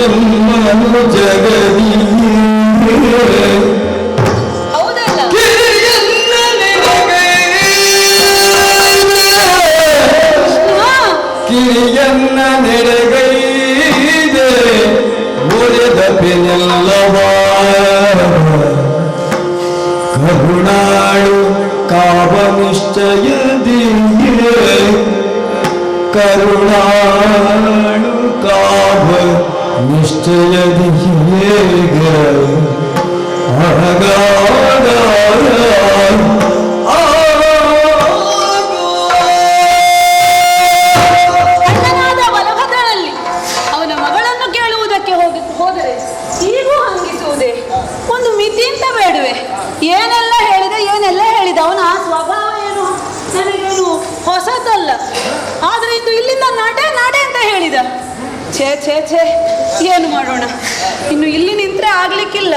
ಎಮ್ಮನು ಜಗದಿ ಕಿರಿಯನ್ನ ನೆರೆಗೈದೆ ಮುರಿದ ಬೆನೆಲ್ಲವ ಕರುಣಾಳು ಕಾವ ನಿಶ್ಚಯದಿಯೇ ಕರುಣಾಳು ಕಾವ ನಿಶ್ಚಯದಿಯೇ ಏನೆಲ್ಲ ಹೇಳಿದ ಅವನ ಆ ಸ್ವಭಾವ ಏನು ನನಗೇನು ಹೊಸದಲ್ಲ. ಆದ್ರೆ ಇಂದು ಇಲ್ಲಿಂದ ನಾಡೆ ಅಂತ ಹೇಳಿದ. ಛೇ ಛೇ ಛೇ, ಏನು ಮಾಡೋಣ, ಇನ್ನು ಇಲ್ಲಿ ನಿಂತ್ರೆ ಆಗ್ಲಿಕ್ಕಿಲ್ಲ.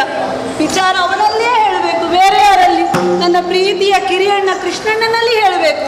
ವಿಚಾರ ಅವನಲ್ಲೇ ಹೇಳಬೇಕು, ಬೇರೆ ಯಾರಲ್ಲಿ? ನನ್ನ ಪ್ರೀತಿಯ ಕಿರಿಯಣ್ಣ ಕೃಷ್ಣಣ್ಣನಲ್ಲಿ ಹೇಳಬೇಕು.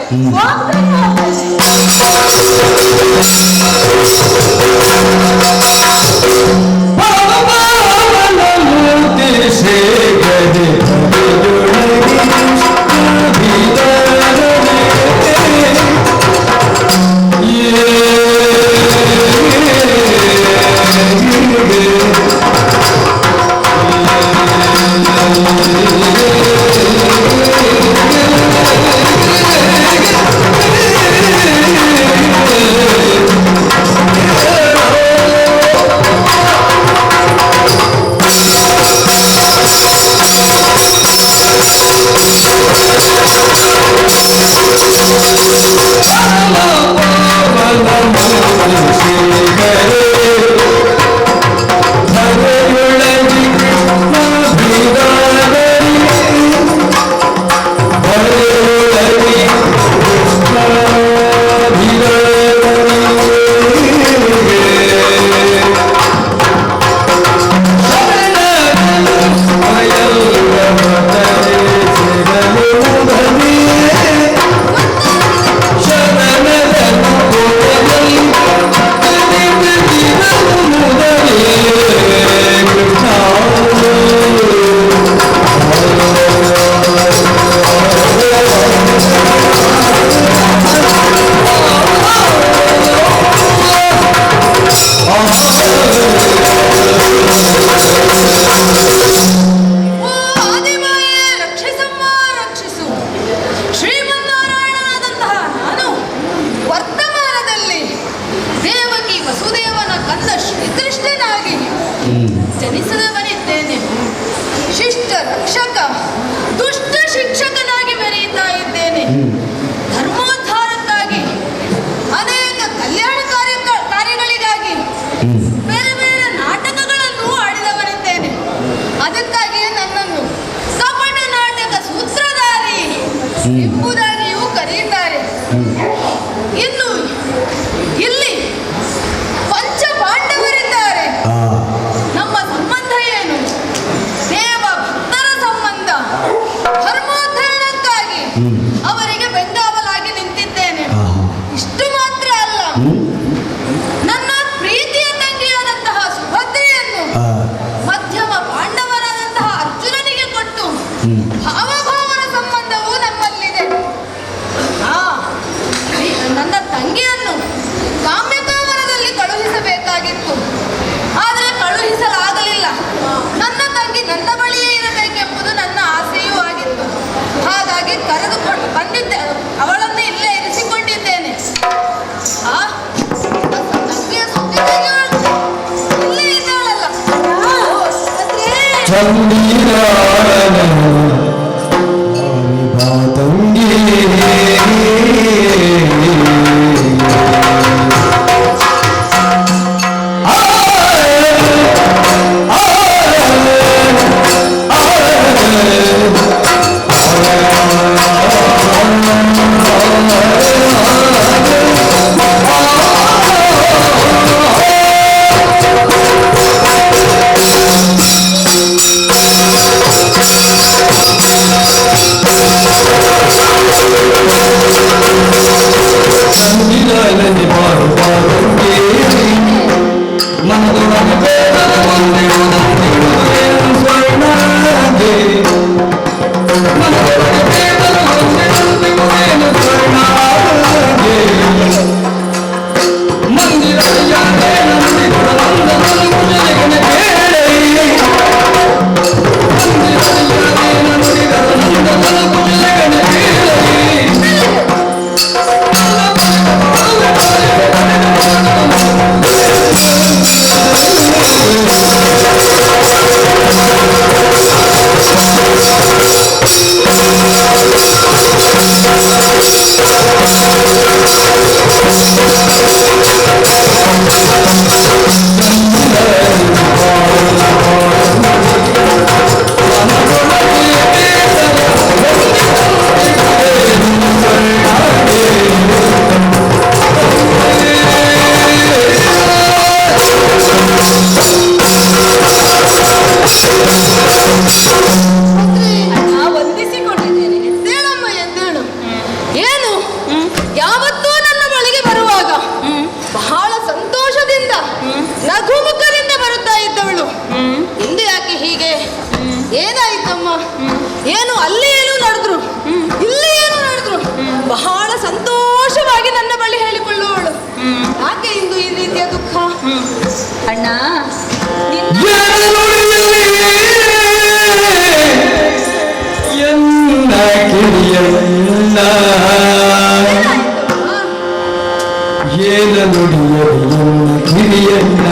ಜನಿಸಿದವನಿದ್ದೇನೆ. ಶಿಷ್ಟ ರಕ್ಷಕ, ದುಷ್ಟ ಶಿಕ್ಷಕನಾಗಿ ಮೆರೆಯುತ್ತಾ ಇದ್ದೇನೆ. ಧರ್ಮೋದ್ಧಾರಕ್ಕಾಗಿ, ಅನೇಕ ಕಲ್ಯಾಣ ಕಾರ್ಯಗಳಿಗಾಗಿ ಬೇರೆ ಬೇರೆ ನಾಟಕಗಳನ್ನು ಆಡಿದವನಿದ್ದೇನೆ. ಅದಕ್ಕಾಗಿಯೇ ನನ್ನನ್ನು ಕಪಟ ನಾಟಕ ಸೂತ್ರಧಾರಿ ಎಂಬುದಾಗಿಯೂ ಕರೆಯುತ್ತಾರೆ. ಇನ್ನು ಇಲ್ಲಿ ಪಂಚ ಪಾಂಡವರಿದ್ದಾರೆ. ನಮ್ಮ ಸಂಬಂಧ ಏನು? ದೇವ ಭಕ್ತರ ಸಂಬಂಧ. ಧರ್ಮೋದ್ಧಾರಣಕ್ಕಾಗಿ ಅವರಿಗೆ ಬೆಂಗಾವಲಾಗಿ ನಿಂತಿದ್ದೇನೆ. ಇಷ್ಟು ಮಾತ್ರ ಅಲ್ಲ, ನನ್ನ ಪ್ರೀತಿಯ ತಂಗಿಯಾದಂತಹ ಸುಭದ್ರೆಯನ್ನು ಮಧ್ಯಮ ಪಾಂಡವರಾದಂತಹ ಅರ್ಜುನನಿಗೆ ಕೊಟ್ಟು ಭಾವಭಾವನ ಸಂಬಂಧವೂ ನಮ್ಮಲ್ಲಿದೆ. ನನ್ನ ತಂಗಿಯನ್ನು ಕಾಮ್ಯಕಾವನದಲ್ಲಿ ಕಳುಹಿಸಬೇಕಾಗಿತ್ತು, ಆದರೆ ಕಳುಹಿಸಲಾಗಲಿಲ್ಲ. ನನ್ನ ತಂಗಿ ನನ್ನ ಬಳಿಯೇ ಇರಬೇಕೆಂಬುದು ನನ್ನ ಆಸೆಯೂ ಆಗಿತ್ತು. ಹಾಗಾಗಿ ಕರೆದುಕೊಂಡು ಬಂದಿದ್ದೆ, ಅವಳನ್ನು ಇಲ್ಲೇ ಇರಿಸಿಕೊಂಡಿದ್ದೇನೆ. ತಂಗಿಯ ಸುದ್ದಿ ಇಲ್ಲೇ ಇದ್ದಾಳಲ್ಲ. ನಾ ವಂದಿಸಿಕೊಂಡಿದ್ದೇನೆ. ಎದ್ದೇಳಮ್ಮ, ಎದ್ದೇಳು. ಏನು ಯಾವತ್ತೂ ನನ್ನ ಬಳಿಗೆ ಬರುವಾಗ ಬಹಳ ಸಂತೋಷದಿಂದ ನಗುಮುಖದಿಂದ ಬರುತ್ತಾ ಇದ್ದವಳು ಇಂದು ಯಾಕೆ ಹೀಗೆ? ಏನಾಯ್ತಮ್ಮ? ಏನು ಅಲ್ಲಿ ಏನು ನಡೆದ್ರು, ಇಲ್ಲಿ ಏನು ನಡೆದ್ರು ಬಹಳ ಸಂತೋಷವಾಗಿ ನನ್ನ ಬಳಿ ಹೇಳಿಕೊಳ್ಳುವವಳು ಯಾಕೆ ಇಂದು ಈ ರೀತಿಯ ದುಃಖ? ಅಣ್ಣ ಎನ್ನ ಕಿರಿಯಣ್ಣ ಏನ ನುಡಿಯಲಿ ಎನ್ನ ಕಿರಿಯಣ್ಣ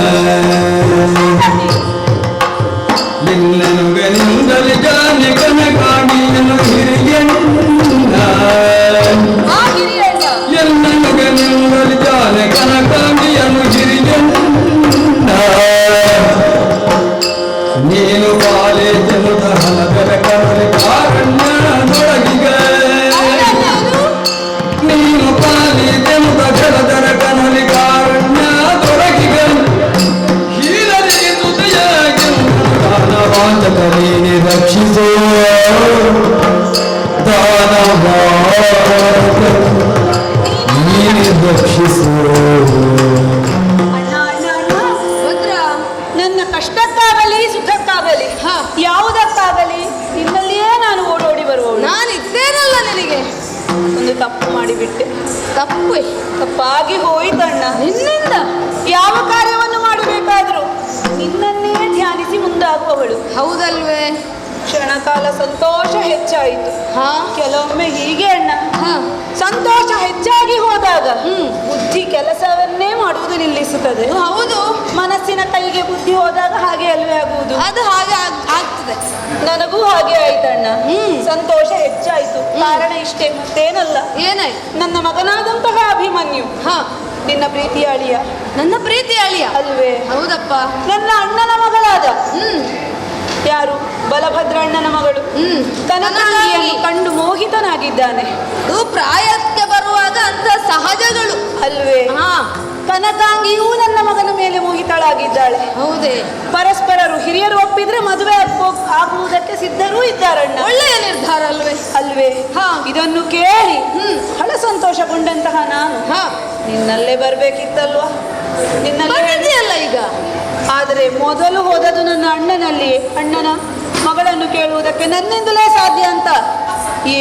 ಎನ್ನನುಗನಿಂದಲಿ ಜಾನೆ ಕನಕಾಣಿಯನು ಹಿರಿಯಣ್ಣ ಎನ್ನನುಗನಿಂದಲಿ ಜಾನೆ ಕನಕಾಣಿಯನು ಹಿರಿಯಣ್ಣ ನೀನು ಕಾಲೇಜನು ಹಲದರ ಕರಲಿ ಕಾರಣ್ಯದೊಳಗಿಗ ನೀನು ಕಾಲೇಜನು ಹಲದರ ಕರಲಿ ಕಾರಣ್ಯದೊಳಗಿಗ ಹೀಲರಿಗೆ ತುದೆಯಾಗಿ ದಾನವಾಂಚಕರೀನಿ ರಕ್ಷಿಸೋ ದಾನವಾಂಚ ನೀನು ರಕ್ಷಿಸೋ. ನನ್ನ ಕಷ್ಟಕ್ಕಾಗಲಿ ಸುಖಕ್ಕಾಗಲಿ ಯಾವುದಕ್ಕಾಗಲಿ ನಿನ್ನಲ್ಲಿಯೇ ನಾನು ಓಡೋಡಿ ಬರುವವಳು. ನಾನಿದ್ದೇನಲ್ಲ ನಿನಗೆ. ಒಂದು ತಪ್ಪು ಮಾಡಿಬಿಟ್ಟೆ. ತಪ್ಪಾಗಿ ಹೋಯಿತಣ್ಣ. ನಿನ್ನಿಂದ ಯಾವ ಕಾರ್ಯವನ್ನು ಮಾಡಬೇಕಾದರೂ ನಿನ್ನನ್ನೇ ಧ್ಯಾನಿಸಿ ಮುಂದಾಗುವವಳು. ಹೌದಲ್ವೇ? ಕ್ಷಣಕಾಲ ಸಂತೋಷ ಹೆಚ್ಚಾಯಿತು. ಕೆಲವೊಮ್ಮೆ ಹೀಗೆ ಅಣ್ಣ, ಸಂತೋಷ ಹೆಚ್ಚಾಗಿ ಹೋದಾಗ ಬುದ್ಧಿ ಕೆಲಸವನ್ನೇ ಮಾಡುವುದು ನಿಲ್ಲಿಸುತ್ತದೆ. ಹೌದು, ಮನಸ್ಸಿನ ಕೈಗೆ ಬುದ್ಧಿ ಹೋದಾಗ ಹಾಗೆ ಅಲ್ವೇ ಆಗುವುದು. ಅದು ಹಾಗೆ ಆಗ್ತದೆ. ನನಗೂ ಹಾಗೆ ಆಯ್ತಣ್ಣ. ಸಂತೋಷ ಹೆಚ್ಚಾಯ್ತು. ಕಾರಣ ಇಷ್ಟೇ, ಮತ್ತೇನಲ್ಲ. ಏನಾಯ್ತು? ನನ್ನ ಮಗನಾದಂತಹ ಅಭಿಮನ್ಯು ನಿನ್ನ ಪ್ರೀತಿಯ ಅಳಿಯ. ನನ್ನ ಪ್ರೀತಿಯ ಅಳಿಯ ಅಲ್ವೇ? ಹೌದಪ್ಪ. ನನ್ನ ಅಣ್ಣನ ಮಗಳಾದ ಯಾರು ಬಲಭದ್ರಣ್ಣನ ಮಗಳು ಕನಕಾಂಗಿಯನ್ನು ಕಂಡು ಮೋಹಿತನಾಗಿದ್ದಾನೆ. ಅದು ಪ್ರಾಯಕ್ಕೆ ಬರುವಾಗ ಅಂತ ಸಹಜಗಳು ಅಲ್ವೇ? ಕನಕಾಂಗಿಯೂ ನನ್ನ ಮಗನ ಮೇಲೆ ಮೋಹಿತಳಾಗಿದ್ದಾಳೆ. ಹೌದೇ? ಪರಸ್ಪರರು ಹಿರಿಯರು ಒಪ್ಪಿದ್ರೆ ಮದುವೆ ಆಗುವುದಕ್ಕೆ ಸಿದ್ಧರೂ ಇದ್ದಾರಣ್ಣ. ಒಳ್ಳೆಯ ನಿರ್ಧಾರ ಅಲ್ವೇ? ಅಲ್ವೇ? ಇದನ್ನು ಕೇಳಿ ಬಹಳ ಸಂತೋಷಗೊಂಡಂತಹ ನಾನು ನಿನ್ನಲ್ಲೇ ಬರ್ಬೇಕಿತ್ತಲ್ವಾ? ನಿನ್ನಲ್ಲೇ ಅಲ್ಲ ಈಗ. ಆದರೆ ಮೊದಲು ಹೋದದು ನನ್ನ ಅಣ್ಣನಲ್ಲಿ. ಅಣ್ಣನ ಮಗಳನ್ನು ಕೇಳುವುದಕ್ಕೆ ನನ್ನಿಂದಲೇ ಸಾಧ್ಯ ಅಂತ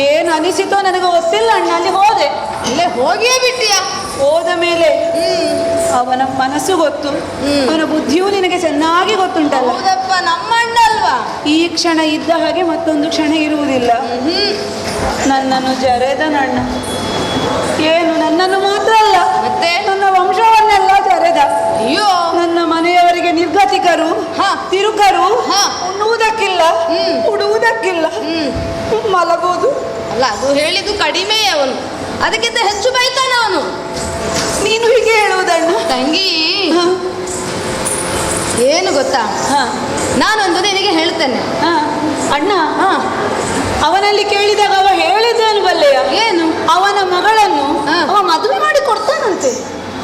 ಏನು ಅನಿಸಿತೋ ನನಗೆ ಗೊತ್ತಿಲ್ಲ ಅಣ್ಣ. ಅಲ್ಲಿ ಹೋದೆ. ಇಲ್ಲೇ ಹೋಗಿಯೇ ಬಿಟ್ಟಿಯಾ? ಹೋದ ಮೇಲೆ ಅವನ ಮನಸ್ಸು ಗೊತ್ತು, ಅವನ ಬುದ್ಧಿಯೂ ನಿನಗೆ ಚೆನ್ನಾಗಿ ಗೊತ್ತುಂಟಲ್ಲ. ಹೌದಪ್ಪ, ನಮ್ಮ ಅಣ್ಣ ಅಲ್ವಾ? ಈ ಕ್ಷಣ ಇದ್ದ ಹಾಗೆ ಮತ್ತೊಂದು ಕ್ಷಣ ಇರುವುದಿಲ್ಲ. ನನ್ನನ್ನು ಜರೆದ ನನ್ನ ಏನು ನನ್ನನ್ನು ಮಾತ್ರ ಅಲ್ಲ, ಮತ್ತೆ ನನ್ನ ವಂಶವನ್ನೆಲ್ಲ ಜರೆದ. ಅಯ್ಯೋ, ನನ್ನ ಮನೆಯವರಿಗೆ ನಿರ್ಗತಿಕರು, ತಿರುಕರು, ಉಣ್ಣುವುದಕ್ಕಿಲ್ಲ, ಉಡುವುದಕ್ಕಿಲ್ಲ, ಮಲಗುವುದು. ಅಲ್ಲ, ಅದು ಹೇಳಿದ್ದು ಕಡಿಮೆ. ಅವನು ಅದಕ್ಕಿಂತ ಹೆಚ್ಚು ಬೈತಾನ ಅವನು. ನೀನು ಹೀಗೆ ಹೇಳುವುದಣ್ಣ? ತಂಗಿ, ಏನು ಗೊತ್ತಾ, ನಾನೊಂದು ನಿನಗೆ ಹೇಳ್ತೇನೆ. ಅಣ್ಣ, ಅವನಲ್ಲಿ ಕೇಳಿದಾಗ ಅವ ಹೇಳಿದ್ದೇನು ಬಲ್ಲೆಯ? ಏನು? ಅವನ ಮಗಳನ್ನು ಅವ ಮದುವೆ ಮಾಡಿ ಕೊಡ್ತಾನಂತೆ.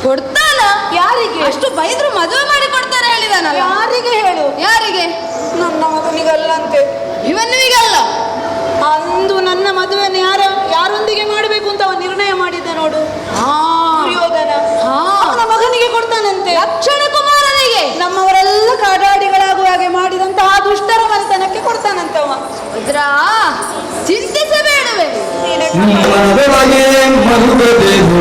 ಕೊಡ್ತಾನ? ಯಾರಿಗೆ? ಅಷ್ಟು ಬೈದ್ರು ಮದುವೆ ಮಾಡಿ ಕೊಡ್ತಾನೆ ಹೇಳಿದಾನಲ್ಲ. ಯಾರಿಗೆ ಹೇಳು? ಯಾರಿಗೆ? ನನ್ನ ಮಗನಿಗಲ್ಲಂತೆ. ಇವನಿಗಲ್ಲ. ಅಂದು ನನ್ನ ಮದುವೆಯನ್ನು ಯಾರೊಂದಿಗೆ ಮಾಡಬೇಕು ಅಂತ ಅವ ನಿರ್ಣಯ ಮಾಡಿದ್ದ ನೋಡು. ದುರ್ಯೋಧನ ಅವನ ಮಗನಿಗೆ ಕೊಡ್ತಾನಂತೆ. ಲಕ್ಷಣ ಕುಮಾರನಿಗೆ. ನಮ್ಮವರೆಲ್ಲ ಕಾಡಾಡಿಗಳಾಗುವ ಹಾಗೆ ಮಾಡಿದಂತಹ ದುಷ್ಟರ ಮನೆತನಕ್ಕೆ ಕೊಡ್ತಾನಂತವ. ಚಿಂತಿಸಬೇಡವೆ. ಮನದೊಳಗೆ ಮರುಗದೇನು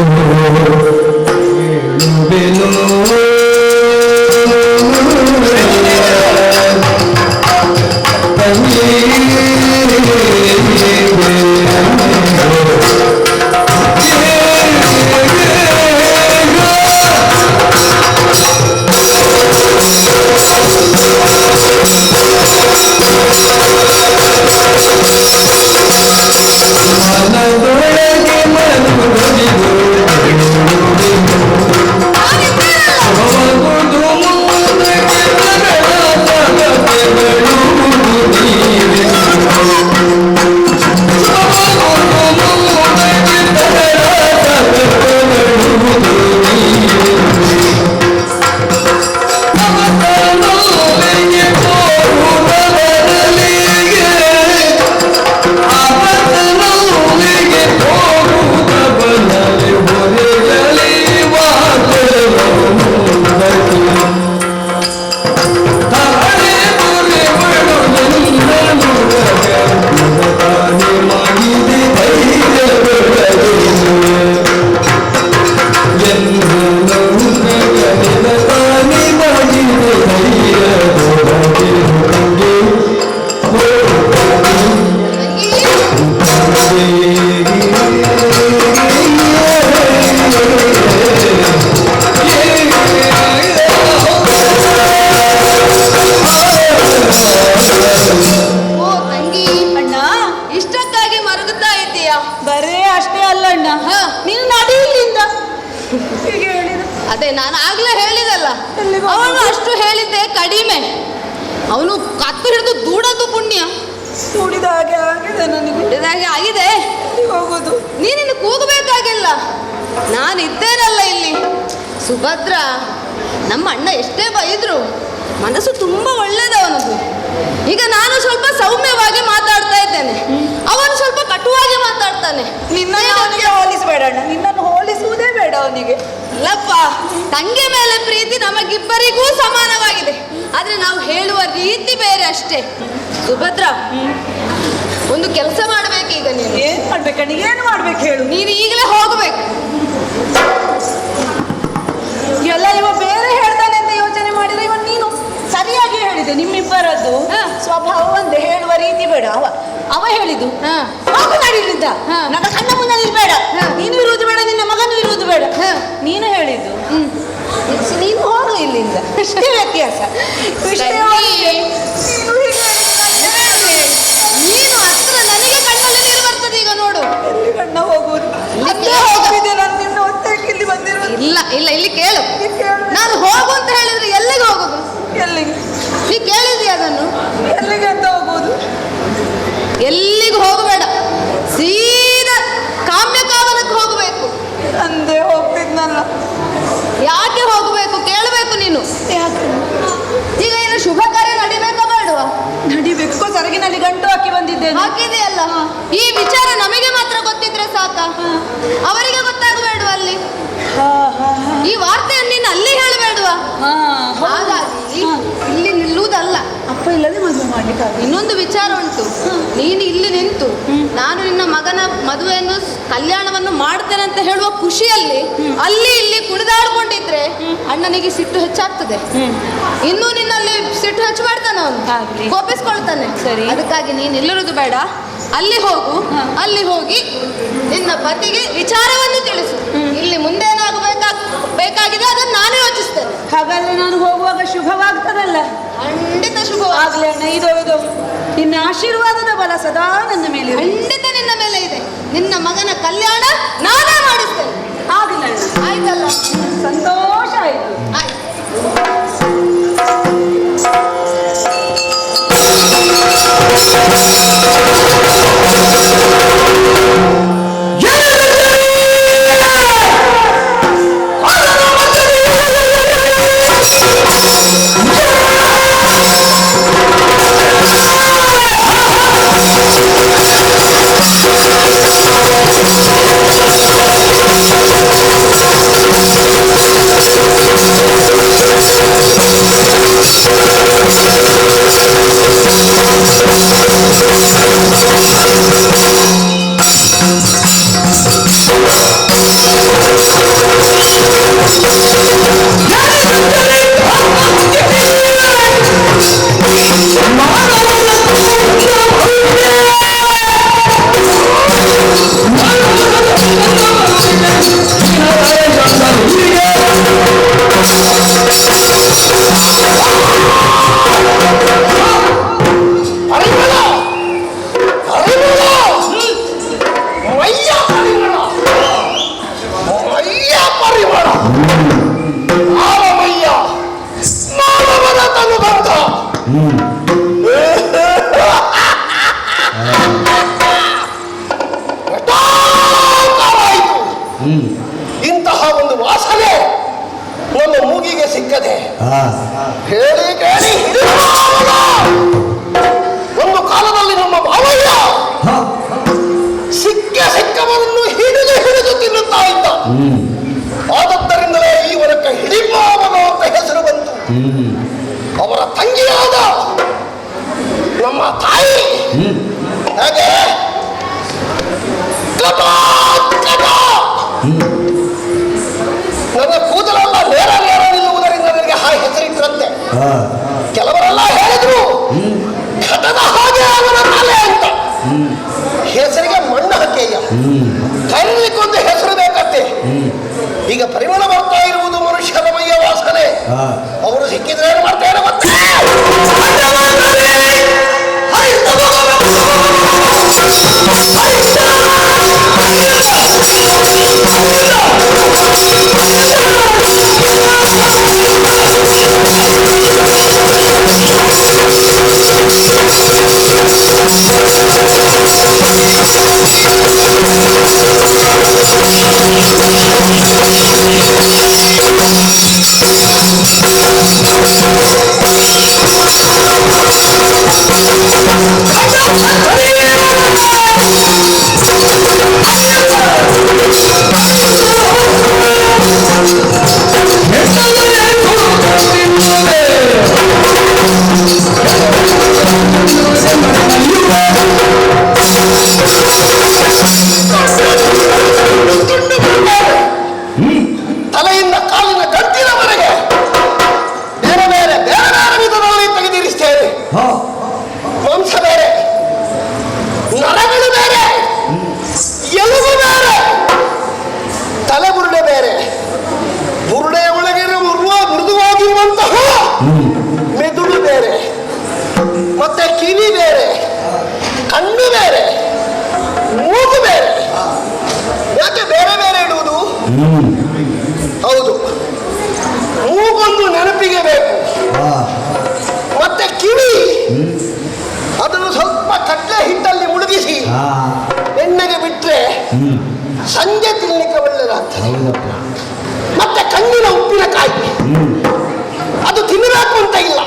ಎಲ್ಲಿಗೆ ಹೋಗುದು? ಅವನು ಅಷ್ಟು ಹೇಳಿದ್ದೆ ಕಡಿಮೆ. ಅವನು ಕತ್ತು ಹಿಡಿದು ದೂಡದ್ದು ಪುಣ್ಯ. ನೋಡಿದ ಹಾಗೆ ಆಗಿದೆ ನನಗೆ. ಇದಾಗೆ ಆಗಿದೆ. ಎಲ್ಲಿಗೆ ಹೋಗುದು? ನೀನಿನ್ನು ಕೂಗಬೇಕಾಗಿಲ್ಲ, ನಾನಿದ್ದೇನಲ್ಲ ಇಲ್ಲಿ. ಸುಭದ್ರ, ನಮ್ಮ ಅಣ್ಣ ಎಷ್ಟೇ ಬೈದ್ರು ಮನಸ್ಸು ತುಂಬಾ ಒಳ್ಳೇದವನದು. ಈಗ ನಾನು ಸ್ವಲ್ಪ ಸೌಮ್ಯವಾಗಿ ಮಾತಾಡ್ತಾ ಇದ್ದೇನೆ, ಅವನು ಸ್ವಲ್ಪ ಕಟುವಾಗಿ ಮಾತಾಡ್ತಾನೆ. ನಿನ್ನನ್ನು ಅವನಿಗೆ ಹೋಲಿಸಬೇಡ ಅಣ್ಣ, ನಿನ್ನನ್ನು ಹೋಲಿಸುವುದೇ ಬೇಡ ಅವನಿಗೆ. ಅಲ್ಲಪ್ಪ, ತಂಗಿ ಮೇಲೆ ಪ್ರೀತಿ ನಮಗಿಬ್ಬರಿಗೂ ಸಮಾನವಾಗಿದೆ, ಆದ್ರೆ ನಾವು ಹೇಳುವ ರೀತಿ ಬೇರೆ ಅಷ್ಟೇ. ಸುಭದ್ರ, ಒಂದು ಕೆಲಸ ಮಾಡ್ಬೇಕು ಈಗ ನೀನು. ಏನ್ ಮಾಡ್ಬೇಕಣ್ಣ? ಏನು ಮಾಡ್ಬೇಕು ಹೇಳು? ನೀನು ಈಗಲೇ ಹೋಗ್ಬೇಕು. ಎಲ್ಲ ಇವ ಬೇರೆ ಹೇಳ್ತಾನೆ ಅಂತ ಯೋಚನೆ ಮಾಡಿದ್ರೆ ಇವ ನೀನು ಸರಿಯಾಗಿ ಹೇಳಿದೆ. ನಿಮ್ಮಿಬ್ಬರದ್ದು ಸ್ವಭಾವ ಒಂದೇ, ಹೇಳುವ ರೀತಿ ಬೇಡ. ಅವ ಹೇಳಿದ್ದು ಹೋಗು ನಡೀಲಿದ್ದ, ನನ್ನ ಕಣ್ಣ ಮುಂದೆ ನಿಲ್ಬೇಡ, ನೀನು ಇರುವುದು ಬೇಡ, ನಿನ್ನ ಮಗನು ಇರುವುದು ಬೇಡ. ನೀನು ಹೇಳಿದ್ದು ನೀನು ಹೋಗು ಇಲ್ಲಿಂದ, ಇಷ್ಟೇ ವ್ಯತ್ಯಾಸ. ನೀನು ಹತ್ರ ನನಗೆ ಕಣ್ಣಲ್ಲಿ ನೀರು ಬರ್ತದೆ ಈಗ ನೋಡು. ಎಲ್ಲಿ ಕಣ್ಣ ಹೋಗುವುದು? ನಾನು ನಿನ್ನ ಒತ್ತಕ್ಕೆ ಇಲ್ಲಿ ಬಂದಿರೋದು. ಇಲ್ಲ ಇಲ್ಲ, ಇಲ್ಲಿ ಕೇಳು. ನಾನು ಹೋಗು ಅಂತ ಹೇಳಿದ್ರೆ ಎಲ್ಲಿಗೆ ಹೋಗುದು? ಎಲ್ಲಿಗೆ? ನೀ ಕೇಳಿದ್ಯಾ ಅದನ್ನು? ಎಲ್ಲಿಗೆ ಅಂತ ಹೋಗುವುದು? ಎಲ್ಲಿಗೂ ಹೋಗಬೇಡ, ಸೀದಾ ಕಾಮ್ಯಕಾವನಕ್ಕೆ ಹೋಗಬೇಕು. ಅಂದೇ ಹೋಗ್ತಿದ್ನಲ್ಲ. ಯಾಕೆ ಹೋಗಬೇಕು ಕೇಳಬೇಕು ನೀನು. ಯಾಕೆ? ಈಗ ಏನು ಶುಭ ಕಾರ್ಯ ನಡಿಬೇಕಾ ಬೇಡವಾ? ನಡಿಬೇಕು. ಸರಗಿನಲ್ಲಿ ಗಂಟು ಹಾಕಿ ಬಂದಿದ್ದೇನೆ. ಹಾಕಿದೆಯಲ್ಲ, ಈ ವಿಚಾರ ನಮಗೆ ಮಾತ್ರ ಗೊತ್ತಿದ್ರೆ ಸಾಕ, ಅವರಿಗೆ ಗೊತ್ತಾಗಬೇಡವಾ? ಅಲ್ಲಿ ಈ ವಾರ್ತೆಯನ್ನು ನೀನು ಅಲ್ಲಿ ಹೇಳಬೇಡವಾ? ಹಾಗಾಗಿ ಇಲ್ಲಿ ನಿಲ್ಲುವುದಲ್ಲ. ಅಪ್ಪ ಇಲ್ಲದೆ ಮದುವೆ ಮಾಡ್ಲಿಕ್ಕೆ ಇನ್ನೊಂದು ವಿಚಾರ ಉಂಟು. ನೀನು ಇಲ್ಲಿ ನಿಂತು ನಾನು ನಿನ್ನ ಮಗನ ಮದುವೆಯನ್ನು ಕಲ್ಯಾಣವನ್ನು ಮಾಡ್ತೇನೆ ಅಂತ ಹೇಳುವ ಖುಷಿಯಲ್ಲಿ ಅಲ್ಲಿ ಇಲ್ಲಿ ಕುಣಿದಾಡ್ಕೊಂಡಿದ್ರೆ ಅಣ್ಣನಿಗೆ ಸಿಟ್ಟು ಹೆಚ್ಚಾಗ್ತದೆ. ಇನ್ನೂ ನಿನ್ನಲ್ಲಿ ಸಿಟ್ಟು ಹೆಚ್ಚು ಮಾಡ್ತಾನೆ, ಅವನು ಕೋಪಿಸ್ಕೊಳ್ತಾನೆ. ಸರಿ, ಅದಕ್ಕಾಗಿ ನೀನು ಇಲ್ಲಿರುವುದು ಬೇಡ, ಅಲ್ಲಿ ಹೋಗು. ಅಲ್ಲಿ ಹೋಗಿ ನಿನ್ನ ಪತಿಗೆ ವಿಚಾರವನ್ನು ತಿಳಿಸು. ಇಲ್ಲಿ ಮುಂದೇನಾಗಬೇಕಾಗಿದೆ ಅದನ್ನು ನಾನು ಯೋಚಿಸ್ತೇನೆ. ಹಾಗಾದ್ರೆ ನಾನು ಹೋಗುವಾಗ ಶುಭವಾಗ್ತದಲ್ಲ? ಖಂಡಿತ ಶುಭವಾಗಲಿ ಅಣ್ಣ. ಇದು ನಿನ್ನ ಆಶೀರ್ವಾದದ ಬಲ ಸದಾ ನನ್ನ ಮೇಲೆ. ಖಂಡಿತ ನಿನ್ನ ಮೇಲೆ ಇದೆ. ನಿನ್ನ ಮಗನ ಕಲ್ಯಾಣ ನಾನೇ ಮಾಡಿಸ್ತೇನೆ. ಆಗಿಲ್ಲ ಆಯ್ತಲ್ಲ? ಸಂತೋಷ ಆಯ್ತು. ಇಂತಹ ಒಂದು ವಾಸನೆ ನಮ್ಮ ಮೂಗಿಗೆ ಸಿಕ್ಕದೆ ಹೇಳಿ ಕೇಳಿ ಒಂದು ಕಾಲದಲ್ಲಿ ನಮ್ಮ ಮಾವಯ್ಯ ಸಿಕ್ಕವನ್ನು ಹಿಡಿದು ತಿನ್ನುತ್ತಾ ಇದ್ದ. ಆದದ್ದರಿಂದಲೇ ಈ ವರಕ್ಕೆ ಹಿಡಿಮಾವನ ಅಂತ ಹೆಸರು ಬಂತು. ಅವರ ತಂಗಿಯಾದ ನಮ್ಮ ತಾಯಿ ಹಾಗೆ ನನ್ನ ಕೂದಲೆಲ್ಲ ನೇರ ನಿಲ್ಲುವುದರಿಂದ ನನಗೆ ಹಾಗೆ ಹೆಸರಿಟ್ಟರಂತೆ. ಕೆಲವರೆಲ್ಲ ಹೇಳಿದ್ರು ಘಟದ ಹಾಗೆ ಅವನ ತಲೆ ಅಂತ. ಹೆಸರಿಗೆ ಮಣ್ಣು ಹಾಕೇಯ, ಕರೀಲಿಕ್ಕೊಂದು ಹೆಸರು ಬೇಕತ್ತೆ. ಈಗ ಪರಿಮಳ ಬರ್ತಾ ಇರುವುದು ಮನುಷ್ಯನ ಮೈಯ ವಾಸನೆ. ಅವರು ಸಿಕ್ಕಿದ್ರೆ ಏನು ಮಾಡ್ತಾರೆ ಮತ್ತೆ? Oh, ಮೆದುಳು ಬೇರೆ, ಮತ್ತೆ ಕಿವಿ ಬೇರೆ, ಕಣ್ಣು ಬೇರೆ, ಮೂಗು ಬೇರೆ. ಯಾಕೆ ಬೇರೆ ಬೇರೆ ಇಡುವುದು? ಹೌದು, ಮೂಗೊಂದು ನೆನಪಿಗೆ ಬೇಕು. ಮತ್ತೆ ಕಿವಿ ಅದನ್ನು ಸ್ವಲ್ಪ ಕಡ್ಲೆ ಹಿಟ್ಟಲ್ಲಿ ಮುಳುಗಿಸಿ ಎಣ್ಣೆಗೆ ಬಿಟ್ರೆ ಸಂಜೆ ತಿನ್ಲಿಕ್ಕೆ ಒಳ್ಳೆದಾಗ್ತದೆ. ಮತ್ತೆ ಕಣ್ಣಿನ ಉಪ್ಪಿನಕಾಯಿ ಅದು ತಿನ್ನಬೇಕು ಅಂತ ಇಲ್ಲ,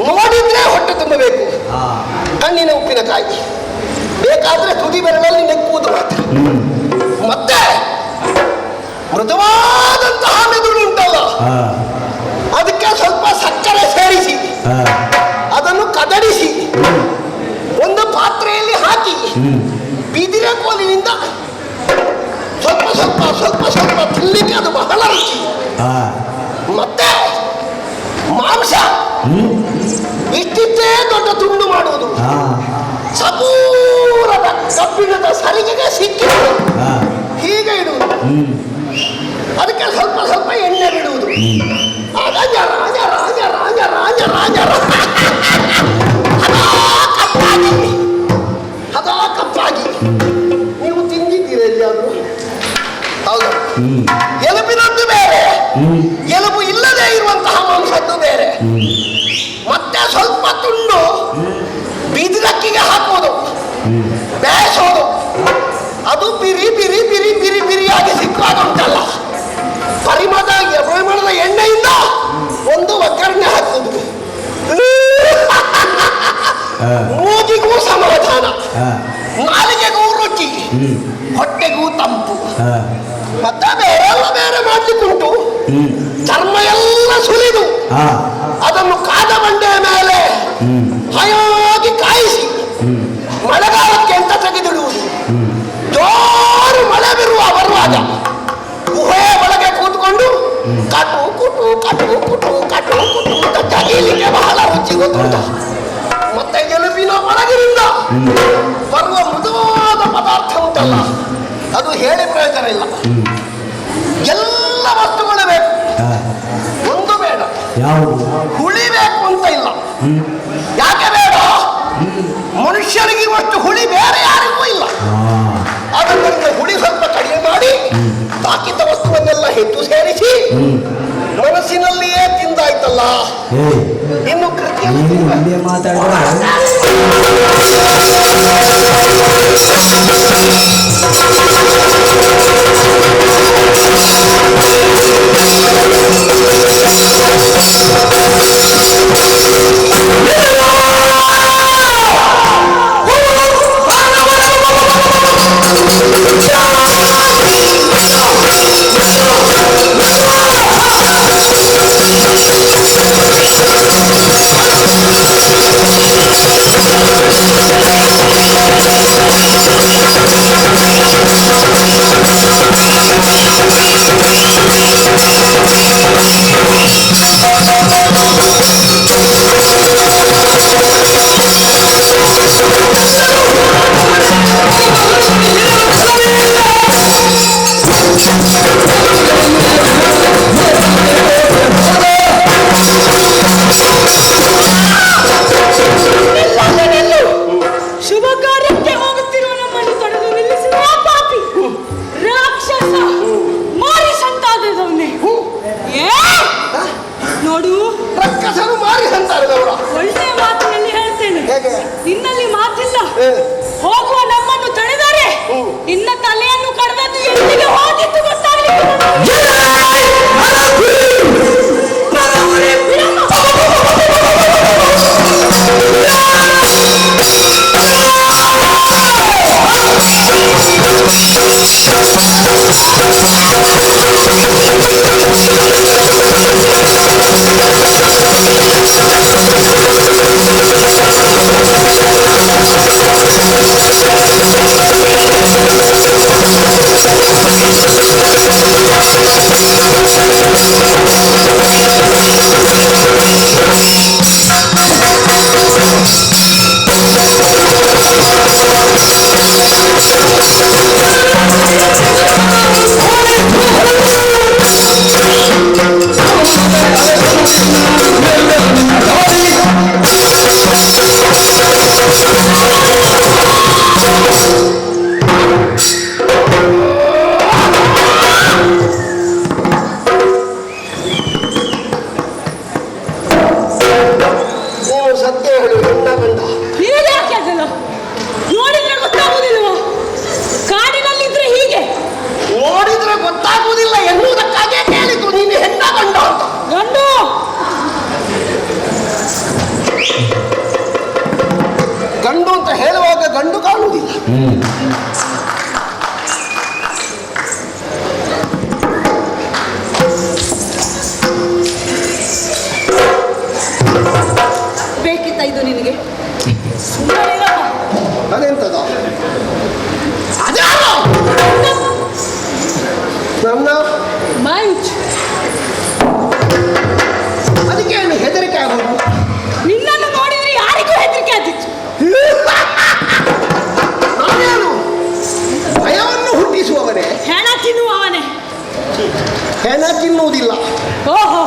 ನೋಡಿದ್ರೆ ಹೊಟ್ಟೆ ತುಂಬಬೇಕು. ಕಣ್ಣಿನ ಉಪ್ಪಿನಕಾಯಿ ಬೇಕಾದ್ರೆ ತುದಿ ಬೆರಳಲ್ಲಿ ನೆಕ್ಕುವುದು ಮಾತ್ರ. ಮತ್ತೆ ಮೃದುವಾದಂತಹ ಮೆದುಳು ಉಂಟಲ್ಲ, ಅದಕ್ಕೆ ಸ್ವಲ್ಪ ಸಕ್ಕರೆ ಸೇರಿಸಿ ಅದನ್ನು ಕದಡಿಸಿ ಒಂದು ಪಾತ್ರೆಯಲ್ಲಿ ಹಾಕಿ ಬಿದಿರೆ ಕೋಲಿನಿಂದ ಸ್ವಲ್ಪ ಸ್ವಲ್ಪ ಸ್ವಲ್ಪ ಸ್ವಲ್ಪ ತಿನ್ನಲಿಕ್ಕೆ ಅದು ಬಹಳ ರುಚಿ. ಮತ್ತೆ ಮಾಂಸ ಇಷ್ಟಿಷ್ಟೇ ದೊಡ್ಡ ತುಂಡು ಮಾಡುವುದು, ಸಪೂರದ ಕಬ್ಬಿಣದ ಸರಿಗೆಗೆ ಸಿಕ್ಕಿ ಹೀಗೆ ಇಡುವುದು, ಅದಕ್ಕೆ ಸ್ವಲ್ಪ ಸ್ವಲ್ಪ ಎಣ್ಣೆ ಬಿಡುವುದು. ಆಗ ಜರ ಜರ ಜರ ಜರ ಜರ ಜರ ಹದಾ ಕಪ್ಪಾಗಿ ನೀವು ತಿಂದಿದ್ದೀರಿ ಎಲ್ಲಿಯಾದ್ರು? ಹೌದು. ಎಲುಬಿನದ್ದು ಬೇರೆ, ಎಲುಬು ಇಲ್ಲದೆ ಇರುವಂತಹ ಮಾಂಸದ್ದು ಬೇರೆ. ಮತ್ತೆ ಸ್ವಲ್ಪ ತುಂಡು ಬಿದಿರಕ್ಕಿಗೆ ಹಾಕುವುದು, ಬೇಯಿಸೋದು. ಅದು ಬಿರಿ ಬಿರಿ ಬಿರಿ ಬಿರಿ ಬಿರಿಯಾಗಿ ಸಿಕ್ಕುವಾಗ ಉಂಟಲ್ಲ, ಪರಿಮಳದ ಎಣ್ಣೆಯಿಂದ ಒಂದು ಒಗ್ಗರಣೆ ಹಾಕುವುದು. ಮೂಗಿಗೂ ಸಮಾಧಾನ, ನಾಲಿಗೆಗೂ ರುಚಿ, ಹೊಟ್ಟೆಗೂ ತಂಪು. ಮತ್ತೆ ಬೇರೆಲ್ಲ ಬೇರೆ ಮಾಡ್ಲಿಕ್ಕುಂಟು. ಚರ್ಮ ಎಲ್ಲ ಸುಲಿದು ಅದನ್ನು ಕಾದ ಬಂಡೆಯ ಮೇಲೆ ಹಾಯಾಗಿ ಕಾಯಿಸಿ ಮಳೆಗಾಲಕ್ಕೆ ಅಂತ ತೆಗೆದಿಡುವುದು. ಜೋರು ಮಳೆ ಬರುವಾಗ ಗುಹೆಯ ಒಳಗೆ ಕೂತ್ಕೊಂಡು ಕಟು ಕುಟು ಕಟು ಕುಟು ಕಟು ಕುಟು ಅಂತ ಜಗೀಲಿಕ್ಕೆ ಬಹಳ ರುಚಿ ಗೊತ್ತುಂಟ. ಮತ್ತೆ ಎಲುಬಿನ ಒಳಗಿನಿಂದ ಬರುವ ಮೃದುವಾದ ಪದಾರ್ಥ ಉಂಟಲ್ಲ, ಅದು ಹೇಳಿ ಪ್ರಯೋಜನ ಇಲ್ಲ. ಎಲ್ಲ ವಸ್ತುಗಳು ಬೇಕು, ಒಂದು ಬೇಡ. ಹುಳಿ ಬೇಕು ಅಂತ ಇಲ್ಲ. ಯಾಕೆ ಬೇಡ? ಮನುಷ್ಯರಿಗಿರುವಷ್ಟು ಹುಳಿ ಬೇರೆ ಯಾರಿಗೂ ಇಲ್ಲ. ಆದ್ದರಿಂದ ಹುಳಿ ಸ್ವಲ್ಪ ಕಡಿಮೆ ಮಾಡಿ ಬಾಕಿದ ವಸ್ತುವನ್ನೆಲ್ಲ ಹೆಚ್ಚು ಸೇರಿಸಿ ಮನಸ್ಸಿನಲ್ಲಿಯೇ ತಿಂದಾಯ್ತಲ್ಲ, ಇನ್ನು ಕೃತಿಯಲ್ಲಿ ಬೇಕಿತ್ತ ಇದು ನಿನಗೆ? ಅದೆಂತದ ನನ್ನ ಮಾಯುಚ್ ಅದಕ್ಕೆ ಏನು ಹೆದರಿಕೆ ಆಗೋದು? ನಿನ್ನನ್ನು ನೋಡಿದ್ರೆ ಯಾರಿಗೂ ಹೆದರಿಕೆ ಆದಿತ್ತು. ನಾನೇನು ಭಯವನ್ನು ಹುಟ್ಟಿಸುವವನೇ? ಹೆಣ ತಿನ್ನುವವನೇ. ಹೆಣ ತಿನ್ನುವುದಿಲ್ಲ, ಓಹೋ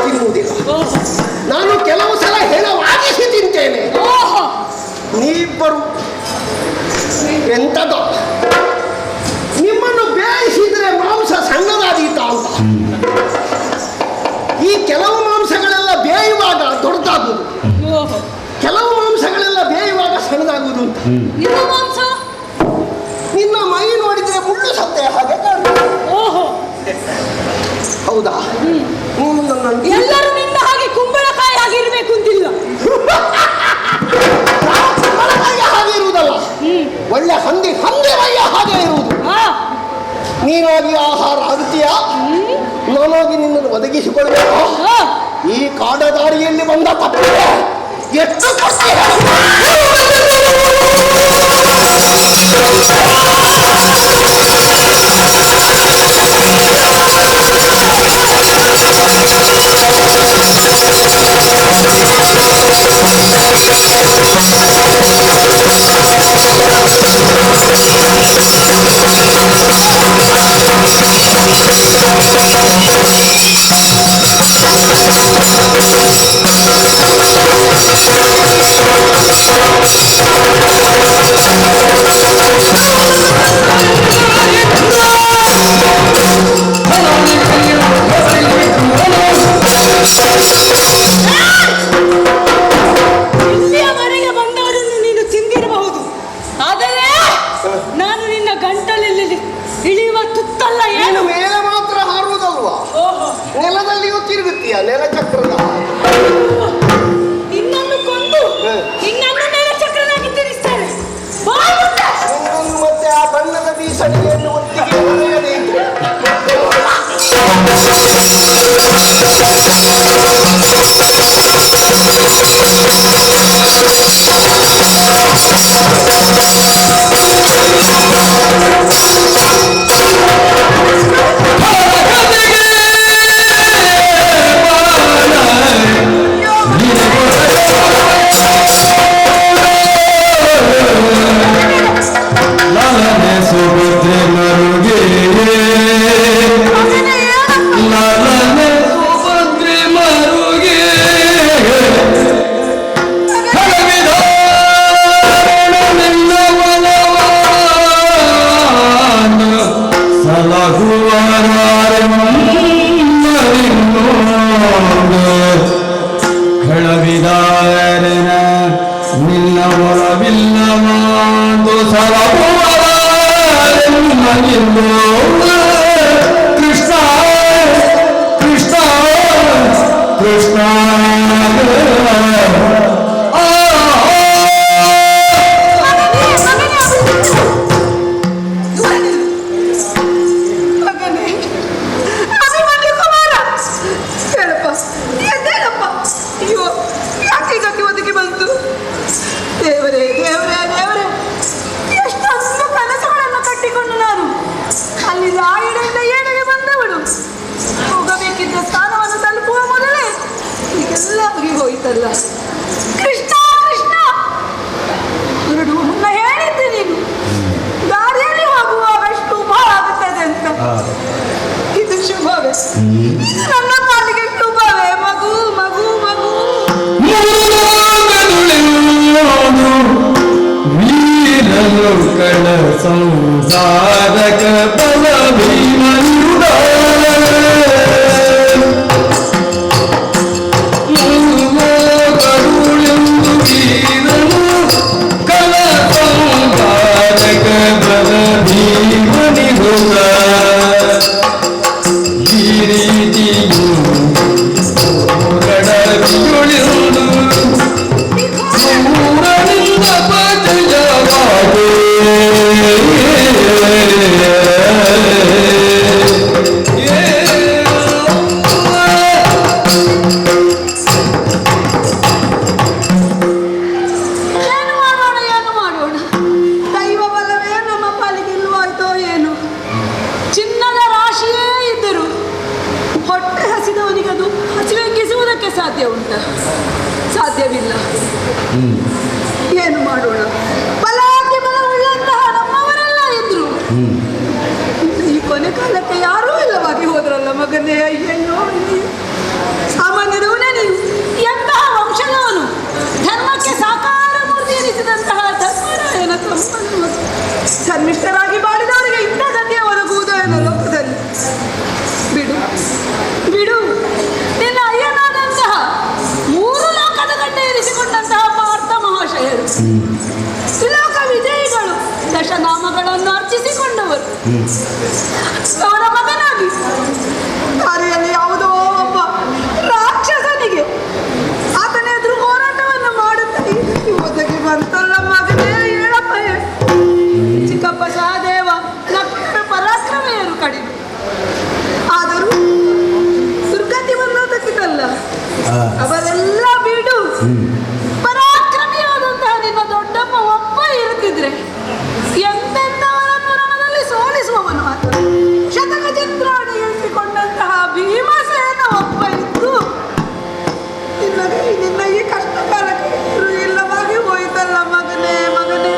ತಿನ್ನುವುದಿಲ್ಲ. ಓಹೋ ನಾನು ಕೆಲವು ಸಲ ಹೆಣವಾಗಿಸಿ ತಿಂತೇನೆ. ಓಹೋ ನೀವಿಬ್ಬರು ಎಂತದ ನಿಮ್ಮನ್ನು ಬೇಯಿಸಿದ್ರೆ ಮಾಂಸ ಸಣ್ಣದಾದೀತ ಅಂತ. ಈ ಕೆಲವು ಮಾಂಸಗಳೆಲ್ಲ ಬೇಯುವಾಗ ದೊಡ್ಡದಾಗುವುದು, ಓಹೋ ಕೆಲವು ಮಾಂಸಗಳೆಲ್ಲ ಬೇಯುವಾಗ ಸಣ್ಣದಾಗುವುದು ಅಂತ. ನಿಮ್ಮ ಮಾಂಸ ನಿನ್ನ ಮೈ ನೋಡಿದ್ರೆ ಮುಳ್ಳು ಸತ್ತೆ ಹಾಗೆ ಕಾಣ್ತದೆ. ಓಹೋ ಹೌದಾ? ನೀನು ನನ್ನನ್ನು ಎಲ್ಲರೂ ನಿನ್ನ ಹಾಗೆ ಕುಂಬಳಕಾಯಿ ಆಗಿರ್ಬೇಕು ಅಂತಿಲ್ಲ. ಹಾಗೆ ಇರುವುದಲ್ಲ, ಒಳ್ಳೆ ಹಂದಿ ಮೈಯ ಹಾಗೆ ಇರುವುದು. ನೀನಾಗಿ ಆಹಾರ ಆಗುತ್ತೀಯಾ? ನಾನಾಗಿ ನಿನ್ನನ್ನು ಒದಗಿಸಿಕೊಳ್ಬೇಕು. ಈ ಕಾಡದಾರಿಯಲ್ಲಿ ಬಂದ ತಪ್ಪಿದೆ ಎಷ್ಟು ಕಷ್ಟ. ಇಲ್ಲಿಯವರೆಗೆ ಬಂದವರನ್ನು ನೀನು ತಿಂದಿರಬಹುದು, ಆದರೆ ನಾನು ನಿನ್ನ ಗಂಟಲಲ್ಲಿ ಇಳಿಯುವ ತುತ್ತಲ್ಲ. ನೀನು ಏನು ಮೇಲೆ ಮಾತ್ರ ಹಾರುವುದಲ್ವಾ, ನೆಲದಲ್ಲಿಯೂ ತಿರುಗುತ್ತೀಯ ನೆಲಚಕ್ರದ. ನಿನ್ನನ್ನು ಕೊಂದು ನಿನ್ನನ್ನು ನೆಲ ಚಕ್ರನಾಗಿ ತಿರುಗಿಸ್ತೇನೆ. ನಿನ್ನನ್ನು ಮತ್ತೆ ಆ ಬಣ್ಣದ ಬೀಸಣಿಗೆಯನ್ನು ಒಟ್ಟಿಗೆ ಹೊಡೆಯದೇ ಇದ್ರೆ ಕೃಷ್ಣ ಕೃಷ್ಣ ಕೃಷ್ಣ ದೇವರೇ ದೇವರೇ ದೇವರೇ, ಎಷ್ಟೊಂದು ಕನಸುಗಳನ್ನು ಕಟ್ಟಿಕೊಂಡು ನಾನು ಅಲ್ಲಿ ರಾಯಡಿಂದ ಏಳಿಗೆ ಬಂದವಳು. ಹೋಗಬೇಕಿದ್ದ ಸ್ಥಾನವನ್ನು ತಲುಪುವ ಮೊದಲೇ ಈಗೆಲ್ಲ ಹೋಯ್ತಲ್ಲ. ಕೃಷ್ಣ ಕೃಷ್ಣ, ಹೊರಡುವ ಮುನ್ನ ಹೇಳಿದ್ದೆ ನೀನು ದಾರಿಯಲ್ಲಿ ಹೋಗುವಾಗ ಶುಭ ಆಗುತ್ತದೆ ಅಂತ. ಇದು ಶುಭವೇ? ನನ್ನ ಪಾಲಿಗೆ ಶುಭವೇ? ಮಗು ಮಗು ಮಗು ವೀರನು ಕಳ ಸಂಸಾರಕ ಬಲ ಭೀಮನುಡ ಕರುಳೆಂದು ವೀರನು ಕಳ ಸಂಸಾರಕ ಬಲ ಭೀಮನಿರುಡ ಈ ರೀತಿಯು ಕಡವಿಯೊಳಿರುವುದು ಮೂರನಿಂದ ಪಜಯವಾಗೇ ಮಾಡುವುದಕ್ಕೆ ಸಾಧ್ಯ ಉಂಟಾ? ಸಾಧ್ಯವಿಲ್ಲ. ಏನು ಮಾಡೋಣ? ಬಲಾತಿ ಬಲವುಳ್ಳಂತಹ ನಮ್ಮವರೆಲ್ಲ ಇದ್ರು, ಈ ಕೊನೆ ಕಾಲಕ್ಕೆ ಯಾರೂ ಇಲ್ಲವಾಗಿ ಹೋದ್ರಲ್ಲ ಮಗನೇ. ಅಯ್ಯೋ, ಸಾಮಾನ್ಯದವನೇ ನೀನು. ಎಂತಹ ವಂಶದವನು, ಧರ್ಮಕ್ಕೆ ಸಾಕಾರ ಮೂರ್ತಿ ಎನಿಸಿದಂತಹ ಧರ್ಮರಾಯನ ತಮ್ಮನ್ನು ಧರ್ಮಿಷ್ಠರಾಗಿ ಮಾಡಿದವರಿಗೆ ಇಂಥ ಗತಿಯ ಒದಗುವುದು ಏನೋ ಲೋಕದಲ್ಲಿ. ಬಿಡು ಬಿಡು, ನಿನ್ನ ಅಯ್ಯನಾದಂತಹ 3 ಲೋಕದ ಗಂಟೆ ಇರಿಸಿಕೊಂಡಂತಹ ಪಾರ್ಥ ಮಹಾಶಯರು, ತ್ರಿಲೋಕ ವಿಜಯಿಗಳು, ದಶನಾಮಗಳನ್ನು ಅರ್ಚಿಸಿಕೊಂಡವರು, ಅವರ ಮಗನಾಗಿ ದಾರಿಯಲ್ಲಿ ಯಾವುದೋ ಒಬ್ಬ ರಾಕ್ಷಸನಿಗೆ ಆತನ ಎದುರು ಹೋರಾಟವನ್ನು ಮಾಡುತ್ತಾ ಒದಗಿ ಬಂತಲ್ಲ ಮಗನೇ. ಹೇಳಪ್ಪ, ಚಿಕ್ಕಪ್ಪ ಸಹದೇವ ನಕ್ಕರ ಪರಾಕ್ರಮೆಯರು ಕಡಿಮೆ, ಆದರೂ ದುರ್ಗತಿ ಬಂದದಕ್ಕಿದಲ್ಲ. ಅವರೆಲ್ಲ ಬಿಡು, ಪರಾಕ್ರಮಿಯಾದಂತಹ ನಿನ್ನ ದೊಡ್ಡಪ್ಪ ಒಬ್ಬ ಇರುತ್ತಿದ್ರೆ ಎಂತೆಂಥವರನ್ನು ರಣದಲ್ಲಿ ಸೋಲಿಸುವವನು ಆತ. ಶತಕ ಚಂದ್ರಾಣಿ ಎನಿಸಿಕೊಂಡಂತಹ ಭೀಮಸೇನ ಒಬ್ಬ ಇದ್ದು ನಿನ್ನ ಈ ಕಷ್ಟ ಕಾಲಕ್ಕೆ ಇಲ್ಲವಾಗಿ ಹೋಯ್ತಲ್ಲ ಮಗನೇ. ಮಗನೇ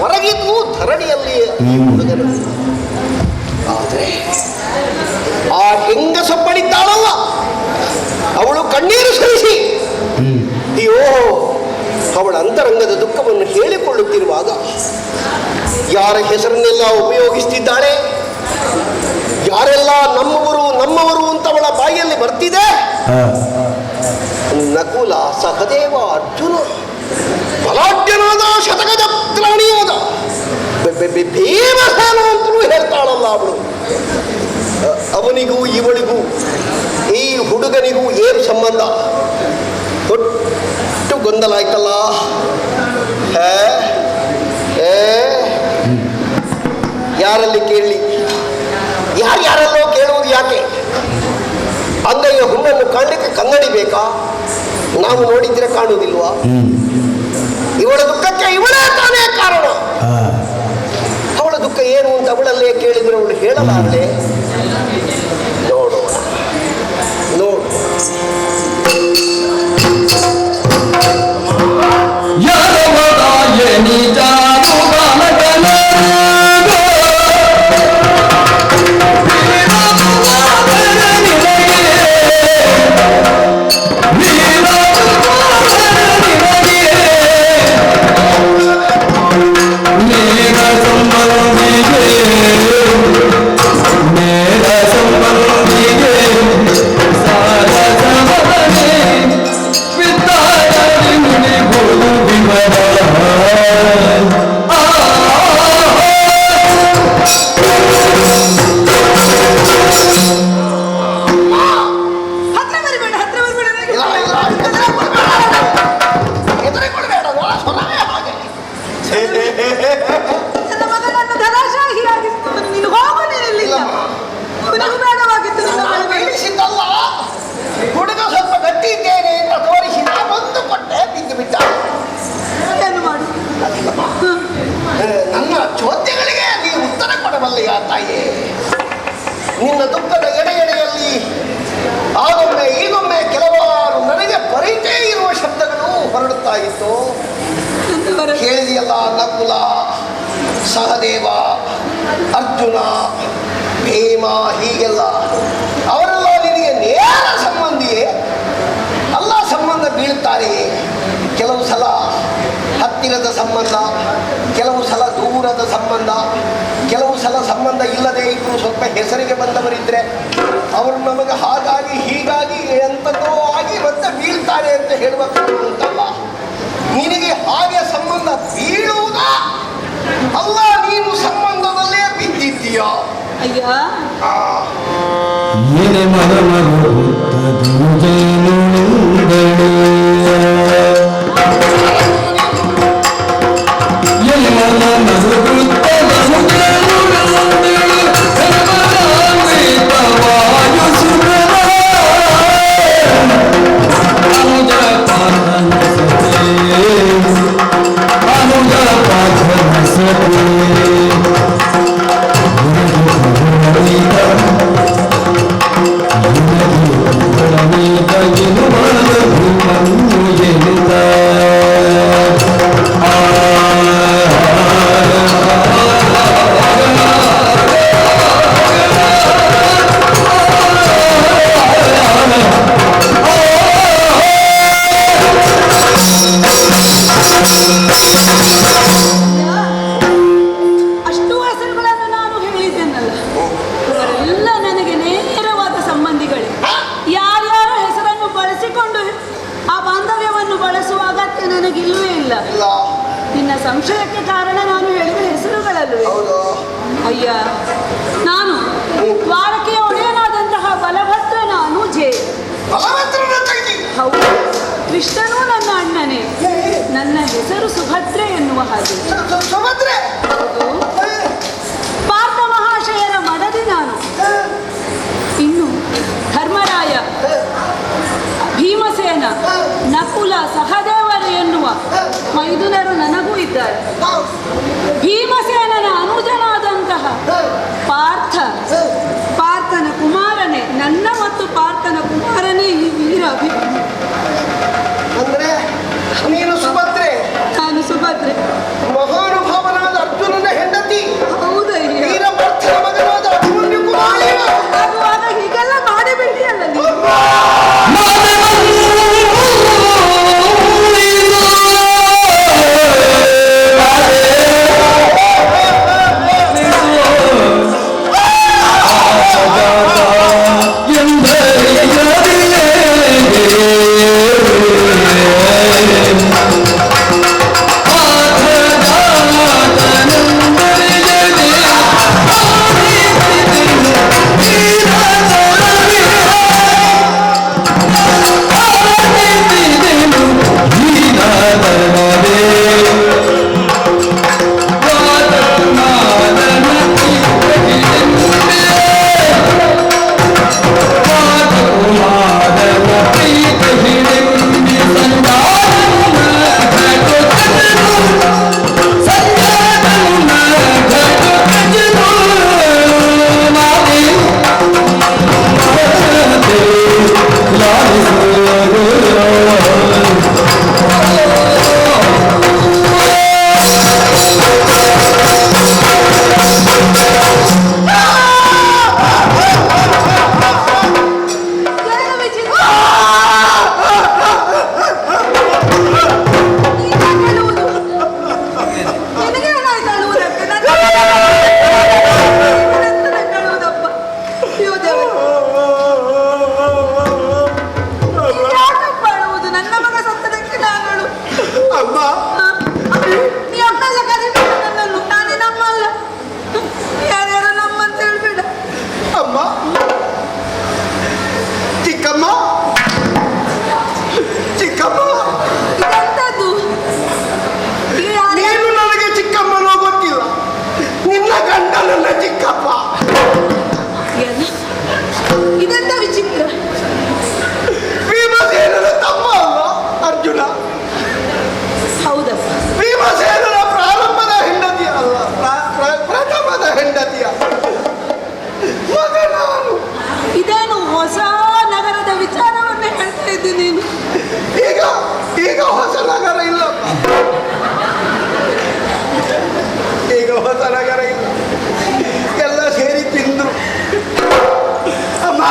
ಹೊರಗಿದ್ದು ಧರಣಿಯಲ್ಲಿ ಹುಡುಗರು. ಆದರೆ ಆ ಹೆಂಗಸ ಪಡಿತಾಳಲ್ಲ, ಅವಳು ಕಣ್ಣೀರು ಸುರಿಸಿ ಅಯ್ಯೋ ಅವಳ ಅಂತರಂಗದ ದುಃಖವನ್ನು ಹೇಳಿಕೊಳ್ಳುತ್ತಿರುವಾಗ ಯಾರ ಹೆಸರನ್ನೆಲ್ಲ ಉಪಯೋಗಿಸ್ತಿದ್ದಾಳೆ, ಯಾರೆಲ್ಲ ನಮ್ಮವರು ನಮ್ಮವರು ಅಂತ ಅವಳ ಬಾಯಿಯಲ್ಲಿ ಬರ್ತಿದೆ. ನಕುಲ, ಸಹದೇವ, ಅರ್ಜುನ, ಬಲಾಢ್ಯನಾದ ಶತಕಜತ್ರಾಣಿಯಾದ ಭೀಮಸೇನ ಅಂತಲೂ ಹೇಳ್ತಾಳಲ್ಲ ಅವಳು. ಅವನಿಗೂ ಇವಳಿಗೂ, ಈ ಹುಡುಗನಿಗೂ ಏನು ಸಂಬಂಧ? ಒಟ್ಟು ಗೊಂದಲ ಆಯ್ತಲ್ಲ. ಯಾರಲ್ಲಿ ಕೇಳಲಿ? ಯಾರ್ಯಾರಲ್ಲೋ ಕೇಳುವುದು ಯಾಕೆ? ಅಂಗೈಯ ಹುಣ್ಣನ್ನು ಕಾಣಲಿಕ್ಕೆ ಕನ್ನಡಿ ಬೇಕಾ? ನಾವು ನೋಡಿದ್ರೆ ಕಾಣುವುದಿಲ್ವಾ? ಇವಳ ದುಃಖಕ್ಕೆ ಇವಳೇ ತಾನೇ ಕಾರಣ. ಅವಳ ದುಃಖ ಏನು ಅಂತ ಅವಳಲ್ಲೇ ಕೇಳಿದ್ರೆ ಅವಳು ಹೇಳಲಾರದೆ. ನೋಡೋಣ, ನೋಡು. ಹುಡುಗ ಸ್ವಲ್ಪ ಗಟ್ಟಿ ಇದ್ದೇನೆ ಅಂತ ತೋರಿಸಿ ಒಂದು ಕೊಟ್ಟೆ, ಬಿದ್ದು ಬಿಟ್ಟ. ಏನು ಮಾಡು? ನನ್ನ ಚೋದ್ಯಗಳಿಗೆ ನೀ ಉತ್ತರ ಕೊಡಬಲ್ಲೆಯ ತಾಯಿ? ನಿನ್ನ ದುಃಖದ ಎಡೆಯಲ್ಲಿ ಆಗೊಮ್ಮೆ ಈಗೊಮ್ಮೆ ಕೆಲವಾರು ನನಗೆ ಪರಿಚಯ ಇರುವ ಶಬ್ದಗಳು ಹೊರಡುತ್ತಾ ಇತ್ತು. ಕೇಳಿದೆಯಲ್ಲ, ನಕುಲ, ಸಹದೇವ, ಅರ್ಜುನ, ಭೀಮ, ಹೀಗೆಲ್ಲ ಅವರೆಲ್ಲ ನಿನಗೆ ನೇರ ಸಂಬಂಧಿಯೇ ಅಲ್ಲ? ಸಂಬಂಧ ಬೀಳ್ತಾರೆಯೇ? ಕೆಲವು ಸಲ ಹತ್ತಿರದ ಸಂಬಂಧ, ಕೆಲವು ಸಲ ದೂರದ ಸಂಬಂಧ, ಕೆಲವು ಸಲ ಸಂಬಂಧ ಇಲ್ಲದೆ ಇದ್ದರೂ ಸ್ವಲ್ಪ ಹೆಸರಿಗೆ ಬಂದವರಿದ್ದರೆ ಅವರು ನಮಗೆ ಹಾಗಾಗಿ ಹೀಗಾಗಿ ಎಂಥದ್ದೋ ಆಗಿ ಮತ್ತೆ ಬೀಳ್ತಾರೆ ಅಂತ ಹೇಳುವ ಉಂಟಲ್ಲ. ನಿನಗೆ ಹಾಗೆ ಸಂಬಂಧ ಬೀಳುವುದಾ ಅಲ್ಲ ನೀನು ಸಂಬಂಧದಲ್ಲೇ ಬಿದ್ದಿದ್ದೀಯ? ಅಯ್ಯ ಏನೆ ಅಷ್ಟು ಹೆಸರುಗಳನ್ನು ನಾನು ಹೇಳಿದ್ದೇನಲ್ಲ, ಅವರೆಲ್ಲ ನನಗೆ ನೇರವಾದ ಸಂಬಂಧಿಗಳೇ. ಯಾರ್ಯಾರ ಹೆಸರನ್ನು ಬಳಸಿಕೊಂಡು ಆ ಬಾಂಧವ್ಯವನ್ನು ಬಳಸುವ ಅಗತ್ಯ ನನಗಿಲ್ಲವೇ ಇಲ್ಲ. ನಿನ್ನ ಸಂಶಯಕ್ಕೆ ಕಾರಣ ನಾನು ಹೇಳಿದ ಹೆಸರುಗಳಲ್ಲವೇ? ಅಯ್ಯ, ನಾನು ದ್ವಾರಕೆಯ ಒಡೆಯನಾದಂತಹ ಬಲಭದ್ರನ ಅನುಜೆ. ಹೌದು, ಕೃಷ್ಣನೂ ನನ್ನ ಅಣ್ಣನೇ. ನನ್ನ ಹೆಸರು ಸುಭದ್ರೆ ಎನ್ನುವ ಹಾಗೆ. ಹೌದು, ಪಾರ್ಥ ಮಹಾಶಯರ ಮಡದಿ ನಾನು. ಇನ್ನು ಧರ್ಮರಾಯ, ಭೀಮಸೇನ, ನಕುಲ, ಸಹದೇವರು ಎನ್ನುವ ಮೈದುನರು ನನಗೂ ಇದ್ದಾರೆ. ಭೀಮಸೇನನ ಅನುಜನಾದಂತಹ ಪಾರ್ಥನ ಕುಮಾರನೇ, ನನ್ನ ಮತ್ತು ಪಾರ್ಥನ ಕುಮಾರನೇ ಈ ವೀರ ಅಭಿಮನ್ಯು. ಅಂದ್ರೆ ನೀನು ಸುಭದ್ರೆ? ನಾನು ಸುಭದ್ರೆ, ಮಹಾನುಭಾವನಾದ ಅರ್ಜುನನ ಹೆಂಡತಿ. ಹೌದಯ್ಯ. ವೀರಭದ್ರನ ಮಗನಾದ ಅಭಿಮನ್ಯು ಕುಮಾರ. ಆಗುವಾಗ ಹೀಗೆಲ್ಲ ಮಾಡಿಬಿಟ್ಟಿಯಲ್ಲ ನೀವು. ಅಮ್ಮ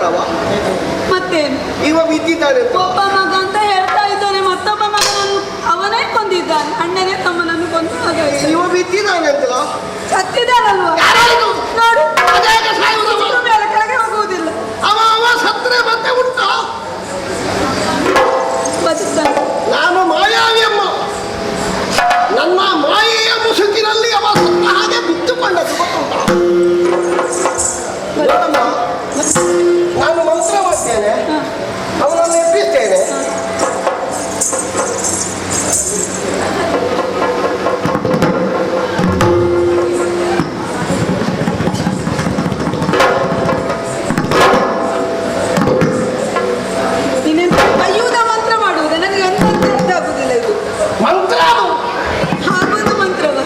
ಸಮಾಚಾರವ? ಮತ್ತೇನು ಇವ ಬಿದ್ದಿದ್ದಾನೆ. ಒಬ್ಬ ಮಗ ಅಂತ ಹೇಳ್ತಾ ಇದ್ದಾನೆ, ಮತ್ತೊಬ್ಬ ಮಗನನ್ನು ಅವನೇ ಕೊಂದಿದ್ದಾನೆ, ಅಣ್ಣನೇ ತಮ್ಮನನ್ನು ಕೊಂದು ಮಗ ಇವ ಬಿದ್ದಿದ್ದಾನೆ ಅಂತಲ್ಲ? ಸತ್ತಿದ್ದಾನಲ್ವಾ? ನೋಡು ಮೇಲೆ ಕೆಳಗೆ ಹೋಗುವುದಿಲ್ಲ, ಅವ ಸತ್ರೆ ಮತ್ತೆ ಉಂಟ. ಬದುಕ್ತಾನೆ. ನಾನು ಮಾಯಾವಿ ಅಮ್ಮ, ನನ್ನ ಮಾಯೆಯ ಮುಸುಕಿನಲ್ಲಿ ಅವ ಸತ್ತ ಹಾಗೆ ಬಿದ್ದುಕೊಂಡದ್ದು ಗೊತ್ತುಂಟ. ನೋಡಮ್ಮ, ನಾನು ಮಂತ್ರ ಮಾಡ್ತೇನೆ, ಅವನನ್ನು ಎಬ್ಬಿಸ್ತೇನೆ. ನೀನೆಂತ ಕೈಯೂದ ಮಂತ್ರ ಮಾಡುವುದು? ನನಗೆ ಎಂತ ಅರ್ಥ ಆಗುದಿಲ್ಲ ಇದು. ಮಂತ್ರ ಅದು. ಹಾಗೊಂದು ಮಂತ್ರವ?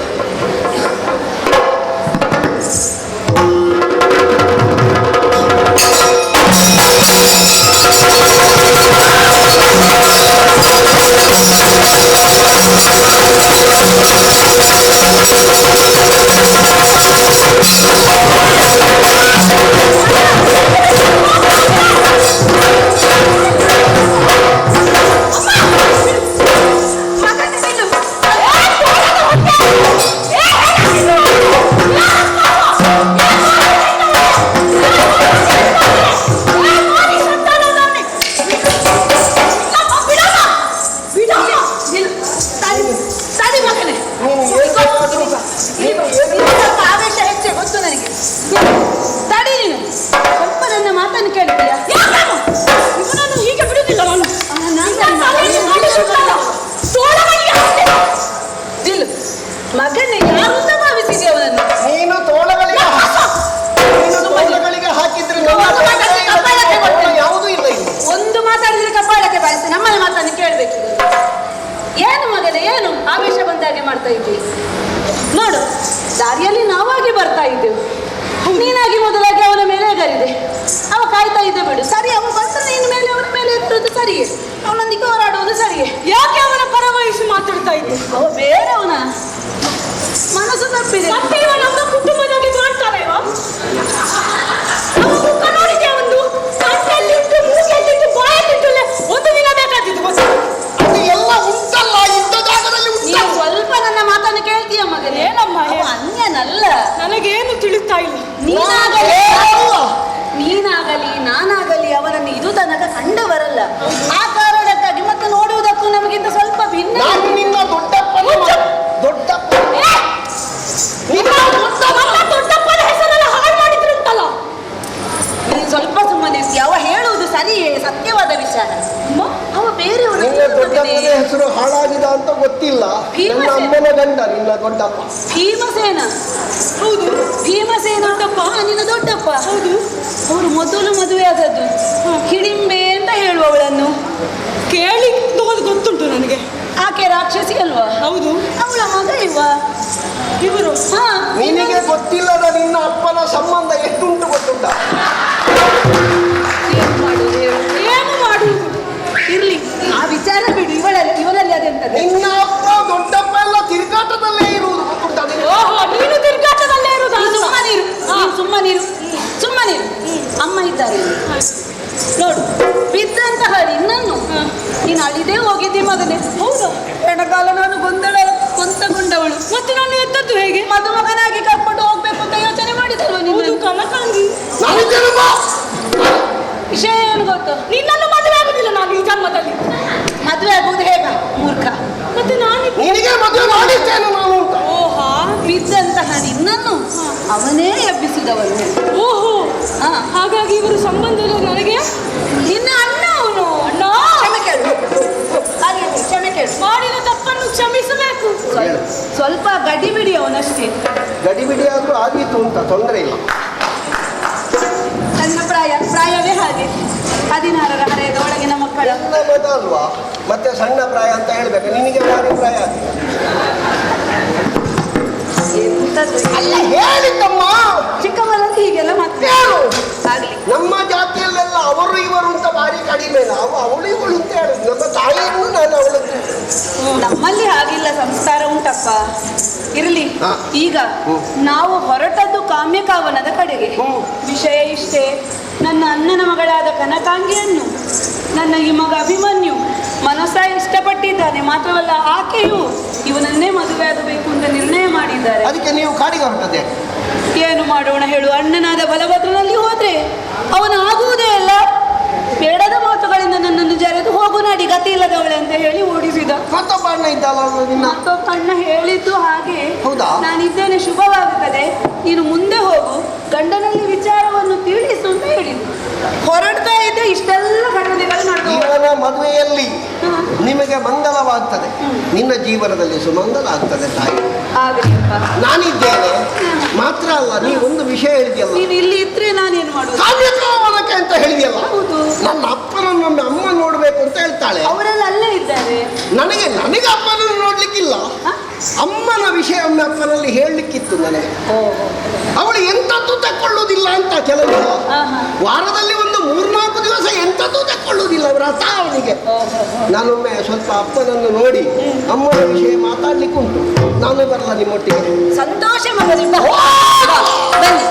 ಆವೇಶ ಹೆಚ್ಚೆ ಗೊತ್ತು ನನಗೆ. ತಡಿ ನೀನು, ಸ್ವಲ್ಪ ನನ್ನ ಮಾತನ್ನು ಕೇಳ್ತೀಯಾ? ಇವನನ್ನು ಹೀಗೆ ಬಿಡುವುದಿಲ್ಲ ನಾನು. ಮಗನೇ ಯಾರು ಅಂತ ಭಾವಿಸಿದೆ ಅವನನ್ನು? ನೀನು ತೋಳಗಳಿಗೆ ಹಾಕಿದ್ರೆ ಯಾವುದೂ ಇಲ್ಲ ಇಲ್ಲಿ. ಒಂದು ಮಾತಾಡಿದ್ರೆ ಕಪಾಳಕ್ಕೆ ಬಾರಿಸಿ ನಮ್ಮಲ್ಲಿ ಮಾತನ್ನು ಕೇಳಬೇಕು. ಏನು ಮಗನೇ, ಏನು ಆವೇಶ ಬಂದಾಗೆ ಮಾಡ್ತಾ ಇದ್ದೀವಿ? ನೋಡು, ದಾರಿಯಲ್ಲಿ ನಾವಾಗಿ ಬರ್ತಾ ಇದ್ದೆವು, ನೀನಾಗಿ ಮೊದಲಾಗಿ ಅವನ ಮೇಲೆ ಎಗರಿದೆ. ಅವ ಕಾಯ್ತಾ ಇದ್ದ ಬಿಡು, ಸರಿ. ಅವ ಬಂದ್ರೆ ನಿನ್ನ ಮೇಲೆ ಅವನ ಮೇಲೆ ಎತ್ತುವುದು ಸರಿಯೇ, ಅವನೊಂದಿಗೆ ಹೋರಾಡುವುದು ಸರಿಯೇ. ಯಾಕೆ ಅವನ ಪರವಹಿಸಿ ಮಾತಾಡ್ತಾ ಇದ್ದೆ? ಅವ ಬೇರೆಯವನ ಮನಸ್ಸು ತಪ್ಪಿದೆ. ನಮ್ಮ ಕುಟುಂಬದಲ್ಲಿ ಮಾಡ್ತಾನೆ ಒಂದು ದಿನ ಬೇಕಾಗಿತ್ತು. ಅದು ಎಲ್ಲ ಉಂಟಲ್ಲ, ಇದ್ದ ಜಾಗದಲ್ಲಿ ಉಂಟು. ಸ್ವಲ್ಪ ನನ್ನ ಮಾತನ್ನು ಕೇಳ್ತೀಯ ಮಗನೇ? ಏನಮ್ಮ, ಅನ್ಯನಲ್ಲ. ನನಗೇನು ತಿಳಿತಾ ಇಲ್ಲ. ನೀನಾಗಲಿ ನಾನಾಗಲಿ ಅವನನ್ನು ಇದು ತನಕ ಕಂಡವರಲ್ಲ. ಆ ಕಾರಣಕ್ಕಾಗಿ ಮತ್ತೆ ನೋಡುವುದಕ್ಕೂ ನಮಗಿಂತ ಸ್ವಲ್ಪ ಭಿನ್ನ. ನಾನು ನಿನ್ನ ದೊಡ್ಡಪ್ಪನ ಹೆಸರೆಲ್ಲ ಹಾಳು ಮಾಡಿದ್ರುಂಟಲ್ಲ. ನೀನು ಸ್ವಲ್ಪ ಸುಮ್ಮನೆ ಅವ ಹೇಳುವುದು ಸರಿಯೇ, ಸತ್ಯವಾದ ವಿಚಾರ. ಅವ ಬೇರೆಯವರು. ನಿನ್ನ ದೊಡ್ಡಪ್ಪನ ಹೆಸರು ಹಾಳಾಗಿದ ಅಂತ ಗೊತ್ತಿಲ್ಲ. ನನ್ನ ಅಮ್ಮನ ಗಂಡ ನಿನ್ನ ದೊಡ್ಡಪ್ಪ ಭೀಮಸೇನ. ಹೌದು, ಭೀಮಸೇನ ದೊಡ್ಡಪ್ಪ. ನಿನ್ನ ದೊಡ್ಡಪ್ಪ. ಹೌದು. ಅವರು ಮೊದಲು ಮದುವೆ ಆದದ್ದು ಹಿಡಿಂಬೆ ಅಂತ ಹೇಳುವವಳನ್ನು ಕೇಳಿ ಗೊತ್ತುಂಟು ನನಗೆ. ಆಕೆ ರಾಕ್ಷಸಿ ಅಲ್ವಾ? ಹೌದು. ಅವಳ ಮಗ ಇವರು. ನಿನಗೆ ಗೊತ್ತಿಲ್ಲದ ನಿನ್ನ ಅಪ್ಪನ ಸಂಬಂಧ ಎಷ್ಟುಂಟು ಗೊತ್ತುಂಟ? ಏನು ಮಾಡುವುದು? ಇರ್ಲಿ, ಆ ವಿಚಾರ ಬಿಡು. ಇವನಲ್ಲಿ ಅದೆಂತ? ನಿನ್ನ ಅಪ್ಪ ದೊಡ್ಡಪ್ಪ ಎಲ್ಲ ತಿರುಗಾಟದಲ್ಲೇ ಇರುವುದು ಗೊತ್ತುಂಟ? ಓಹೋ, ನೀನು ತಿರುಗಾಟದಲ್ಲೇ ಇರುವುದು. ಸುಮ್ಮನಿರು. ಅಮ್ಮ ಇದ್ದಾರೆ ನೋಡು. ಬಿದ್ದಂತಹ ನಿನ್ನನ್ನು ನೀನು ಅಳಿದೇ ಹೋಗಿದ್ದಿ ಮಗನೇ. ಹೌದಾ? ಹೆಣಗಾಲ ನಾನು ಗೊಂದಗೊಂಡವಳು. ಮತ್ತೆ ನಾನು ಎದ್ದದ್ದು ಹೇಗೆ? ಮದುಮಗನಾಗಿ ಕರ್ಕೊಂಡು ಹೋಗ್ಬೇಕು ಅಂತ ಯೋಚನೆ ಮಾಡಿದಲ್ವ ನೀನು? ಕನಕಾಂಗಿ. ವಿಷಯ ಏನು ಗೊತ್ತು? ನಿನ್ನನ್ನು ಮದುವೆ ಆಗುದಿಲ್ಲ ನಾನು ಈ ಜನ್ಮದಲ್ಲಿ. ಮದುವೆ ಆಗುವುದು ಹೇಗ ಮೂರ್ಖ? ಮತ್ತೆ ನಾನು ನಿನಗೆ ಮದುವೆ ಮಾಡಿದ್ದೇನೆ ನಾನು. ಓಹೋ, ಬಿದ್ದಂತಹ ನಿನ್ನನ್ನು ಅವನೇ ಎಬ್ಬಿಸಿದವನು. ಓಹೋ, ಹಾಗಾಗಿ ಇವರು ಸಂಬಂಧ ನನಗೆ ನಿನ್ನ ಅಣ್ಣ. ಅವನು ಅಣ್ಣ. ಕ್ಷಮೆ ಕೇಳು. ಮಾಡಿದ ತಪ್ಪನ್ನು ಕ್ಷಮಿಸಬೇಕು. ಸ್ವಲ್ಪ ಗಡಿಬಿಡಿ ಅವನಷ್ಟೇ. ಗಡಿಬಿಡಿ ಆದ್ರೂ ಆಗಿತ್ತು ಅಂತ ತೊಂದರೆ ಇಲ್ಲ. ನನ್ನ ಪ್ರಾಯವೇ ಹಾಗೆ. 16ರ ಹರೆಯದ ಒಳಗಿನ ಮಕ್ಕಳ ಎಲ್ಲ ಮಗ ಅಲ್ವಾ, ಮತ್ತೆ ಸಣ್ಣ ಪ್ರಾಯ ಅಂತ ಹೇಳ್ಬೇಕು. ನಿನಗೆ ಭಾರಿ ಪ್ರಾಯ ಅಲ್ಲ ಹೇಳಿದ್ದಮ್ಮ. ಚಿಕ್ಕವರಲ್ಲಿ ಹೀಗೆಲ್ಲ ಮತ್ತೆ ಆಗ್ಲಿ. ನಮ್ಮ ಜಾತಿಯಲ್ಲೆಲ್ಲ ಅವರು ಇವರು ಅಂತ ಭಾರಿ ಕಡಿಮೆ. ಅವಳು ಇವಳು ಅಂತ ಹೇಳುದು. ನಮ್ಮ ತಾಯಿಯನ್ನು ನಾನು ಅವಳದ್ದು. ನಮ್ಮಲ್ಲಿ ಹಾಗಿಲ್ಲ, ಸಂಸ್ಕಾರ ಉಂಟಪ್ಪ. ಇರಲಿ. ಈಗ ನಾವು ಹೊರಟದ್ದು ಕಾಮ್ಯಕಾವನದ ಕಡೆಗೆ. ವಿಷಯ ಇಷ್ಟೇ, ನನ್ನ ಅಣ್ಣನ ಮಗಳಾದ ಕನಕಾಂಗಿಯನ್ನು ನನ್ನ ಈ ಮಗ ಅಭಿಮನ್ಯು ಮನಸ್ಸ ಇಷ್ಟಪಟ್ಟಿದ್ದಾನೆ. ಮಾತ್ರವಲ್ಲ ಆಕೆಯು ಇವನನ್ನೇ ಮದುವೆ ಆಗಬೇಕು ಅಂತ ನಿರ್ಣಯ ಮಾಡಿದ್ದಾರೆ. ಅದಕ್ಕೆ ನೀವು ಕಾಡಿಗೆ ಹೊರಟದೆ? ಏನು ಮಾಡೋಣ ಹೇಳು, ಅಣ್ಣನಾದ ಬಲಭದ್ರನಲ್ಲಿ ಹೋದ್ರೆ ಅವನು ಆಗುವುದೇ ಅಲ್ಲ. ಬೇಡದ ಮಾತುಗಳಿಂದ ನನ್ನನ್ನು ಜರೆದು ಹೋಗು ನಾಡಿ ಗತಿ ಇಲ್ಲದವಳೆ ಅಂತ ಹೇಳಿ ಓಡಿಸಿದ. ಮತ್ತೊಬ್ಬ ಅಣ್ಣ ಇದ್ದಲ್ಲ ನಿನ್ನ? ಮತ್ತೊಬ್ಬ ಅಣ್ಣ ಹೇಳಿದ್ದು ಹಾಗೆ. ಹೌದಾ? ನಾನಿದ್ದೇನೆ, ಶುಭವಾಗುತ್ತದೆ, ನೀನು ಮುಂದೆ ಹೋಗು, ಗಂಡನಲ್ಲಿ ವಿಚಾರವನ್ನು ತಿಳಿಸು ಅಂತ ಹೇಳಿದ್ದು. ಹೊರಡ್ತಾ ಇದ್ದೆ ಇಷ್ಟೆಲ್ಲ ಘಟನೆಗಳು ನಡೆದು. ಇವನ ಮದುವೆಯಲ್ಲಿ ನಿಮಗೆ ಮಂಗಲವಾಗ್ತದೆ, ನಿನ್ನ ಜೀವನದಲ್ಲಿ ಸುಮಂಗಲ ಆಗ್ತದೆ ತಾಯಿ. ನಾನಿದ್ದೇನೆ ಮಾತ್ರ ಅಲ್ಲ, ನೀ ಒಂದು ವಿಷಯ ಹೇಳಿದ್ಯಲ್ಲ, ನೀನು ಇಲ್ಲಿ ಇದ್ರೆ ನಾನೇನು ಮಾಡುದು? ಕಾವ್ಯಕಾವನಕ್ಕೆ ಅಂತ ಹೇಳಿದ್ಯಲ್ಲ. ಹೌದು, ನನ್ನ ಅಪ್ಪನನ್ನೊಮ್ಮೆ ಅಮ್ಮ ನೋಡ್ಬೇಕು ಅಂತ ಹೇಳ್ತಾಳೆ. ಅವರೆಲ್ಲ ಅಲ್ಲೇ ಇದ್ದಾರೆ. ನನಗೆ ಅಪ್ಪನನ್ನು ನೋಡ್ಲಿಕ್ಕಿಲ್ಲ, ಅಮ್ಮನ ವಿಷಯ ಒಮ್ಮೆ ಅಪ್ಪನಲ್ಲಿ ಹೇಳಲಿಕ್ಕಿತ್ತು ನನಗೆ. ಅವಳು ಎಂಥದ್ದು ತಕ್ಕೊಳ್ಳುವುದಿಲ್ಲ ಅಂತ ಕೆಲವು ವಾರದಲ್ಲಿ ಒಂದು 3-4 ದಿವಸ ಎಂಥದ್ದು ತಕ್ಕೊಳ್ಳುವುದಿಲ್ಲ ವ್ರತ ಅವನಿಗೆ. ನಾನೊಮ್ಮೆ ಸ್ವಲ್ಪ ಅಪ್ಪನನ್ನು ನೋಡಿ ಅಮ್ಮನ ವಿಷಯ ಮಾತಾಡ್ಲಿಕ್ಕೆ ಉಂಟು, ನಾನು ಬರಲ್ಲ ನಿಮ್ಮೊಟ್ಟಿಗೆ? ಸಂತೋಷ ಮಗನಿಂದ ಬನ್ನಿ.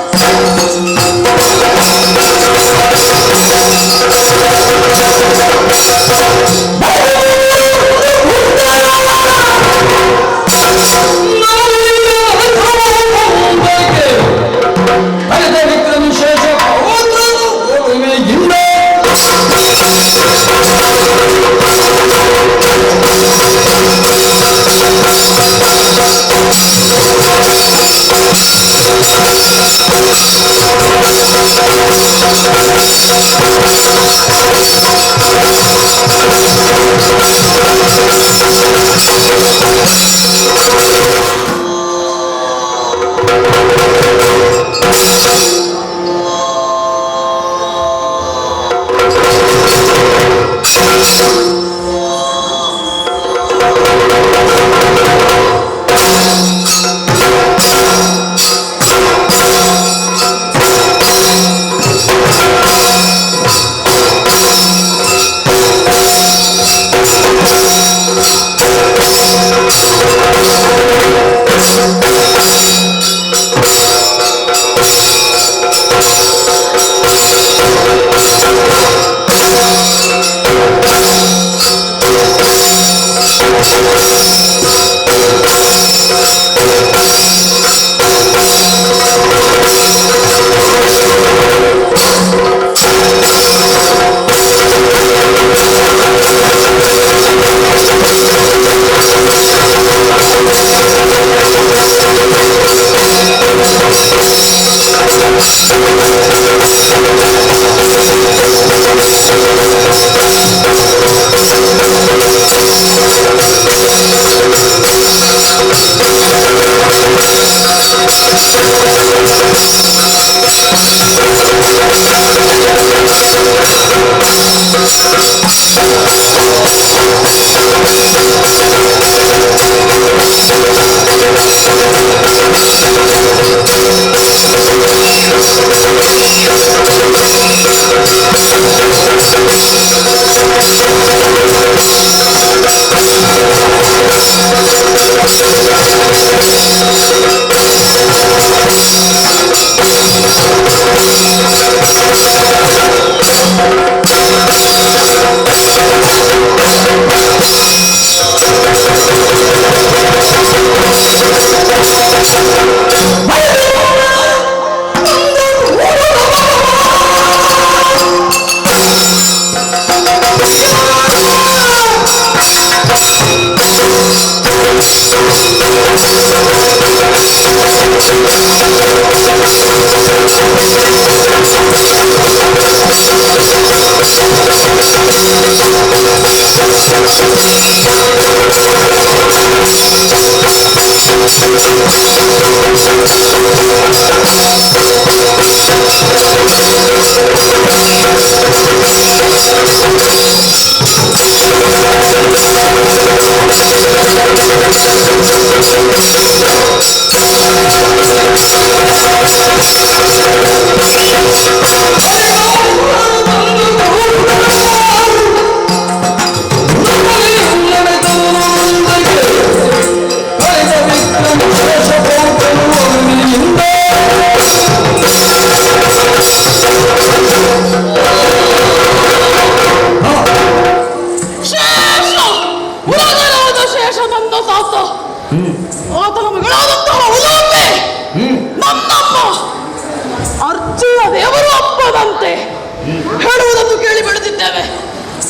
ಕಂಡವೆ.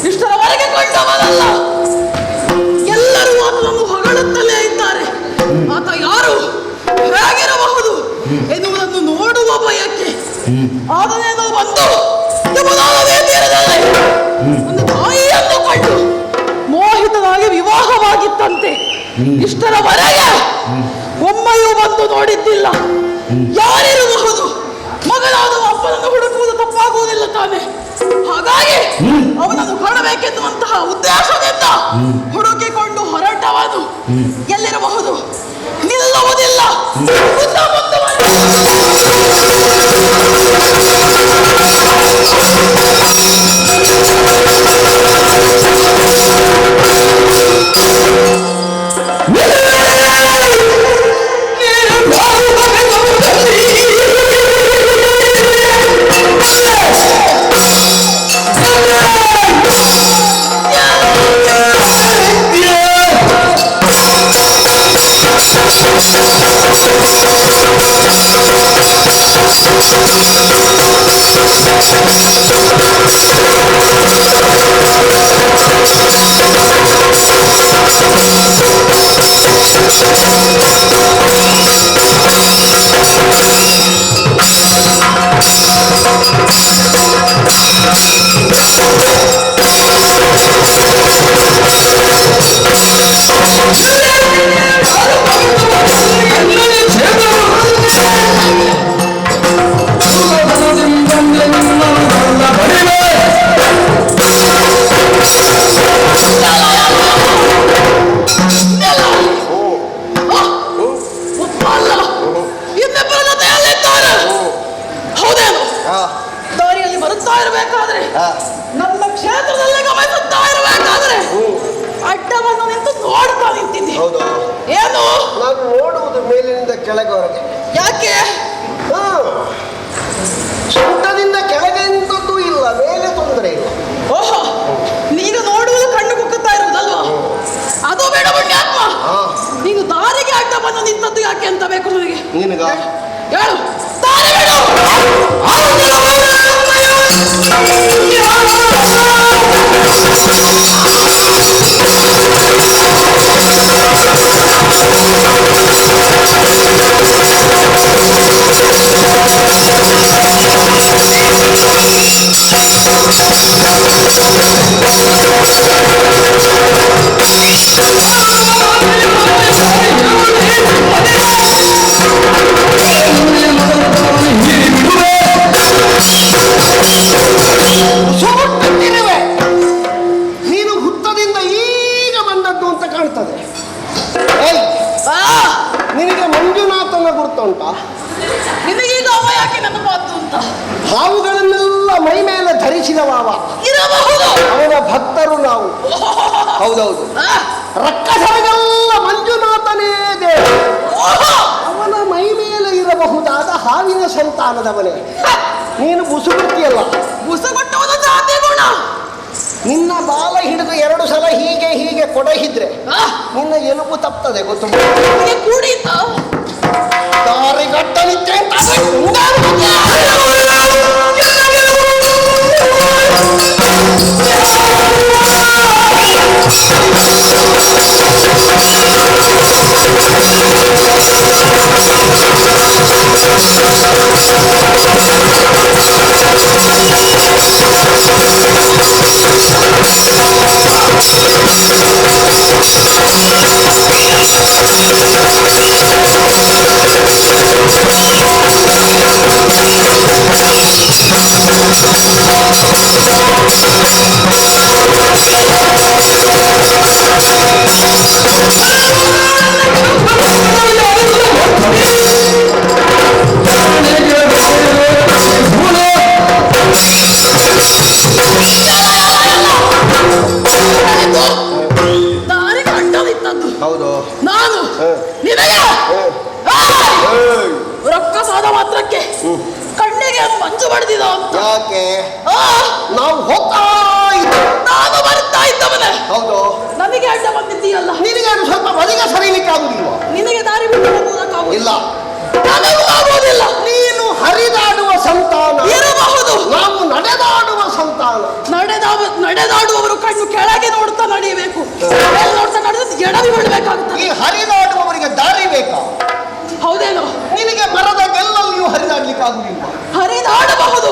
ಇಷ್ಟರವರೆಗೆ ಕಂಡವನಲ್ಲ. ಎಲ್ಲರೂ ಆತನನ್ನು ಹೊಗಳುತ್ತಲೇ ಇದ್ದಾರೆ. ಆತ ಯಾರು, ಹೇಗಿರಬಹುದು ಎನ್ನುವುದನ್ನು ನೋಡುವ ಬಯಕೆ ಆತನೇನೋ ಬಂದು ಯಮುನಾನದಿಯ ತೀರದಲ್ಲಿ ಒಂದು ತಾಯಿಯನ್ನು ಕಂಡು ಮೋಹಿತನಾಗಿ ವಿವಾಹವಾಗಿತ್ತಂತೆ. ಇಷ್ಟರವರೆಗೆ ಒಮ್ಮೆಯೂ ಬಂದು ನೋಡಿದ್ದಿಲ್ಲ. ಯಾರಿರಬಹುದು? ಮಗನಾದ ಅಪ್ಪನನ್ನು ಹುಡುಕುವುದು ತಪ್ಪಾಗುವುದಿಲ್ಲ ತಾನೆ. ಹಾಗಾಗಿ ಅವನನ್ನು ಕಾಣಬೇಕೆನ್ನುವಂತಹ ಉದ್ದೇಶದಿಂದ ಹುಡುಕಿಕೊಂಡು ಹೊರಟವನು ಎಲ್ಲಿರಬಹುದು? ನಿಲ್ಲುವುದಿಲ್ಲ. ದಾರಿಯಲ್ಲಿ ಬರುತ್ತಾ ಇರಬೇಕಾದ್ರೆ, ನಮ್ಮ ಕ್ಷೇತ್ರದಲ್ಲಿ ಗಮನಿಸುತ್ತಾ ಇರಬೇಕಾದ್ರೆ ಅಡ್ಡವನ್ನು ನಿಂತು ನೋಡ್ತಾ ನಿಂತಿದ್ದೆ. ಏನು? ನಾನು ನೋಡುವುದು ಮೇಲಿನಿಂದ ಕೆಳಗವರೆಗೆ. ಯಾಕೆ? ಸೊಂಟದಿಂದ ಕೆಳಗೆ ನಿಂತದ್ದು ಇಲ್ಲ, ಮೇಲೆ ತೊಂದರೆ ಇಲ್ಲ. ಓಹೋ, ನೀನು ನೋಡುವುದು ಕಣ್ಣು ಕುಕ್ಕುತ್ತಾ ಇರುವುದಲ್ವಾ? ಅದು ಬೇಡ ಪುಣ್ಯಾತ್ಮ. ನೀನು ದಾರಿಗೆ ಅಡ್ಡವನ್ನು ನಿಂತದ್ದು ಯಾಕೆ ಅಂತ ಬೇಕು ನನಗೆ. ನಿನಗ ಹೇಳು. ದಾರಿ ಬಿಡು. ನೀನು ಹುತ್ತದಿಂದ ಈಗ ಬಂದದ್ದು ಅಂತ ಕಾಣ್ತದೆ. ನಿನಗೆ ಮಂಜುನಾಥನ ಗುರುತುಂಟಾ? ನಿನಗೀಗ ಅವ ಯಾಕೆ ನನ್ನ ಮಾತು ಅಂತ? ಹಾವುಗಳನ್ನೆಲ್ಲ ಮೈ ಮೇಲೆ ಧರಿಸಿದವ ಇರಬಹುದು. ಅವನ ಭಕ್ತರು ನಾವು. ಹೌದೌದು. ರಕ್ಕಸರಿಗೆಲ್ಲ ಮಂಜುನಾಥನೇ ದೇವ. ಅವನ ಮೈ ಮೇಲೆ ಇರಬಹುದಾದ ಹಾವಿನ ಸಂತಾನದವನೇ. ನೀನು ಬುಸುಗುತ್ತಿಯಲ್ಲ. ಬುಸುಗುಟ್ಟುವುದು ಜಾತಿ ಗುಣ. ನಿನ್ನ ಬಾಲ ಹಿಡಿದು 2 ಸಲ ಹೀಗೆ ಹೀಗೆ ಕೊಡಹಿದ್ರೆ ನಿನ್ನ ಎಲುಬು ತಪ್ತದೆ, ಗೊತ್ತು? ಕೂಡಿತ ದಾರಿಗಟ್ಟ ನಿತ್ಯ ಹೌದು. ನಾನು ನಿನಗೆ ರಕ್ಕಸಾದ ಮಾತ್ರಕ್ಕೆ ಕಣ್ಣಿಗೆ ಮಂಜು ಬಡ್ದಿದ ಅಂತ. ಯಾಕೆ? ನಾವು ಹೋಗ್ತಾ ಇದ್ದೇವೆ. ನಾನು ಬರ್ತಾ ಇದ್ದವನೇ. ಹೌದು. ನನಗೆ ಅಡ್ಡ ಬಂದಿದ್ದೀಯಲ್ಲ. ನಿನಗೆ ಅದು ಸ್ವಲ್ಪ ಬದಿಗೆ ಸರಿಲಿಕ್ಕೆ ಆಗುದಿಲ್ವಾ? ನಿನಗೆ ದಾರಿ ಬಿಟ್ಟು ಹೋಗುವುದಕ್ಕಾಗುವುದಿಲ್ಲ. ಇಲ್ಲ, ನನಗೂ ಆಗುವುದಿಲ್ಲ. ನೀನು ಹರಿದಾಡುವ ಸಂತಾನ ಇರಬಹುದು. ನಾವು ನಡೆದಾಡುವ ಸಂತಾನ. ನಡೆದಾಡುವವರು ಕಣ್ಣು ಕೆಳಗೆ ನೋಡ್ತಾ ನಡೆಯಬೇಕು, ಮೇಲೆ ನೋಡ್ತಾ ನಡೆದು ಎಡವಿ ಬಿಡಬೇಕಾಗುತ್ತದೆ. ಈ ಹರಿದಾಡುವವರಿಗೆ ದಾರಿ ಬೇಕಾ? ಹೌದೇನೋ? ನಿನಗೆ ಮರದ ಗೆಲ್ಲಲ್ಲಿಯೂ ಹರಿದಾಡ್ಲಿಕ್ಕೆ ಆಗುದಿಲ್ಲ. ಹರಿದಾಡಬಹುದು,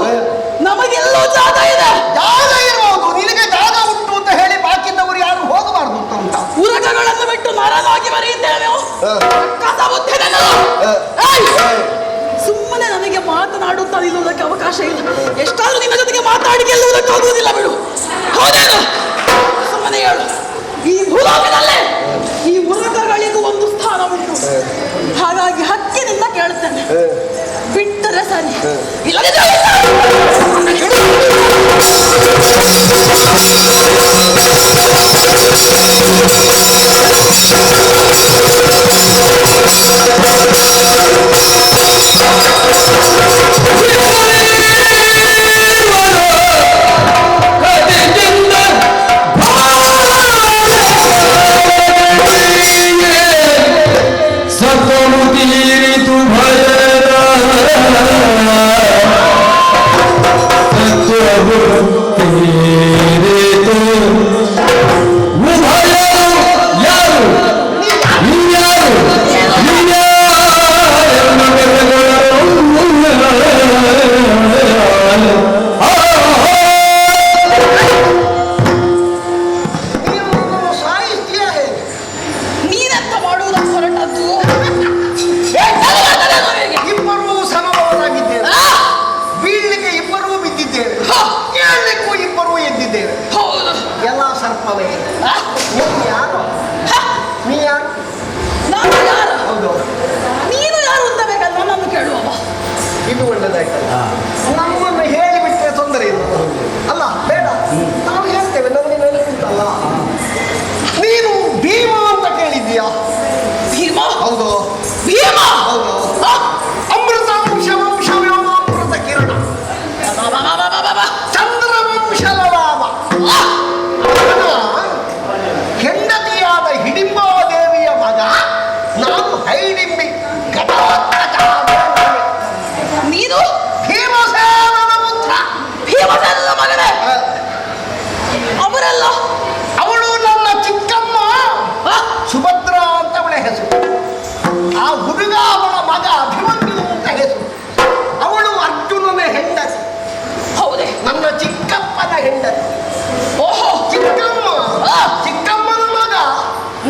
ನಮಗೆಲ್ಲೋ ಜಾಗ ಇದೆ. ಜಾಗ ಇರಬಹುದು, ನಿನಗೆ ಜಾಗ ಉಂಟು ಅಂತ ಹೇಳಿ ಬಾಕಿದ್ದವರು ಯಾರು ಹೋಗಬಾರ್ದು ಅಂತ ಉಂಟ. ಉರಗಗಳನ್ನು ಬಿಟ್ಟು ನರನಾಗಿ ಬರೆಯುತ್ತೇವೆ. ಸುಮ್ಮನೆ ನನಗೆ ಮಾತನಾಡುತ್ತಾ ನಿಲ್ಲುವುದಕ್ಕೆ ಅವಕಾಶ ಇಲ್ಲ. ಎಷ್ಟಾದ್ರೂ ನಿನ್ನ ಜೊತೆಗೆ ಮಾತಾಡಿ ಗೆಲ್ಲುವುದಕ್ಕಾಗುವುದಿಲ್ಲ ಬಿಡು. ಹೌದೇನು? ಸುಮ್ಮನೆ ಹೇಳು. ಈ ಭೂಲೋಕದಲ್ಲೇ ಈ ಉರಗಗಳಿಗೂ ಒಂದು ಸ್ಥಾನ ಉಂಟು. ಹಾಗಾಗಿ ಹಕ್ಕಿನಿಂದ ಕೇಳುತ್ತೇನೆ, ಬಿಟ್ಟರೆ ಸರಿ, ಇಲ್ಲದಿದ್ದರೆ ನಮ್ಮನ್ನು ಹೇಳಿಬಿಟ್ರೆ ತೊಂದರೆ ಇಲ್ಲ ಅಲ್ಲ, ಬೇಡ, ನಾವು ಹೇಳ್ತೇವೆ. ನಮಗೆ ನೆನಪಿಂತಲ್ಲ. ನೀನು ಭೀಮ ಅಂತ ಕೇಳಿದ್ದೀಯಾ? ಭೀಮ? ಹೌದು. ಭೀಮ? ಹೌದು. ಅಮೃತ ವಂಶ ವಂಶ ವ್ಯೋಮಾಮೃತ ಕಿರಣ ಚಂದ್ರವಂಶ ಲಲಾಮ. ಹೆಂಡತಿಯಾದ ಹಿಡಿಂಬಾದೇವಿಯ ಮಗ ನಾನು. ಹೈಡಿಂಬಿ ನೀನು ಭೀಮಸೇನನ ಪುತ್ರ. ಭೀಮಸೇನನ ಮಗನೇ? ಅವರೆಲ್ಲ? ಅವಳು ನನ್ನ ಚಿಕ್ಕಮ್ಮ ಸುಭದ್ರ ಅಂತ ಅವಳ ಹೆಸರು. ಆ ಹುಡುಗ ಅವಳ ಮಗ ಅಭಿಮನ್ಯು ಅಂತ ಹೆಸರು. ಅವಳು ಅರ್ಜುನನ ಹೆಂಡತಿ. ಹೌದೇ? ನನ್ನ ಚಿಕ್ಕಪ್ಪನ ಹೆಂಡತಿ. ಓಹೋ, ಚಿಕ್ಕಮ್ಮ, ಚಿಕ್ಕಮ್ಮನ ಮಗ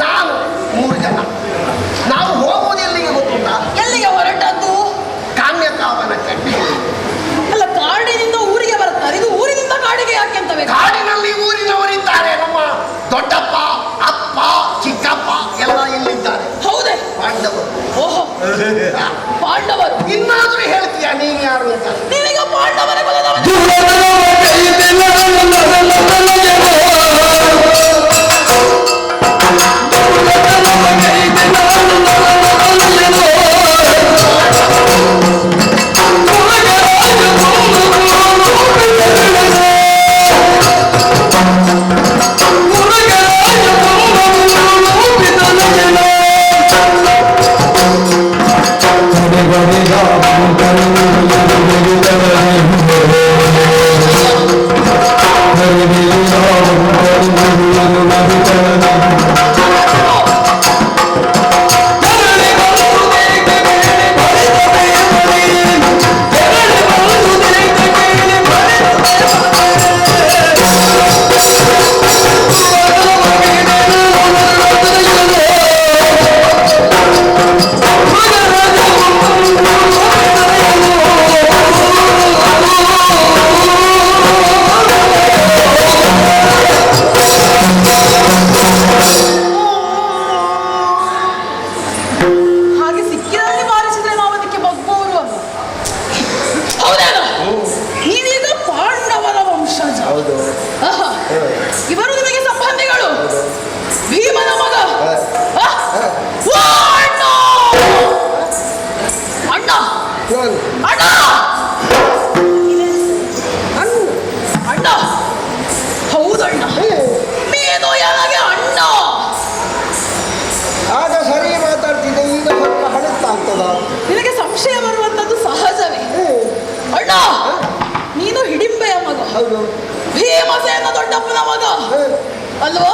ನಾನು. 3 ಜನ. ನಾವು ಹೋಗುವುದು ಎಲ್ಲಿಗೆ ಗೊತ್ತುಂಟ? ಎಲ್ಲಿಗೆ ಹೊರಟದ್ದು? ಕಾಮ್ಯಕಾವನ ಕಟ್ಟೆ. ಅಲ್ಲ, ಕಾಡಿನಿಂದ ಊರಿಗೆ ಬರ್ತಾರೆ, ಇದು ಊರಿನಿಂದ ಕಾಡಿಗೆ ಯಾಕೆ ಅಂತ ಬೇಕು? ಕಾಡಿನಲ್ಲಿ ಊರಿನವರಿದ್ದಾರೆ. ನಮ್ಮ ದೊಡ್ಡಪ್ಪ, ಅಪ್ಪ, ಚಿಕ್ಕಪ್ಪ ಎಲ್ಲ ಇಲ್ಲಿದ್ದಾರೆ. ಹೌದೇ? ಪಾಂಡವರು. ಓಹೋ, ಪಾಂಡವರು. ಇನ್ನಾದ್ರೂ ಹೇಳ್ತೀಯಾ ನೀನು ಯಾರು ಅಂತ? ನೀವೀಗ ಪಾಂಡವರ ಕುಲದವ. ಇವರು ನಿಮಗೆ ಸಂಬಂಧಿಗಳು. ಭೀಮನ ಮಗ. ಅಣ್ಣ ಅಣ್ಣ ಅಣ್ಣ ಅಣ್ಣ. ಹೌದಣ್ಣ, ನೀನು ಯಾಕೆ ಅಣ್ಣ? ಆಗ ಸರಿ ಮಾತಾಡ್ತಿದ್ದೆ, ಈಗ ಸ್ವಲ್ಪ ಹಳುತ್ತಾಗ್ತದ. ನಿನಗೆ ಸಂಶಯ ಬರುವಂತದ್ದು ಸಹಜವೇ. ಅಣ್ಣ, ನೀನು ಹಿಡಿಂಬೆಯ ಮಗ. ಹೌದು. ಭೀಮ ಭೀಮಸೇನ ದೊಡ್ಡಪ್ಪನ ಮಗ ಅಲ್ವಾ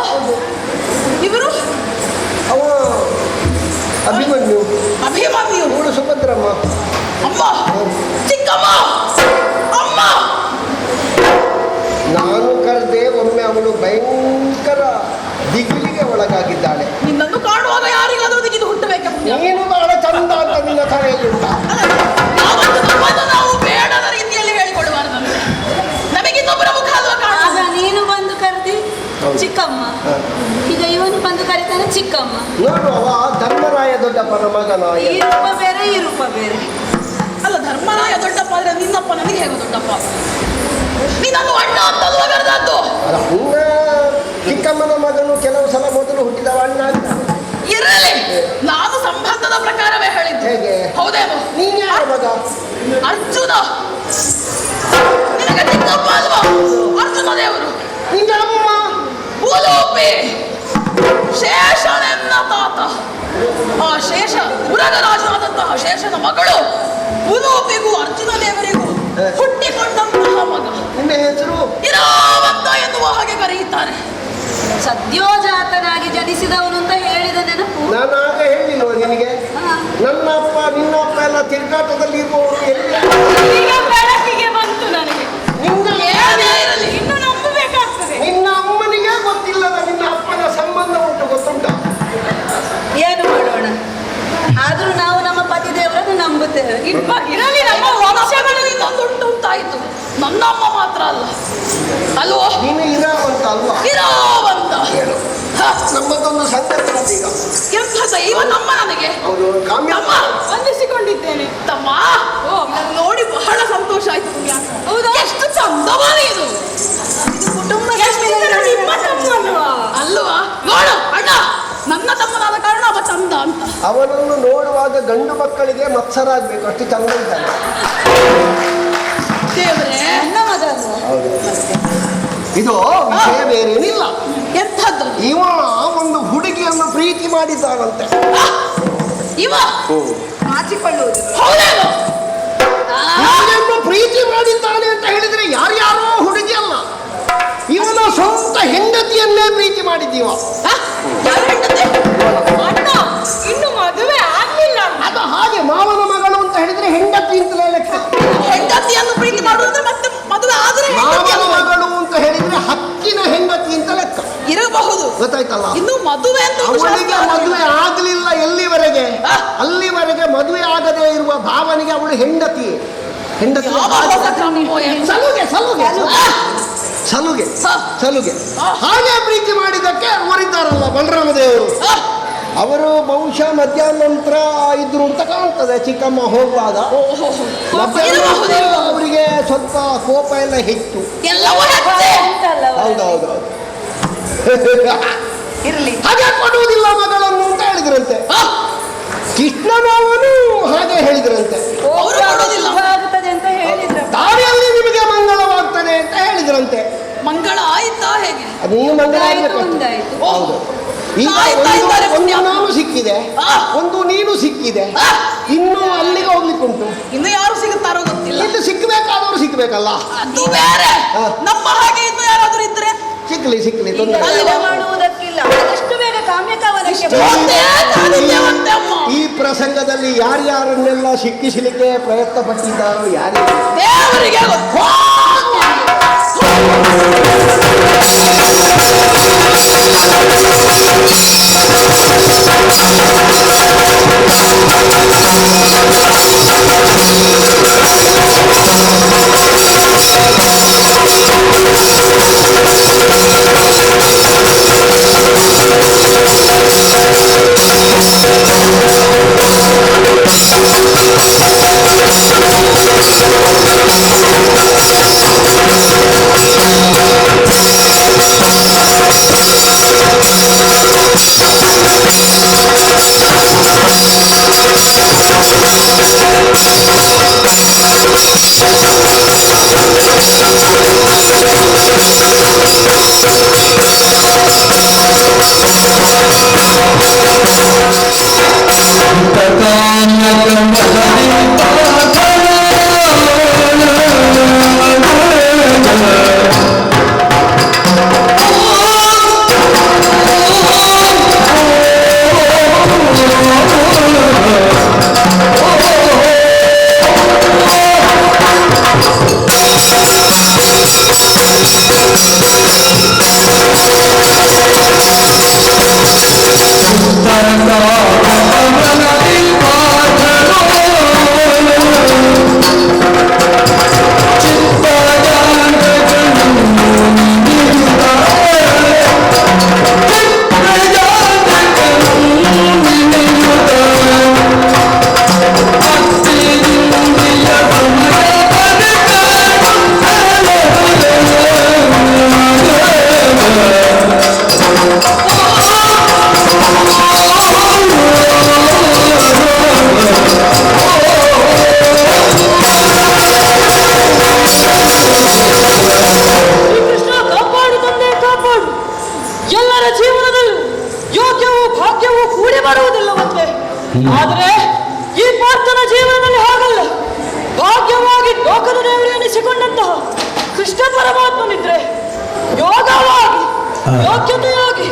ಇವರು? ಅವ ಅಭಿಮನ್ಯು, ಅಭಿಮನ್ಯು. ಇವಳು ಸುಭದ್ರಮ್ಮ. ಅಮ್ಮ, ಚಿಕ್ಕಮ್ಮ, ಅಮ್ಮ. ನಾನು ಕರೆದೆ, ಒಮ್ಮೆ ಅವಳು ಭಯಂಕರ ದಿಗಿಲಿಗೆ ಒಳಗಾಗಿದ್ದಾಳೆ. ನಿನ್ನನ್ನು ಕಾಣುವಾಗ ಯಾರಿಗಾದ್ರೂ ದಿಗಿದು ಹುಟ್ಟಬೇಕೆ? ನೀನು ಬಹಳ ಚಂದ ಅಂತ ನಿನ್ನ ತಲೆಯಲ್ಲಿ ಉಂಟ. ನಾವು ಬೇಡದ ರೀತಿಯಲ್ಲಿ ಹೇಳಿಕೊಳ್ಳಬಾರದು. ನಮಗೆ ಇನ್ನೊಬ್ಬರ ಮುಖ ಅಲ್ವಾ ಕಾಣುವ? ಆಗ ನೀನು ಬಂದು ಕರೆದಿ ಚಿಕ್ಕಮ್ಮ, ಈಗ ಇವನು ಬಂದು ಕರೀತಾನೆ ಚಿಕ್ಕಮ್ಮ. ನೋಡು, ಅವ ಧರ್ಮರಾಯ ದೊಡ್ಡಪ್ಪನ ಮಗನ. ಈ ರೂಪ ಬೇರೆ, ಈ ರೂಪ ಬೇರೆ. ಅಲ್ಲ, ಧರ್ಮರಾಯ ದೊಡ್ಡಪ್ಪ ಆದ್ರೆ ನಿನ್ನಪ್ಪ ನನಗೆ ಹೇಗೆ ದೊಡ್ಡಪ್ಪ? ನೀನನ್ನು ಅಣ್ಣ ಅಂತಲ್ವ ಕರೆದದ್ದು? ಚಿಕ್ಕಮ್ಮನ ಮಗನು ಕೆಲವು ಸಲ ಮೊದಲು ಹುಟ್ಟಿದವ ಅಣ್ಣ ಅಂತ. ಇರಲಿ, ನಾನು ಸಂಬಂಧದ ಪ್ರಕಾರವೇ ಹೇಳಿದ್ದು. ಹೇಗೆ? ಹೌದೇನು? ನೀನ್ ಯಾರ ಮಗ? ಅರ್ಜುನ. ನಿನಗೆ ಚಿಕ್ಕಪ್ಪ ಅಲ್ವಾ? ಅರ್ಜುನ ದೇವರು. ನಿನ್ನ ಅಮ್ಮ ಭೂಲೋಪಿ ಶೇಷನೆನ್ನ ತಾತ. ಆ ಶೇಷ ಉರಗರಾಜನಾದಂತಹ ಶೇಷನ ಮಗಳು ಭೂಲೋಪಿಗೂ ಅರ್ಜುನ ದೇವರಿಗೂ ಹುಟ್ಟಿಕೊಂಡಂತಹ ಮಗ. ನಿನ್ನ ಹೆಸರು ಇರಾವಂತ ಎನ್ನುವ ಹಾಗೆ ಕರೆಯುತ್ತಾರೆ. ಸದ್ಯೋಜಾತನಾಗಿ ಜನಿಸಿದವನು ಅಂತ ಹೇಳಿದ ನೆನಪು. ನಾನು ಆಗ ಹೇಳಿಲ್ವ ನಿನಗೆ? ನನ್ನ ಅಪ್ಪ ನಿನ್ನ ಅಪ್ಪ ಎಲ್ಲ ತಿರುಗಾಟದಲ್ಲಿ ಇರುವವರು. ಈಗ ಬೆಳಕಿಗೆ ಬಂತು ನನಗೆ. ಏನೇ ಇರಲಿ, ಇನ್ನು ನಂಬಬೇಕಾಗ್ತದೆ. ನಿನ್ನ ಅಮ್ಮನಿಗೆ ಗೊತ್ತಿಲ್ಲದ ನಿನ್ನ ಅಪ್ಪನ ಸಂಬಂಧ ಉಂಟು, ಗೊತ್ತುಂಟ? ಏನು ಮಾಡೋಣ? ಆದ್ರೂ ನಾವು ನಮ್ಮ ಪತಿ ದೇವರನ್ನು ನಂಬುತ್ತೇವೆ. ಇರಲಿ, ನಮ್ಮ ವಂಶಗಳಲ್ಲಿ ಇನ್ನೊಂದುಂಟು ಅಂತಾಯ್ತು. ನನ್ನ ಅಮ್ಮ ಮಾತ್ರ ಅಲ್ಲ ಅಲ್ವೋ? ನೀನು ಇರಾವಂತ ಅಲ್ವಾ? ಇರಾವಂತ ಹೇಳು. ನಮ್ಮದೊಂದು ಸಂಗತಿ ಉಂಟು ಈಗ. ಎಂಥ ಇವ ನಮ್ಮ ನನಗೆ ಹೌದು, ಕಾಮ್ಯ. ತಮ್ಮ ವಂದಿಸಿಕೊಂಡಿದ್ದೇನೆ. ತಮ್ಮ, ಇದನ್ನು ನೋಡಿ ಬಹಳ ಸಂತೋಷ ಆಯ್ತು. ಹೌದಾ? ಎಷ್ಟು ಚಂದವಾದ ಇದು ಕುಟುಂಬ. ನಿಮ್ಮ ತಮ್ಮ ಅಲ್ವಾ? ನೋಡು ಅಣ್ಣ, ನನ್ನ ತಮ್ಮನಾದ ಕಾರಣ ಅವ ಚಂದ ಅಂತ. ಅವನನ್ನು ನೋಡುವಾಗ ಗಂಡು ಮಕ್ಕಳಿಗೆ ಮತ್ಸರ ಆಗ್ಬೇಕು, ಅಷ್ಟು ಚಂದ ಇದ್ದಾನೆ. ದೇವರೇ, ನನ್ನ ಮಗ ಇದು ವಿಷಯ ಬೇರೇನಿಲ್ಲ. ಎಂಥದ್ದು? ಇವ ಒಂದು ಹುಡುಗಿಯನ್ನು ಪ್ರೀತಿ ಮಾಡಿದ್ದಾನಂತೆ. ಇವ ನಾಚಿಕೊಳ್ಳುವುದು. ಹೌದೇನು? ಹುಡುಗಿಯನ್ನು ಪ್ರೀತಿ ಮಾಡಿದ್ದಾನೆ ಅಂತ ಹೇಳಿದ್ರೆ ಯಾರ್ಯಾರೋ ಹುಡುಗಿ ಅಲ್ಲ, ಇವನ ಸ್ವಂತ ಹೆಂಡತಿಯನ್ನೇ ಪ್ರೀತಿ ಮಾಡಿದ್ದೀವ. ಯಾರು ಹೆಂಡತಿ? ಅಣ್ಣ, ಇನ್ನು ಮದುವೆ ಆಗ್ಲಿಲ್ಲ. ಅದು ಹಾಗೆ ಮಾವನ ಮಗಳು ಅಂತ ಹೇಳಿದ್ರೆ ಹೆಂಡತಿ ಅಂತಲೇ ಲೆಕ್ಕ. ಹೆಂಡತಿಯನ್ನು ಪ್ರೀತಿ ಮಾಡುವುದ್ರೆ ಮತ್ತೆ ಮದುವೆ ಆದ್ರೆ ಮಾವನ ಮಗಳು ಅಂತ ಹೇಳಿದ್ರೆ ಹಕ್ಕಿನ ಹೆಂಡತಿ ಅಂತ ಲೆಕ್ಕ ಇರಬಹುದು. ಗೊತ್ತಾಯ್ತಲ್ಲ? ಇನ್ನು ಮದುವೆ ಅಂತ ಅವಳಿಗೆ ಮದುವೆ ಆಗಲಿಲ್ಲ ಎಲ್ಲಿವರೆಗೆ? ಅಲ್ಲಿವರೆಗೆ ಮದುವೆ ಆಗದೆ ಇರುವ ಭಾವನಿಗೆ ಅವಳು ಹೆಂಡತಿ. ಹೆಂಡತಿ ಸಲುಗೆ ಸಲುಗೆ ಸಲುಗೆ ಸಲುಗೆ ಹಾಗೆ ಪ್ರೀತಿ ಮಾಡಿದ್ದಕ್ಕೆ ಅವರಿದ್ದಾರಲ್ಲ ಬಲರಾಮ ದೇವರು. ಅವರು ಬಹುಶಃ ಮಧ್ಯಾಹ್ನ ನಂತರ ಇದ್ರು ಅಂತ ಕಾಣ್ತದೆ. ಚಿಕ್ಕಮ್ಮ ಹೋಗುವಾಗ ಅವರಿಗೆ ಸ್ವಲ್ಪ ಕೋಪ ಎಲ್ಲ ಹೆಚ್ಚು. ಹೌದೌದು, ಇರ್ಲಿ, ಹಾಗೆ ಕೊಡುವುದಿಲ್ಲ ಮಗಳನ್ನು ಅಂತ ಹೇಳಿದ್ರಂತೆ. ಕೃಷ್ಣನವನು ಹಾಗೆ ಹೇಳಿದ್ರಂತೆ. ಆಗುತ್ತದೆ ಅಂತ ಹೇಳಿದ್ರು. ದಾರಿಯಲ್ಲಿ ನಿಮಗೆ ಮಂಗಳವಾಗ್ತದೆ ಅಂತ ಹೇಳಿದ್ರಂತೆ. ಮಂಗಳ ಆಯ್ತಾ ಹೇಗೆ? ಅದು ನೀವು ಮಂಗಳ ಆಗ್ಬೇಕು. ಹೌದು. ಈಗ ಒಂದು ನಾನು ಸಿಕ್ಕಿದೆ, ಒಂದು ನೀನು ಸಿಕ್ಕಿದೆ, ಇನ್ನು ಅಲ್ಲಿಗೆ ಹೋಗ್ಲಿಕ್ಕುಂಟು. ಇನ್ನು ಯಾರು ಸಿಗುತ್ತಾರೋ ಗೊತ್ತಿಲ್ಲ. ಇಲ್ಲಿ ಸಿಕ್ಕಬೇಕಾದವರು ಸಿಕ್ಕಬೇಕಲ್ಲ. ಅದು ಬೇರೆ. ನಮ್ಮ ಹಾಗೆ ಇನ್ನು ಯಾರಾದ್ರೂ ಇದ್ರೆ ಸಿಕ್ಲಿ ಸಿಕ್ಲಿ, ತೊಂದರೆ ಮಾಡುವುದಕ್ಕಿಲ್ಲ. ಎಷ್ಟು ಬೇಗ ಕಾಮ್ಯಕವನಕ್ಕೆ ಈ ಪ್ರಸಂಗದಲ್ಲಿ ಯಾರ್ಯಾರನ್ನೆಲ್ಲ ಸಿಕ್ಕಿಸಲಿಕ್ಕೆ ಪ್ರಯತ್ನ ಪಟ್ಟಿದ್ದಾರೋ ಯಾರಿಗೆ ದೇವರಿಗೆ ಕೃಷ್ಣ ಕಾಪಾಡು ತಂದೆ ಕಾಪಾಡು. ಎಲ್ಲರ ಜೀವನದಲ್ಲೂ ಯೋಗ್ಯವೂ ಭಾಗ್ಯವೂ ಕೂಡಿ ಬರುವುದಿಲ್ಲವಂತೆ. ಆದರೆ ಈ ಪಾರ್ಥನ ಜೀವನದಲ್ಲಿ ಹಾಗಲ್ಲ. ಭಾಗ್ಯವಾಗಿ ಲೋಕದ ದೇವರು ಎನಿಸಿಕೊಂಡಂತಹ ಕೃಷ್ಣ ಪರಮಾತ್ಮನಿದ್ರೆ ಯೋಗವಾಗಿ ಯೋಗ್ಯತೆಯಾಗಿ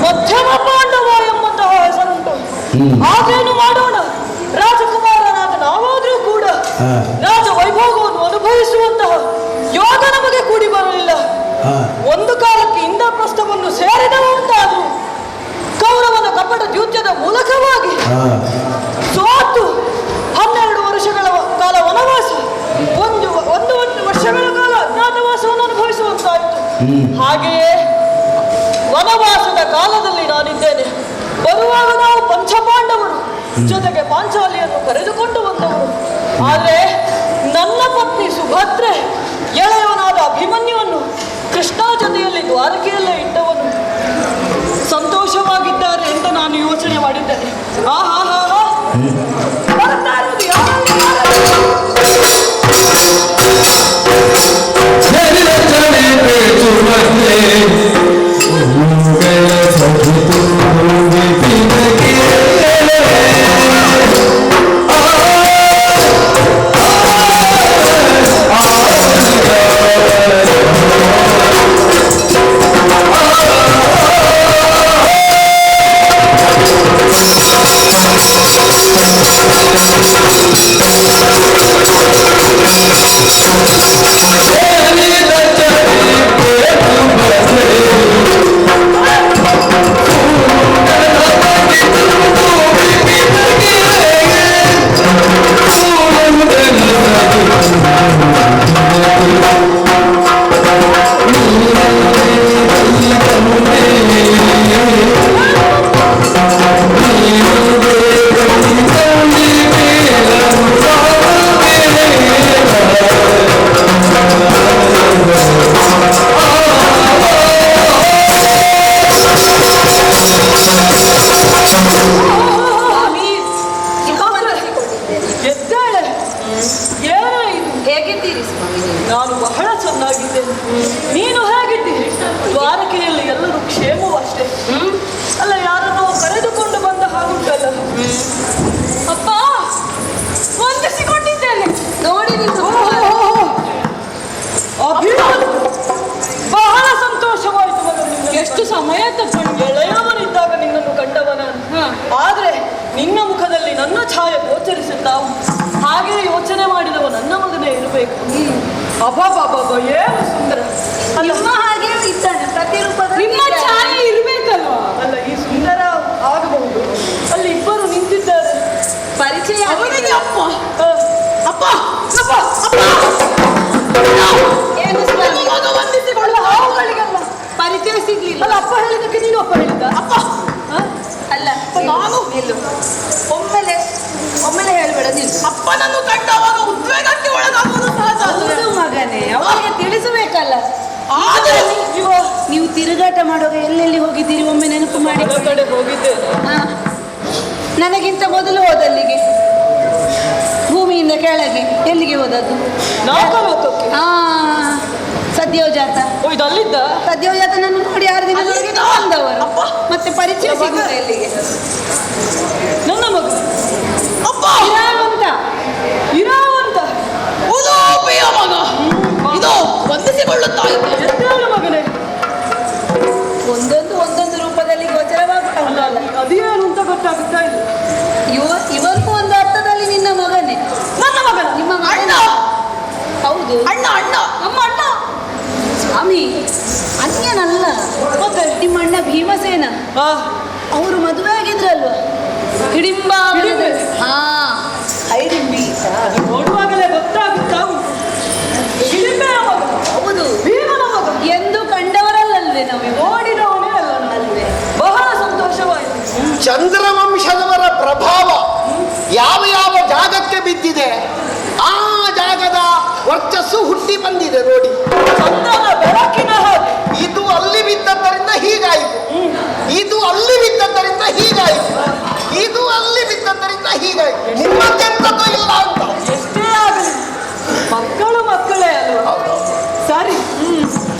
ಮಧ್ಯಮ ಪಾಂಡವ ಎಂಬಂತಹ ಹೆಸರುಂಟು. ಹಾಗೇನು ಮಾಡೋಣ, ರಾಜಕುಮಾರನಾದ ನಾವಾದ್ರೂ ಕೂಡ ರಾಜ ವೈಭೋಗವನ್ನು ಅನುಭವಿಸುವಂತಹ ಯೋಗ ನಮಗೆ ಕೂಡಿ ಬರಲಿಲ್ಲ. ಒಂದು ಕಾಲಕ್ಕೆ ಇಂದ್ರಪ್ರಸ್ಥವನ್ನು ಸೇರಿದವು ಅಂತಾದ್ರು ಕೌರವನ ಕಪಟ ದ್ಯೂತ್ಯದ ಮೂಲಕವಾಗಿ ಸೋತು 12 ವರ್ಷಗಳ ಕಾಲ ವನವಾಸ, ಒಂದು ವರ್ಷಗಳ ಕಾಲ ಅಜ್ಞಾತವಾಸವನ್ನು ಅನುಭವಿಸುವಂತಾಯಿತು. ಹಾಗೆಯೇ ವನವಾಸದ ಕಾಲದಲ್ಲಿ ನಾನಿದ್ದೇನೆ. ಬರುವಾಗ ನಾವು ಪಂಚಪಾಂಡವರು ಜೊತೆಗೆ ಪಾಂಚಾಲಿಯನ್ನು ಕರೆದುಕೊಂಡು ಬಂದವರು. ಆದರೆ ನನ್ನ ಪತ್ನಿ ಸುಭದ್ರೆ ಎಳೆಯವನಾದ ಅಭಿಮನ್ಯುವನ್ನು ಕೃಷ್ಣ ಜೊತೆಯಲ್ಲಿ ದ್ವಾರಕೆಯಲ್ಲೇ ಇಟ್ಟವನು ಸಂತೋಷವಾಗಿದ್ದಾರೆ ಅಂತ ನಾನು ಯೋಚನೆ ಮಾಡಿದ್ದೇನೆ. ಬರ್ತಾ ಇರೋದು ಯಾರು? ನಾನು ಬಹಳ ಚೆನ್ನಾಗಿದ್ದೇನೆ. ನೀನು ಹೇಗಿದ್ದೀರಿ? ದ್ವಾರಕೆಯಲ್ಲಿ ಎಲ್ಲರೂ ಕ್ಷೇಮವಷ್ಟೇ ಅಲ್ಲ? ಯಾರನ್ನೋ ಕರೆದುಕೊಂಡು ಬಂದ ಹಾಗುಂಟಲ್ಲ. ಅಪ್ಪ ವಂದಿಸಿಕೊಂಡಿದ್ದೇನೆ ನೋಡಿ. ಬಹಳ ಸಂತೋಷವಾಯಿತು ಮಗನಿಂದ. ಎಷ್ಟು ಸಮಯ ತಗೊಂಡು ಎಳೆಯವನಿದ್ದಾಗ ನಿನ್ನನ್ನು ಕಂಡವನ. ಆದ್ರೆ ನಿನ್ನ ಮುಖದಲ್ಲಿ ನನ್ನ ಛಾಯೆ ಗೋಚರಿಸುತ್ತಾವು. ಹಾಗೆ ಯೋಚನೆ ಮಾಡಿದವ ನನ್ನ ಮಗನೇ ಇರಬೇಕು. ಅಬ್ಬಬ್ಬಬ್ಬ ಏನು ಸುಂದರ. ನಿಮ್ಮ ಹಾಗೆ ಇದ್ದಾನೆ ಪ್ರತಿರೂಪದ. ನಿಮ್ಮ ಛಾಯೆ ಇರ್ಬೇಕಲ್ವಾ? ಅಲ್ಲ, ಈ ಸುಂದರ ಆಗಬಹುದು. ಅಲ್ಲಿ ಇಬ್ಬರು ನಿಂತಿದ್ದಾರೆ. ಪರಿಚಯ ಅವನಿಗೆ ಅಪ್ಪ ಅಪ್ಪ ಅಪ್ಪ ಏನು ಮಗ ವಂದಿಸಿಕೊಳ್ಳ ಹಾವುಗಳಿಗಲ್ಲ ಪರಿಚಯ ಸಿಗ್ಲಿಲ್ಲ. ಅಲ್ಲ, ಅಪ್ಪ ಹೇಳಿದಕ್ಕೆ ನೀನು ಅಪ್ಪ ಹೇಳಿದ. ಅಪ್ಪ ಅಲ್ಲ ನಾನು ನಿಲ್ಲು. ಒಮ್ಮೆಲೆ ಹೇಳ್ಬೇಡ ನಿಲ್ಲು. ಅಪ್ಪನನ್ನು ಕಂಡವಾಗ ಉದ್ವೇಗಕ್ಕೆ ಒಳಗಾಗುವುದು ಸಹಜ. ಹೌದು ಮಗನೇ, ಅವರಿಗೆ ತಿಳಿಸಬೇಕಲ್ಲ. ಆದರೆ ನೀವು ತಿರುಗಾಟ ಮಾಡುವಾಗ ಎಲ್ಲೆಲ್ಲಿ ಹೋಗಿದ್ದೀರಿ ಒಮ್ಮೆ ನೆನಪು ಮಾಡಿ. ಕಡೆ ಹೋಗಿದ್ದೇನೆ. ನನಗಿಂತ ಮೊದಲು ಹೋದಲ್ಲಿಗೆ, ಭೂಮಿಯಿಂದ ಕೆಳಗೆ. ಎಲ್ಲಿಗೆ ಹೋದದ್ದು? ನಾಲ್ಕಲೋಕಕ್ಕೆ. ಸದ್ಯೋಜಾತ. ಇದಲ್ಲಿದ್ದ ಸದ್ಯೋಜಾತ ನನ್ನ ನೋಡಿ 6 ದಿನದೊಳಗೆ ಬಂದವರು. ಮತ್ತೆ ಪರಿಚಯ ಸಿಗುತ್ತ ಎಲ್ಲಿಗೆ? ನನ್ನ ಮಗ ಅಪ್ಪ ಇರಾವಂತ ಉದೋಪಿಯ ಮಗ. ಇದು ವಂದಿಸಿಕೊಳ್ಳುತ್ತಾ ಇದ್ದೆ. ಮಗನೇ ಒಂದೊಂದು ರೂಪದಲ್ಲಿ ಗೋಚರವಾಗುತ್ತಲ್ಲ. ಅದೇನು ಅಂತ ಗೊತ್ತಾಗುತ್ತಾ ಇಲ್ಲ. ಇವನು ಒಂದು ಅರ್ಥದಲ್ಲಿ ನಿನ್ನ ಮಗನೇ. ನನ್ನ ಮಗನ? ನಿಮ್ಮ ಅಣ್ಣ. ಹೌದು, ಅಣ್ಣ ಅಣ್ಣ ನಮ್ಮ ಅಣ್ಣ. ಸ್ವಾಮಿ ಅನ್ಯನಲ್ಲ. ಮತ್ತೆ ನಿಮ್ಮ ಅಣ್ಣ ಭೀಮಸೇನ. ಆ ಅವರು ಮದುವೆ ಆಗಿದ್ರಲ್ಲ. ಅಲ್ವಾ? ಹಿಡಿಂಬ. ಹಾ, ಹೈಡಿಂಬಿ. ನೋಡುವಾಗಲೇ ಗೊತ್ತಾಗುತ್ತಾ ಉಂಟು. ಹಿಡಿಂಬೆಯ ಮಗ, ಹೌದು, ಭೀಮನ ಮಗ ಎಂದು ಕಂಡವರಲ್ಲಲ್ವೇ ನಾವು? ಓಡಿದವನೇ ಅಲ್ವೇ? ಬಹಳ ಸಂತೋಷವಾಯಿತು. ಚಂದ್ರವಂಶದವರ ಪ್ರಭಾವ ಯಾವ ಯಾವ ಜಾಗಕ್ಕೆ ಬಿದ್ದಿದೆ ಆ ಜಾಗದ ವರ್ಚಸ್ಸು ಹುಟ್ಟಿ ಬಂದಿದೆ ನೋಡಿ. ಚಂದ್ರನ ಬೆಳಕಿನ ಹಾಗೆ ಇದು ಅಲ್ಲಿ ಬಿದ್ದದ್ದರಿಂದ ಹೀಗಾಯಿತು, ಇದು ಅಲ್ಲಿ ಬಿದ್ದದ್ದರಿಂದ ಹೀಗಾಯಿತು, ಇದು ಅಲ್ಲಿ ಬಿದ್ದದ್ದರಿಂದ ಹೀಗಾಯಿತು. ನಿಮ್ಮದೆಂತದ್ದು ಇಲ್ಲ ಅಂತ. ಎಷ್ಟೇ ಆಗಲಿ ಮಕ್ಕಳು ಮಕ್ಕಳೇ ಅಲ್ವಾ? ಸರಿ.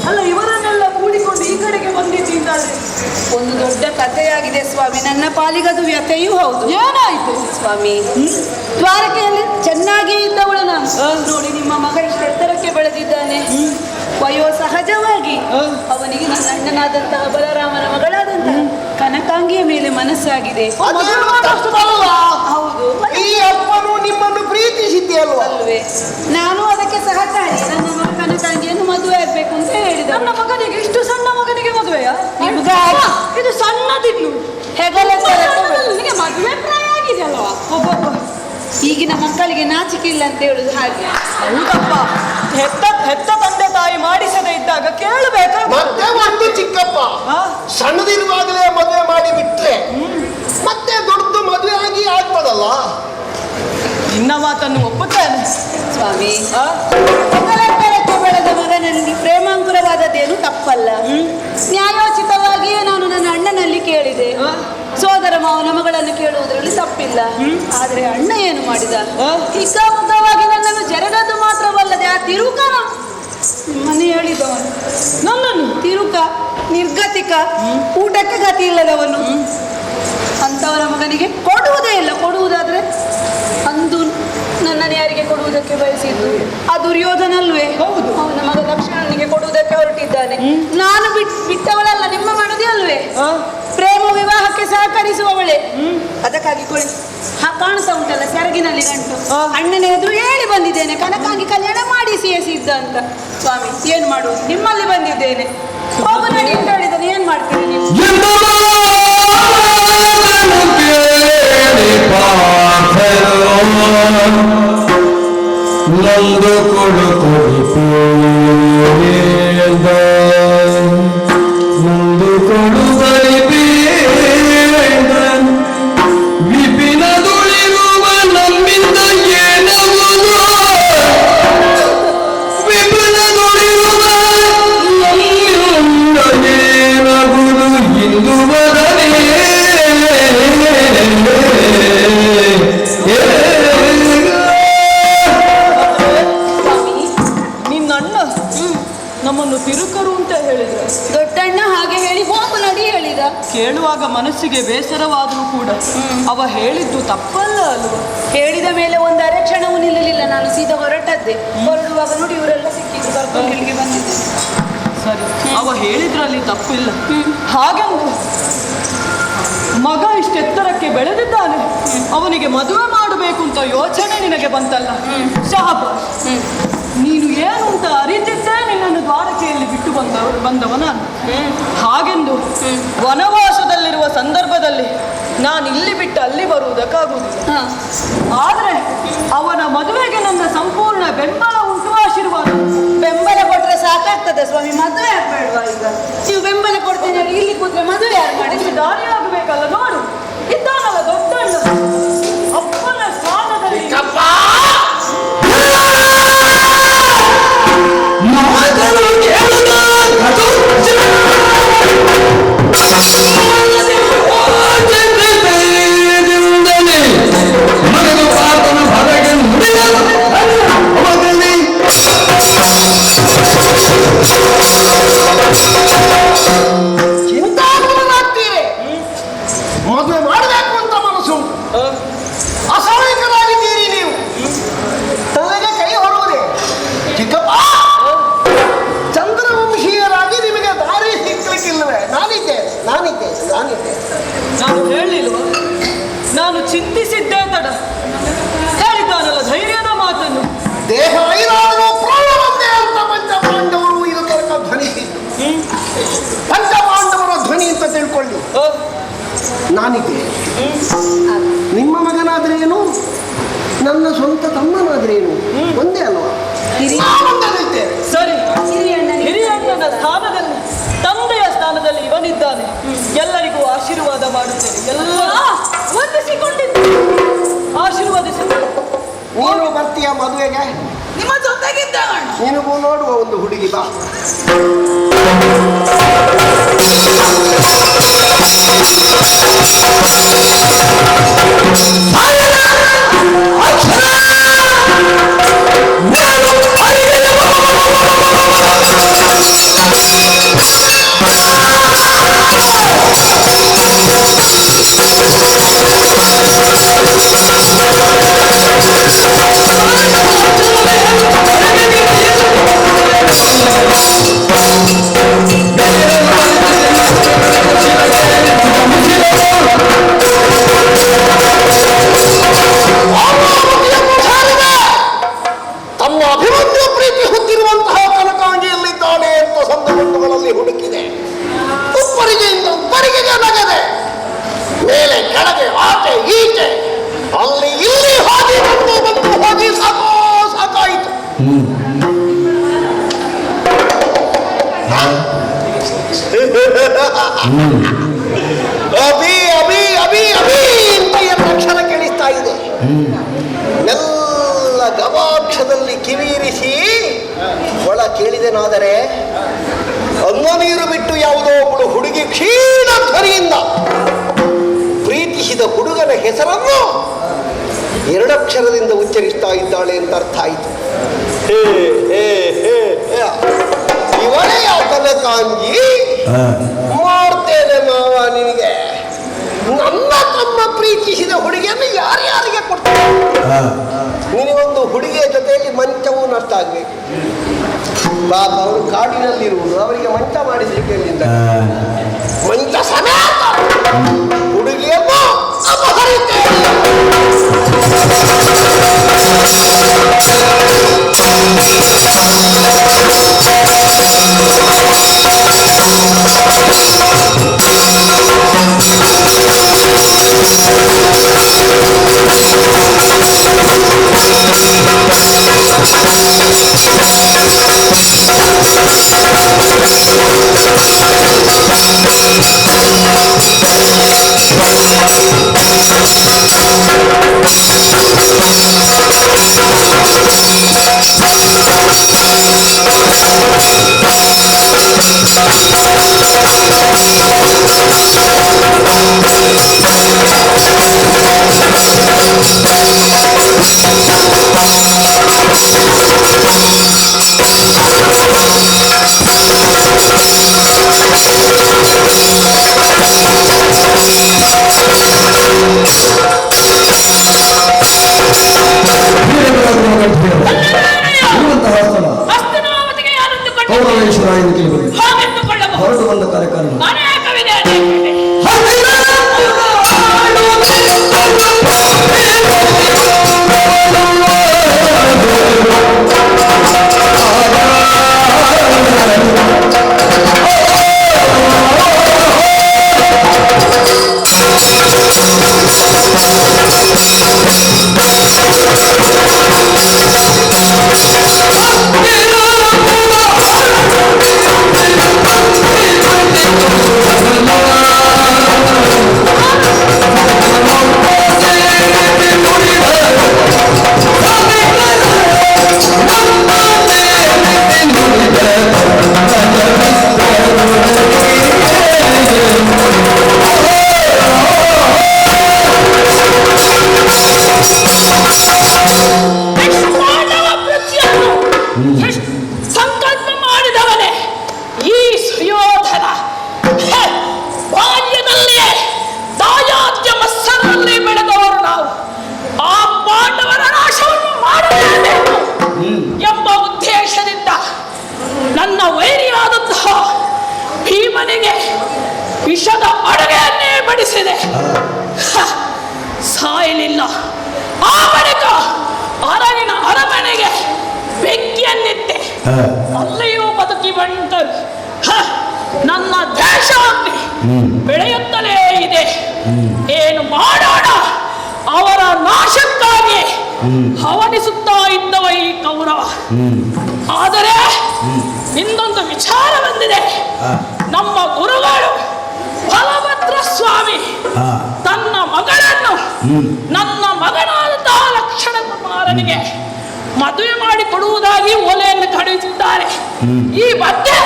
ಅಲ್ಲ, ಇವರನ್ನೆಲ್ಲ ಕೂಡಿಕೊಂಡು ಈ ಕಡೆಗೆ ಬಂದಿದ್ದಾಳೆ. ಒಂದು ದೊಡ್ಡ ಕಥೆಯಾಗಿದೆ ಸ್ವಾಮಿ. ನನ್ನ ಪಾಲಿಗದು ವ್ಯಥೆಯೂ ಹೌದು. ಏನಾಯ್ತು ಸ್ವಾಮಿ? ದ್ವಾರಕೆಯಲ್ಲಿ ಚೆನ್ನಾಗಿ ಇದ್ದವಳು ನಾನು. ನೋಡಿ, ನಿಮ್ಮ ಮಗ ಇಷ್ಟು ಎತ್ತರಕ್ಕೆ ಬೆಳೆದಿದ್ದಾನೆ. ವಯೋ ಸಹಜವಾಗಿ ಅವನಿಗೆ ನನ್ನ ಅಣ್ಣನಾದಂತಹ ಬಲರಾಮನ ಮಗಳಾದಂತಹ ಕನಕಾಂಗಿಯ ಮೇಲೆ ಮನಸ್ಸಾಗಿದೆ. ಅದೇನು ತಪ್ಪಲ್ಲ. ಹೌದು, ಈ ಅಪ್ಪನು ನಿಮ್ಮನ್ನು ಪ್ರೀತಿಸಿದ್ದೆ ಅಲ್ವೇ? ನಾನು ಅದಕ್ಕೆ ಸಹಕಾರಿ. ನನ್ನ ಮಗ ಕನಕಾಂಗಿಯನ್ನು ಮದುವೆ ಆಗ್ಬೇಕು ಅಂತ ಹೇಳಿದ. ನನ್ನ ಮಗನಿಗೆ, ಇಷ್ಟು ಸಣ್ಣ ಮಗನಿಗೆ ಮದುವೆಯ? ಇದು ಸಣ್ಣದಿದ್ಲು. ಹೆಗಲ ಮದುವೆ ಪ್ರಾಯ ಆಗಿದೆ ಅಲ್ವಾ? ಈಗಿನ ಮಕ್ಕಳಿಗೆ ನಾಚಿಕೆ ಇಲ್ಲ ಅಂತ ಹೇಳುದು ಹಾಗೆ. ಹೌದಪ್ಪ, ಹೆತ್ತ ತಂದೆ ತಾಯಿ ಮಾಡಿಸದೇ ಇದ್ದಾಗ ಕೇಳಬೇಕು. ಮತ್ತೆ ಒಂದು ಚಿಕ್ಕಪ್ಪ ಸಣ್ಣದಿರುವಾಗಲೇ ಮದುವೆ ಮಾಡಿ ಬಿಟ್ರೆ ಮತ್ತೆ ದೊಡ್ಡ ಮದುವೆ ಆಗಿ ಆಗ್ತದಲ್ಲ. ನಿನ್ನ ಮಾತನ್ನು ಒಪ್ಪುತ್ತೇನೆ ಸ್ವಾಮಿ. ಹೆಗಲೆತ್ತರಕ್ಕೆ ಬೆಳೆದ ಮಗನಲ್ಲಿ ಪ್ರೇಮಾಂಕುರವಾದದ್ದೇನು ತಪ್ಪಲ್ಲ. ನ್ಯಾಯೋಚಿತವಾಗಿಯೇ ನಾನು ನನ್ನ ಅಣ್ಣನಲ್ಲಿ ಕೇಳಿದೆ. ಸೋದರ ಮಾವನ ಮಗಳನ್ನು ಕೇಳುವುದರಲ್ಲಿ ತಪ್ಪಿಲ್ಲ. ಆದ್ರೆ ಅಣ್ಣ ಏನು ಮಾಡಿದ? ಹಿಗ್ಗಾಮುಗ್ಗವಾಗಿ ನನ್ನನ್ನು ಜರದದ್ದು ಮಾತ್ರವಲ್ಲದೆ ಆ ತಿರುಕನ ಮನೆ ಹೇಳಿದವನು ನನ್ನನ್ನು ತಿರುಕ, ನಿರ್ಗತಿಕ, ಊಟಕ್ಕೆ ಗತಿ ಇಲ್ಲದವನು ಅಂತವರ ಮಗನಿಗೆ ಕೊಡುವುದೇ ಇಲ್ಲ. ಕೊಡುವುದಾದ್ರೆ ಅಂದು ನನ್ನನ್ನು ಯಾರಿಗೆ ಕೊಡುವುದಕ್ಕೆ ಬಯಸಿದ್ದು? ಆ ದುರ್ಯೋಧನಲ್ವೇ? ಹೌದು. ಅವನ ಮಗ ದಕ್ಷಿಣನಿಗೆ ಕೊಡುವುದಕ್ಕೆ ಹೊರಟಿದ್ದಾನೆ. ನಾನು ಬಿಟ್ಟವಳಲ್ಲ, ನಿಮ್ಮ ಮನದಿ ಅಲ್ವೇ? ಪ್ರೇಮ ವಿವಾಹಕ್ಕೆ ಸಹಕರಿಸುವವಳೆ. ಅದಕ್ಕಾಗಿ ಕಾಣಿಸ್ತಾ ಉಂಟಲ್ಲ ಸೆರಗಿನಲ್ಲಿ ಗಂಟು. ಅಣ್ಣನ ಎದುರು ಹೇಳಿ ಬಂದಿದ್ದೇನೆ, ಕನಕಾಂಗಿ ಕಲ್ಯಾಣ ಮಾಡಿಸಿಯೇ ಸಿದ್ಧ ಅಂತ. ಸ್ವಾಮಿ, ಏನ್ ಮಾಡುವುದು? ನಿಮ್ಮಲ್ಲಿ ಬಂದಿದ್ದೇನೆ. ಹೋಗು ನಡಿ ಅಂತ ಹೇಳಿದ್ದಾನೆ. ಏನ್ ಮಾಡ್ತೀರಿ ನೀವು? ನಂದು ಕೊಡು ಕೊಡಿಪೇದ, ನಂದು ಕೊಡು ಕೊಡಿಪೇದ, ವಿಪಿನದುಳಿರುವ ನಮ್ಮಿಂದ ಏನವುದು? ವಿಪಿನದುಳಿರುವ ನಮ್ಮಿಂದ ಏನಗುದು? ಇಂದು ಬದಲೇ ನಿನ್ನಣ್ಣ ನಮ್ಮನ್ನು ತಿರುಕರು ಅಂತ ಹೇಳಿದ್ರು. ದೊಡ್ಡಣ್ಣ ಹಾಗೆ ಹೇಳಿ ಹೋಗು ನಡಿ ಹೇಳಿದ. ಕೇಳುವಾಗ ಮನಸ್ಸಿಗೆ ಬೇಸರವಾದರೂ ಕೂಡ ಅವ ಹೇಳಿದ್ದು ತಪ್ಪಲ್ಲ ಅಲ್ವ? ಹೇಳಿದ ಮೇಲೆ ಒಂದು ಅರೆಕ್ಷಣವೂ ನಿಲ್ಲಲಿಲ್ಲ. ನಾನು ಸೀದಾ ಹೊರಟದ್ದೆ. ಹೊರಡುವಾಗ ನೋಡಿ ಇವರೆಲ್ಲ ಸಿಕ್ಕಿದ್ರು, ಕರ್ಕೊಂಡು ಇಲ್ಲಿಗೆ ಬಂದಿದ್ದೆ. ಸರಿ, ಅವ ಹೇಳಿದ್ರಲ್ಲಿ ತಪ್ಪಿಲ್ಲ. ಹಾಗೆಂದು ಮಗ ಇಷ್ಟೆತ್ತರಕ್ಕೆ ಬೆಳೆದಿದ್ದಾನೆ, ಅವನಿಗೆ ಮದುವೆ ಮಾಡಬೇಕು ಅಂತ ಯೋಚನೆ ನಿನಗೆ ಬಂತಲ್ಲ, ಶಹಬಾಷ್. ನೀನು ಏನು ಅಂತ ಅರಿತಿದ್ದೇ ನಿನ್ನನ್ನು ದ್ವಾರಕೆಯಲ್ಲಿ ಬಿಟ್ಟು ಬಂದವ ನಾನು. ಹಾಗೆಂದು ವನವಾಸದಲ್ಲಿರುವ ಸಂದರ್ಭದಲ್ಲಿ ನಾನು ಇಲ್ಲಿ ಬಿಟ್ಟು ಅಲ್ಲಿ ಬರುವುದಕ್ಕಾಗುವುದಿಲ್ಲ. ಆದರೆ ಅವನ ಮದುವೆಗೆ ನನ್ನ ಸಂಪೂರ್ಣ ಬೆಂಬಲ ಉಂಟು, ಆಶೀರ್ವಾದ. ಬೆಂಬಲ ಕೊಟ್ರೆ ಸಾಕಾಗ್ತದೆ ಸ್ವಾಮಿ, ಮದುವೆ ಆಗ್ಬೇಡ್ವಾ? ಈಗ ನೀವು ಬೆಂಬಲ ಕೊಡ್ತೇನೆ, ಇಲ್ಲಿ ಕೂತ್ರೆ ಮದುವೆ ಯಾರು ಮಾಡಿ? ದಾರಿ ಆಗಬೇಕಲ್ಲ. ನೋಡು, ಇದ್ದಾನಲ್ಲ ದೊಡ್ಡಣ್ಣ, ಅಪ್ಪನ ಸ್ಥಾನದಲ್ಲಿ. ಮಗನು ಪಾತನ ಹೊರಗೆ ನುಡಿಯಲು ಚಿಂತಾಗುಲರಾಗ್ತೀರಿ. ಮದುವೆ ಮಾಡಬೇಕು ಅಂತ ಮನಸ್ಸು, ಅಸಹಾಯಕರಾಗಿದ್ದೀರಿ ನೀವು. ತಲೆಗೆ ಕೈ ಹೊರುವುದೇ ಚಿಕ್ಕಪ್ಪ. ಚಂದ್ರವಂಶೀಯರಾಗಿ ನಿಮಗೆ ದಾರಿ ಸಿಕ್ಕಲಿಕ್ಕಿಲ್ಲವೇ? ನಾನಿದ್ದೆ. ನಾನು ಹೇಳಿಲ್ವ? ನಾನು ಚಿಂತಿಸಿದ್ದೆ ತಡ. ಹೇಳಿದ್ದಾನಲ್ಲ ಧೈರ್ಯದ ಮಾತನ್ನು. ದೇಹ ಐದಾರು ಪ್ರಾಣವಂತೆ ಅಂತ ಪಂಚಪಾಂಡವರು ಇದು ತನಕ ಧ್ವನಿಸಿದ್ದು. ಪಂಚಪಾಂಡವರ ಧ್ವನಿ ಅಂತ ತಿಳ್ಕೊಳ್ಳಿ. ನಾನಿದ್ದೆ. ನಿಮ್ಮ ಮಗನಾದ್ರೇನು, ನನ್ನ ಸ್ವಂತ ತಮ್ಮನಾದ್ರೇನು ಒಂದೇ ಅಲ್ವಾ? ನಾನೊಂದಾಗಿದ್ದೇನೆ. ಸರಿ, ಹಿರಿಯಣ್ಣನಿಗೆ ಹಿರಿಯಣ್ಣನ ಸ್ಥಾನದಲ್ಲಿ, ತಂದೆಯ ಸ್ಥಾನದಲ್ಲಿ ಇವನಿದ್ದಾನೆ. ಎಲ್ಲರಿಗೂ ಆಶೀರ್ವಾದ ಮಾಡುತ್ತೇನೆ. ಎಲ್ಲ ವಂದಿಸಿಕೊಂಡಿದ್ದು ಆಶೀರ್ವಾದಿಸಿದ್ದೇನೆ. ನೀನು ಬರ್ತೀಯ ಮದುವೆಗೆ? ನಿಮ್ಮ ಜೊತೆಗಿದ್ದ ನಿನಗೂ ನೋಡುವ ಒಂದು ಹುಡುಗಿ ಬಾ. ತಮ್ಮ ಅಭಿಮನ್ಯು ಪ್ರೀತಿ ಹೊಂದಿರುವಂತಹ ಕನಕಾಂಗಿಯಲ್ಲಿದ್ದಾನೆ ಅಂತ ಸಂದರ್ಭಗಳಲ್ಲಿ ಹುಡುಕಿದೆ. ಉಪ್ಪರಿಗೆಯಿಂದ ಉಪ್ಪರಿಗೆ ನಗದೆ, ಮೇಲೆ ಕೆಳಗೆ ಆಚೆ ಈಚೆ ಅಲ್ಲಿ ಇಲ್ಲಿ ಹೋಗಿ ಬಂದು ಹೋಗಿ ಸಾಕಾಯಿತು. ಅಭಿ ಅಭಿ ಅಭಿ ಅಭಿ ಅಂತ ಎರಡು ಅಕ್ಷರ ಕೇಳಿಸ್ತಾ ಇದೆ. ಎಲ್ಲ ಗವಾಕ್ಷದಲ್ಲಿ ಕಿವಿಯಿರಿಸಿ ಒಳ ಕೇಳಿದೆನಾದರೆ ಅನ್ನ ನೀರು ಬಿಟ್ಟು ಯಾವುದೋ ಒಬ್ಬಳು ಹುಡುಗಿ ಕ್ಷೀಣ ಧ್ವನಿಯಿಂದ ಪ್ರೀತಿಸಿದ ಹುಡುಗನ ಹೆಸರನ್ನು ಎರಡಕ್ಷರದಿಂದ ಉಚ್ಚರಿಸ್ತಾ ಇದ್ದಾಳೆ ಅಂತ ಅರ್ಥ ಆಯಿತು. ಇವಳೇ ಯಾವ ಕನಕಾಂಗಿ? ಮಾಡ್ತೇನೆ ಮಾವ ನಿನಗೆ. ನನ್ನ ತಮ್ಮ ಪ್ರೀತಿಸಿದ ಹುಡುಗಿಯನ್ನು ಯಾರ್ಯಾರಿಗೆ ಕೊಡ್ತಾರೆ? ನಿನಗೊಂದು ಹುಡುಗಿಯ ಜೊತೆಯಲ್ಲಿ ಮಂಚವೂ ನಷ್ಟ ಆಗ್ಬೇಕು. ಪಾಪ ಅವರು ಕಾಡಿನಲ್ಲಿರುವುದು, ಅವರಿಗೆ ಮಂಚ ಮಾಡಿಸಲಿಕ್ಕೆ ಮಂಚ ಸಮೇತ ಹುಡುಗಿಯನ್ನು ಅಪಹರಿಸ್ತೇನೆ. ಹೊರಟು ಬಂದ ಕಾರ್ಯಕ್ರಮ ಸಂಕಲ್ಪ ಮಾಡಿದವನೇ ಈ ಸುಯೋಧನ. ಬಾಲ್ಯದಲ್ಲಿಯೇ ದಾಯಾದ್ಯ ಮತ್ಸರದಲ್ಲಿ ಬೆಳೆದವರು ನಾವು. ಆ ಪಾಂಡವರ ನಾಶವನ್ನು ಮಾಡಲೇಬೇಕು ಎಂಬ ಉದ್ದೇಶದಿಂದ ನನ್ನ ವೈರಿಯಾದಂತಹ ಭೀಮನಿಗೆ ವಿಷದ ಅಡುಗೆಯನ್ನೇ ಬಡಿಸಿದೆ. ಸಾಯಲಿಲ್ಲ. ಆ ಬಳಿಕ ಅರಗಿನ ಅರಮನೆಗೆ ಬೆಂಕಿಯನ್ನಿಟ್ಟೆ. ಅಲ್ಲಿಯೂ ಬದುಕಿ ಬಂದರು. ನನ್ನ ದೇಶ ಬೆಳೆಯುತ್ತಲೇ ಇದೆ. ಏನು ಮಾಡೋಣ? ಅವರ ನಾಶಕ್ಕಾಗಿ ಹವನಿಸುತ್ತಾ ಇದ್ದವ ಈ ಕೌರವ. ಆದರೆ ಇನ್ನೊಂದು ವಿಚಾರ ಬಂದಿದೆ. ನಮ್ಮ ಗುರುಗಳು ಬಲಭದ್ರ ಸ್ವಾಮಿ ತನ್ನ ಮಗಳನ್ನು ನನ್ನ ಮಗನಾದಂತಹ ಲಕ್ಷಣ ಕುಮಾರನಿಗೆ ಮದುವೆ ಮಾಡಿ ಕೊಡುವುದಾಗಿ ಓಲೆಯನ್ನು ಕಳುಹಿಸಿದ್ದಾರೆ. ಈ ಮಧ್ಯೆ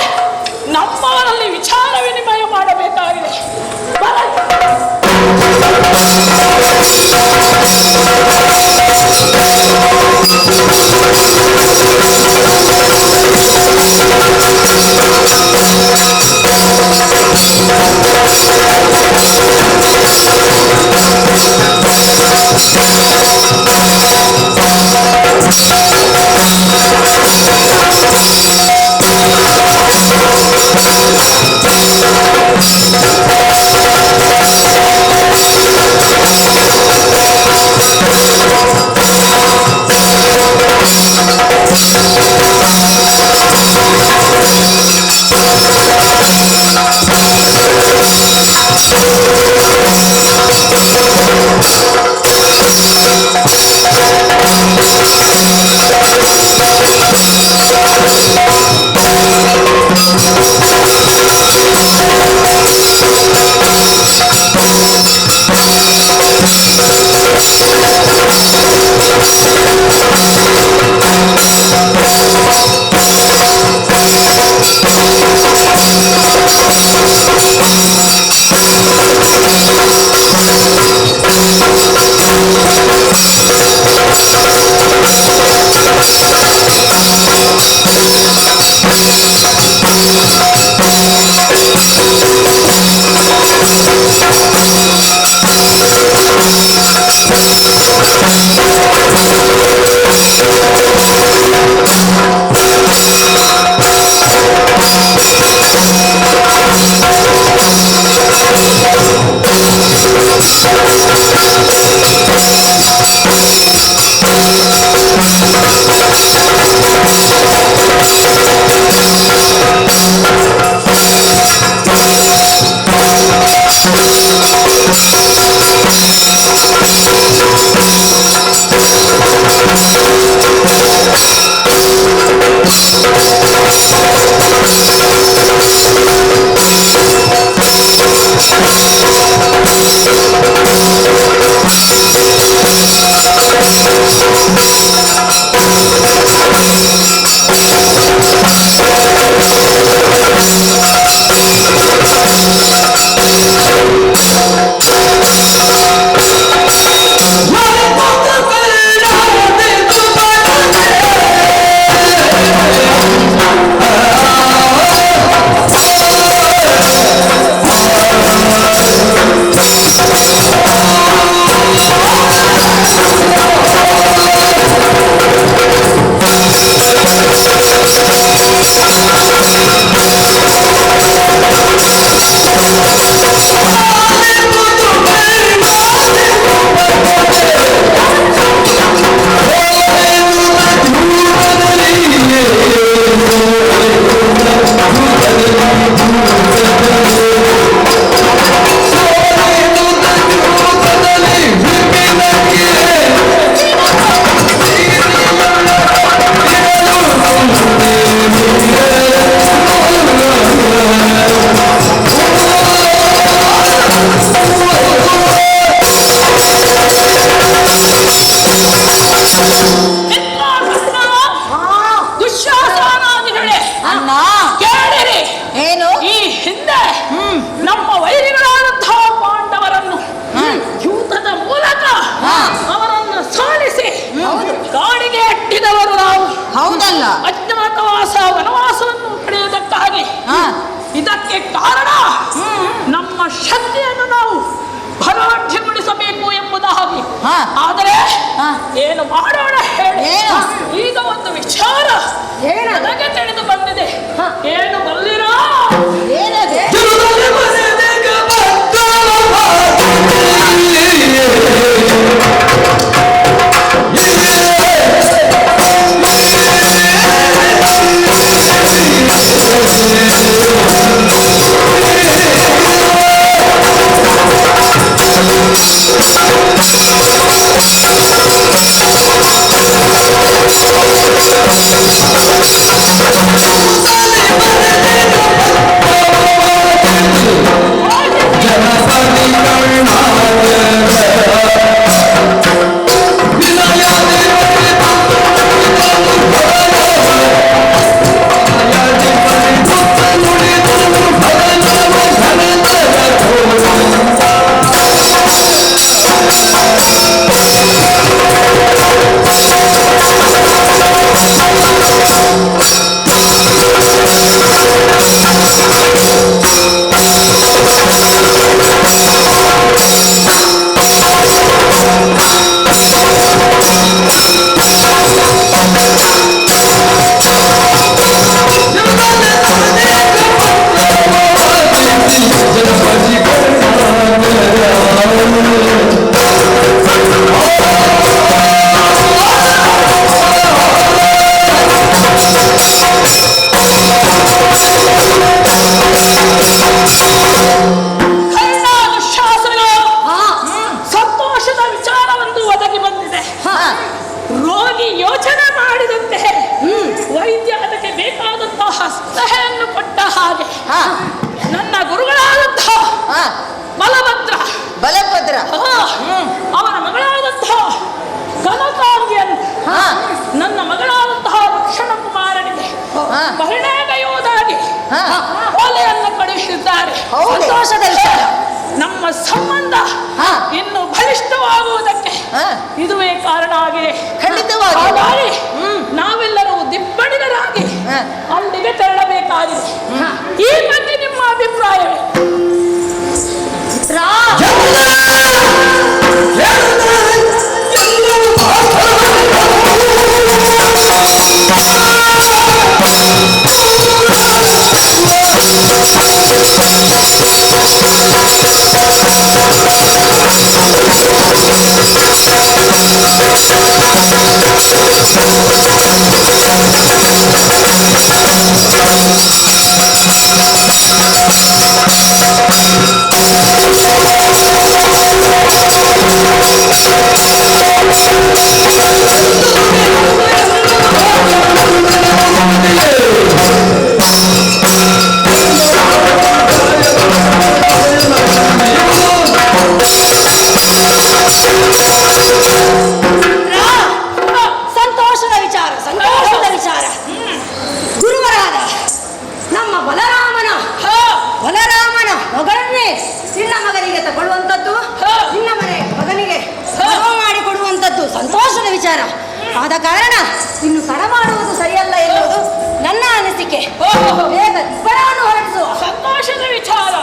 ನಮ್ಮವರಲ್ಲಿ ವಿಚಾರ ವಿನಿಮಯ ಮಾಡಬೇಕಾಗಿದೆ. ಅಜ್ಞಾತವಾಸ ವನವಾಸವನ್ನು ಪಡೆಯುವುದಕ್ಕಾಗಿ ಇದಕ್ಕೆ ಕಾರಣ ನಮ್ಮ ಶಕ್ತಿಯನ್ನು ನಾವು ಭರವಸೆಗೊಳಿಸಬೇಕು ಎಂಬುದಾಗಿ. ಆದರೆ ಏನು ಮಾಡೋಣ ಹೇಳಿ, ಈಗ ಒಂದು ವಿಚಾರ ನನಗೆ ತಿಳಿದು ಬಂದಿದೆ. ಏನು ಬಲ್ಲಿರಾ? ಸಂತೋಷದ ವಿಚಾರ. ನಮ್ಮ ಸಂಬಂಧ ಇನ್ನು ಬಲಿಷ್ಠವಾಗುವುದಕ್ಕೆ ಇದುವೇ ಕಾರಣ ಆಗಿದೆ. ಖಂಡಿತವಾಗಿ ಹಾಗಾಗಿ ನಾವೆಲ್ಲರೂ ದಿಬ್ಬಣಿಗರಾಗಿ ಅಲ್ಲಿಗೆ ತೆರಳಬೇಕಾಗಿದೆ. ಈ ಬಗ್ಗೆ ನಿಮ್ಮ ಅಭಿಪ್ರಾಯವೇ? ಆದ ಕಾರಣ ಇನ್ನು ತಡ ಮಾಡುವುದು ಸರಿಯಲ್ಲ ಎನ್ನುವುದು ನನ್ನ ಅನಿಸಿಕೆ. ಬೇಗ ದಿಬ್ಬಣವನ್ನು ಹೊರಡಿಸುವ. ಸಂತೋಷದ ವಿಚಾರ.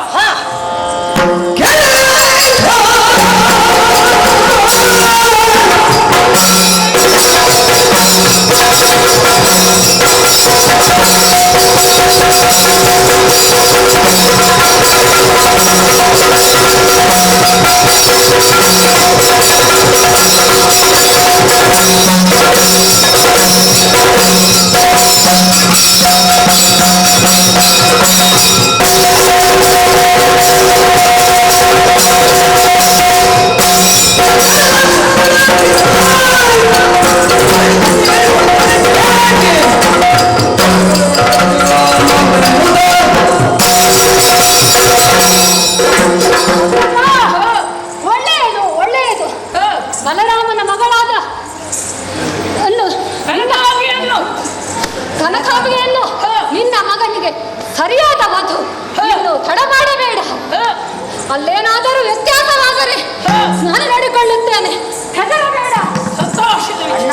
ಬಲರಾಮನ ಮಗಳಾದ ಕನಕಾಂಬಿಗೆಯನ್ನು ನಿನ್ನ ಮಗನಿಗೆ ಸರಿಯಾದ ವಧು. ನೀನು ತಡ ಮಾಡಬೇಡ. ಅಲ್ಲೇನಾದರೂ ವ್ಯತ್ಯಾಸವಾದರೆ ನಾನು ನೋಡಿಕೊಳ್ಳುತ್ತೇನೆ. ಹೆದರಬೇಡ. ಅಣ್ಣ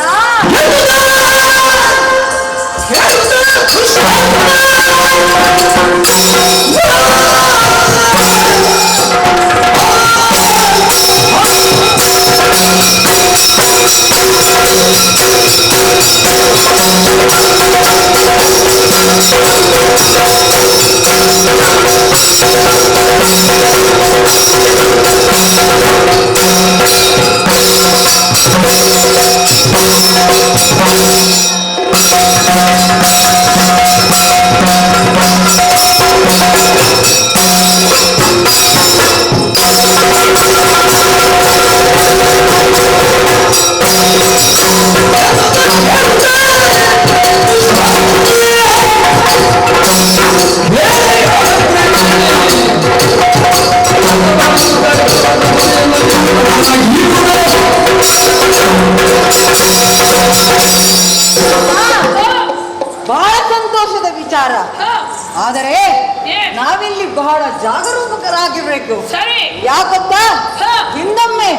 ಬಹಳ ಜಾಗರೂಕರಾಗಿರ್ಬೇಕು. ಸರಿ. ಯಾಕೊತ್ತಾ ಹಾ. ಹಿಂದೊಮ್ಮೆ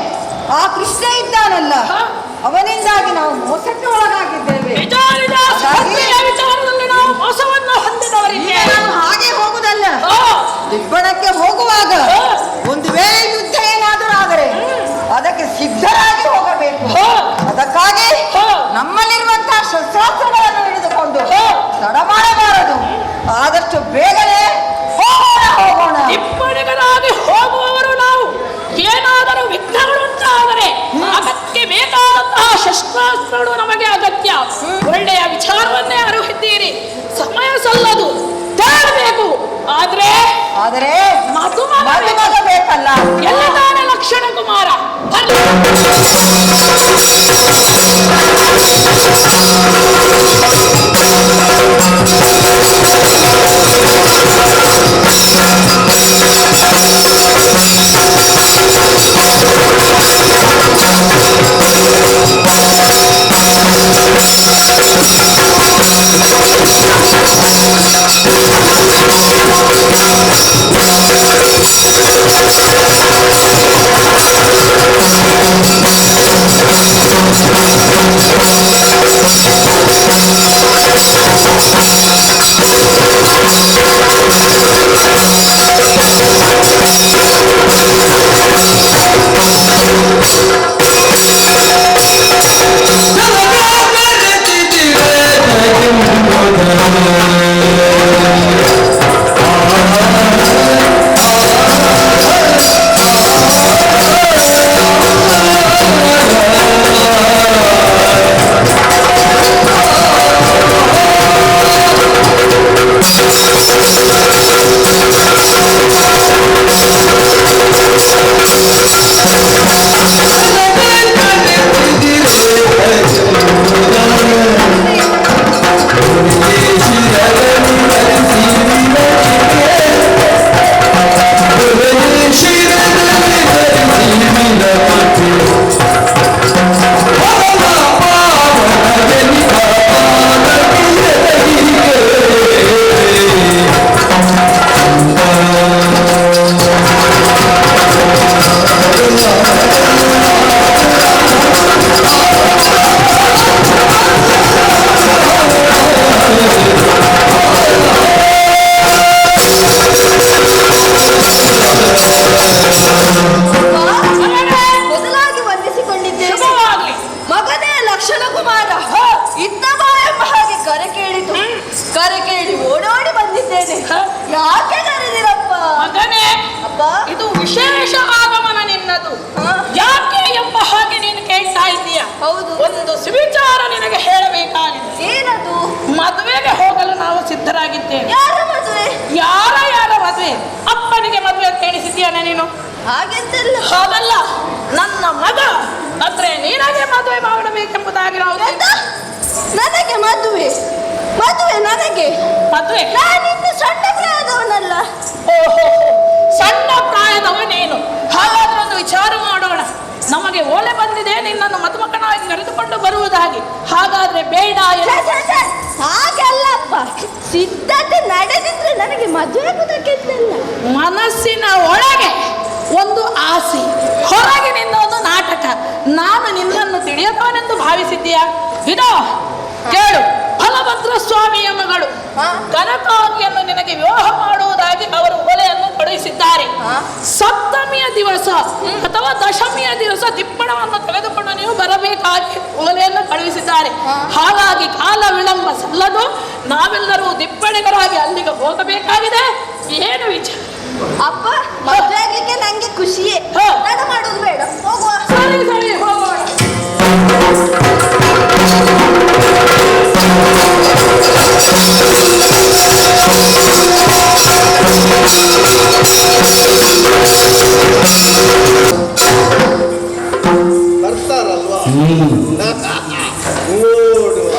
ಆ ಕೃಷ್ಣ ಇದ್ದಾನಲ್ಲ, ಅವನಿಂದಾಗಿ ನಾವು ಮೋಸಕ್ಕೆ ಒಳಗಾಗಿದ್ದೇವೆ. ವಿಚಾರದಲ್ಲಿ ನಾವು ಮೋಸವನ್ನು ಹೊಂದಿದವರಿದ್ದೇವೆ. ನಾವು ಹಾಗೆ ಹೋಗುದಲ್ಲ, ದಿಬ್ಬಣಕ್ಕೆ ಹೋಗುವಾಗ ಒಂದು ವೇಳೆ ಯುದ್ಧ ಏನಾದರೂ ಆದರೆ ಅದಕ್ಕೆ ಸಿದ್ಧರಾಗಿ ಹೋಗಬೇಕು. ಅದಕ್ಕಾಗಿ ನಮ್ಮಲ್ಲಿರುವಂತಹ ಶಸ್ತ್ರಾಸ್ತ್ರಗಳನ್ನು ಹಿಡಿದುಕೊಂಡು ತಡ ಮಾಡಬಾರದು. ಆದಷ್ಟು ಬೇಗನೆ ಹೋಗೋಣ. ಇಬ್ಬರಿಗರಾಗಿ ಹೋಗುವವರು ನಾವು. ಏನಾದರೂ ವಿಘ್ನಗಳುಂಟಾದರೆ ಅದಕ್ಕೆ ಬೇಕಾದಂತಹ ಶಸ್ತ್ರಾಸ್ತ್ರಗಳು ನಮಗೆ ಅಗತ್ಯ. ಒಳ್ಳೆಯ ವಿಚಾರವನ್ನೇ ಅರುಹಿದ್ದೀರಿ. ಸಮಯ ಸಲ್ಲದು, ತೇರಬೇಕು. ಆದರೆ ಮಧುಮಗ ಬೇಕಲ್ಲ. ಎಲ್ಲದಾನೆ ಲಕ್ಷಣ ಕುಮಾರ. ಸಿದ್ಧರಾಗಿದ್ದೇವೆ. ಯಾರ ಮದುವೆ? ಯಾರ ಮದುವೆ? ಅಪ್ಪನಿಗೆ ಮದುವೆ ಅಂತ ಹೇಳಿಸಿದ್ಯಾನೆ ನೀನು? ಹಾಗೆಂತಲ್ಲ. ಹಾಗಲ್ಲ, ನನ್ನ ಮಗ ಅಂದ್ರೆ ನೀನಾಗೆ ಮದುವೆ ಮಾಡಬೇಕೆಂಬುದಾಗಿ ನಾವು. ನನಗೆ ಮದುವೆ? ಮದುವೆ ನನಗೆ? ಮದುವೆ ನಾನಿನ್ನು ಸಣ್ಣ ಪ್ರಾಯದವನಲ್ಲ. ಓಹೋ, ಸಣ್ಣ ಪ್ರಾಯದವ ನೀನು. ಹಾಗಾದ್ರೆ ಒಂದು ವಿಚಾರ ಮಾಡೋಣ. ನಮಗೆ ಓಲೆ ಬಂದಿದೆ ನಿನ್ನನ್ನು ಮದುಮಕ್ಕನಾಗಿ ಕರೆದುಕೊಂಡು ಬರುವುದಾಗಿ. ಹಾಗಾದ್ರೆ ಬೇಡ. ಹಾಗಲ್ಲಪ್ಪ, ಸಿದ್ಧತೆ ನಡೆದಿದ್ರೆ ನನಗೆ ಮದುವೆ ಆಗುವುದಕ್ಕಿಂತಲ್ಲ. ಮನಸ್ಸಿನ ಒಳಗೆ ಒಂದು ಆಸೆ, ಹೊರಗಿನಿಂದ ಒಂದು ನಾಟಕ. ನಾನು ನಿನ್ನನ್ನು ತಿಳಿಯದವನೆಂದು ಭಾವಿಸಿದ್ದೀಯಾ? ಇದೋ ಕೇಳು, ಫಲಭದ್ರ ಸ್ವಾಮಿಯ ಮಗಳು ಕನಕಾಂಗಿಯನ್ನು ನಿನಗೆ ವಿವಾಹ ಮಾಡುವುದಾಗಿ ಅವರು ಓಲೆಯನ್ನು ಕಳುಹಿಸಿದ್ದಾರೆ. ಸಪ್ತಮಿಯ ದಿವಸ ಅಥವಾ ದಶಮಿಯ ದಿವಸ ದಿಪ್ಪಣವನ್ನು ತೆಗೆದುಕೊಂಡು ನೀವು ಬರಬೇಕಾಗಿ ಓಲೆಯನ್ನು ಕಳುಹಿಸಿದ್ದಾರೆ. ಹಾಗಾಗಿ ಕಾಲ ವಿಳಂಬ ಸಲ್ಲದು, ನಾವೆಲ್ಲರೂ ದಿಪ್ಪಣಿಗರಾಗಿ ಅಲ್ಲಿಗೆ ಹೋಗಬೇಕಾಗಿದೆ. ಏನು ವಿಚಾರ? ಅಪ್ಪ, ಮದುವೆ ಆಗ್ಲಿಕ್ಕೆ ನಂಗೆ ಖುಷಿಯೇ. ನಡ ಮಾಡುವುದು ಬೇಡ, ಹೋಗುವ. ಸರಿ ಸರಿ, ಹೋಗೋಣ. ಬರ್ತಾರಲ್ವಾ ನೋಡುವ.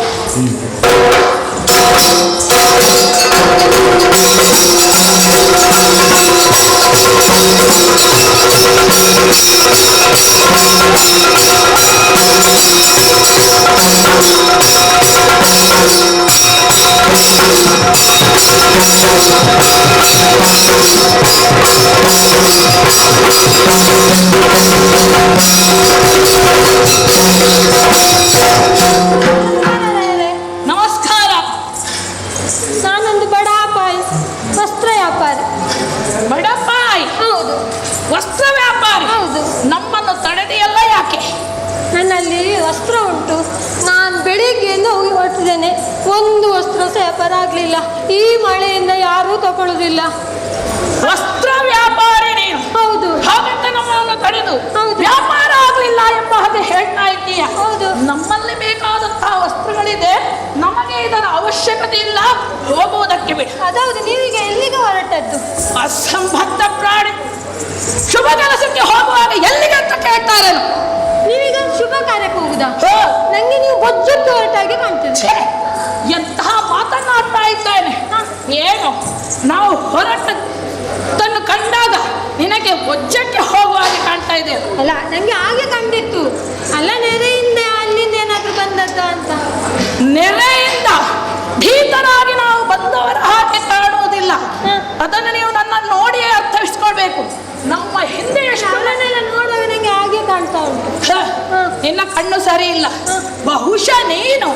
ನನ್ನಲ್ಲಿ ವಸ್ತ್ರ ಉಂಟು. ನಾನು ಬೆಳಿಗ್ಗೆಯಿಂದ ಹೋಗಿ ಹೊರಟಿದ್ದೇನೆ, ಒಂದು ವಸ್ತ್ರ ಸಹ ಬರಾಗ್ಲಿಲ್ಲ. ಈ ಮಳೆಯಿಂದ ಯಾರೂ ತಗೊಳ್ಳೋದಿಲ್ಲ. ವಸ್ತ್ರ ವ್ಯಾಪಾರಿ ನೀನು. ಹೌದು ಹಾಗಂತ ನಮ್ಮನ್ನು ತಡೆದು ಹೌದು. ವ್ಯಾಪಾರ ಆಗಲಿಲ್ಲ ಎಂಬ ಹಾಗೆ ಹೇಳ್ತಾ ಇದ್ದೀಯ. ಹೌದು. ನಮ್ಮಲ್ಲಿ ಬೇಕಾದಂತಹ ವಸ್ತ್ರಗಳಿದೆ, ನಮಗೆ ಇದರ ಅವಶ್ಯಕತೆ ಇಲ್ಲ, ಹೋಗುವುದಕ್ಕೆ ಬಿಡಿ. ಅದೌದು. ನೀವೀಗ ಎಲ್ಲಿಗೆ ಹೊರಟದ್ದು? ಅಸಂಬದ್ಧ ಪ್ರಾಣಿ. ಶುಭ ಕೆಲಸಕ್ಕೆ ಹೋಗುವಾಗ ಎಲ್ಲಿಗೆ ಅಂತ ಕೇಳ್ತಾರೆ. ನೀವೀಗ ಶುಭ ಕಾರ್ಯಕ್ಕೆ ಹೋಗುದಾ? ಹೋ. ನಂಗೆ ನೀವು ಬೊಜ್ಜಕ್ಕೆ ಹೊರಟಾಗಿ ಕಾಣ್ತೀರಿ. ಛೇ, ಎಂತಹ ಮಾತನಾಡ್ತಾ ಇದ್ದೇನೆ. ಏನು ನಾವು ಹೊರಟನ್ನು ಕಂಡಾಗ ನಿನಗೆ ಬೊಜ್ಜಕ್ಕೆ ಹೋಗುವಾಗೆ ಕಾಣ್ತಾ ಇದೆ. ಅಲ್ಲ, ನಂಗೆ ಹಾಗೆ ಕಂಡಿತ್ತು. ಅಲ್ಲ, ನೆರೆಯಿಂದ ಅಲ್ಲಿಂದ ಏನಾದ್ರೂ ಬಂದದ್ದ ಅಂತ. ನೆರೆಯಿಂದ ಭೀತರಾಗಿ ನಾವು ಬಂದವರ ಹಾಗೆ ಕಾಣುವುದಿಲ್ಲ. ಅದನ್ನು ನೀವು ನನ್ನನ್ನು ನೋಡಿಯೇ ಅರ್ಥೈಸ್ಕೊಳ್ಬೇಕು. ನಮ್ಮ ಹಿಂದೆ ಅವರನ್ನೆಲ್ಲ ನೋಡುವಾಗ ನಂಗೆ ಹಾಗೆ ಕಾಣ್ತಾ ಉಂಟು. ನಿನ್ನ ಕಣ್ಣು ಸರಿ ಇಲ್ಲ. ಬಹುಶಃ ನೀನು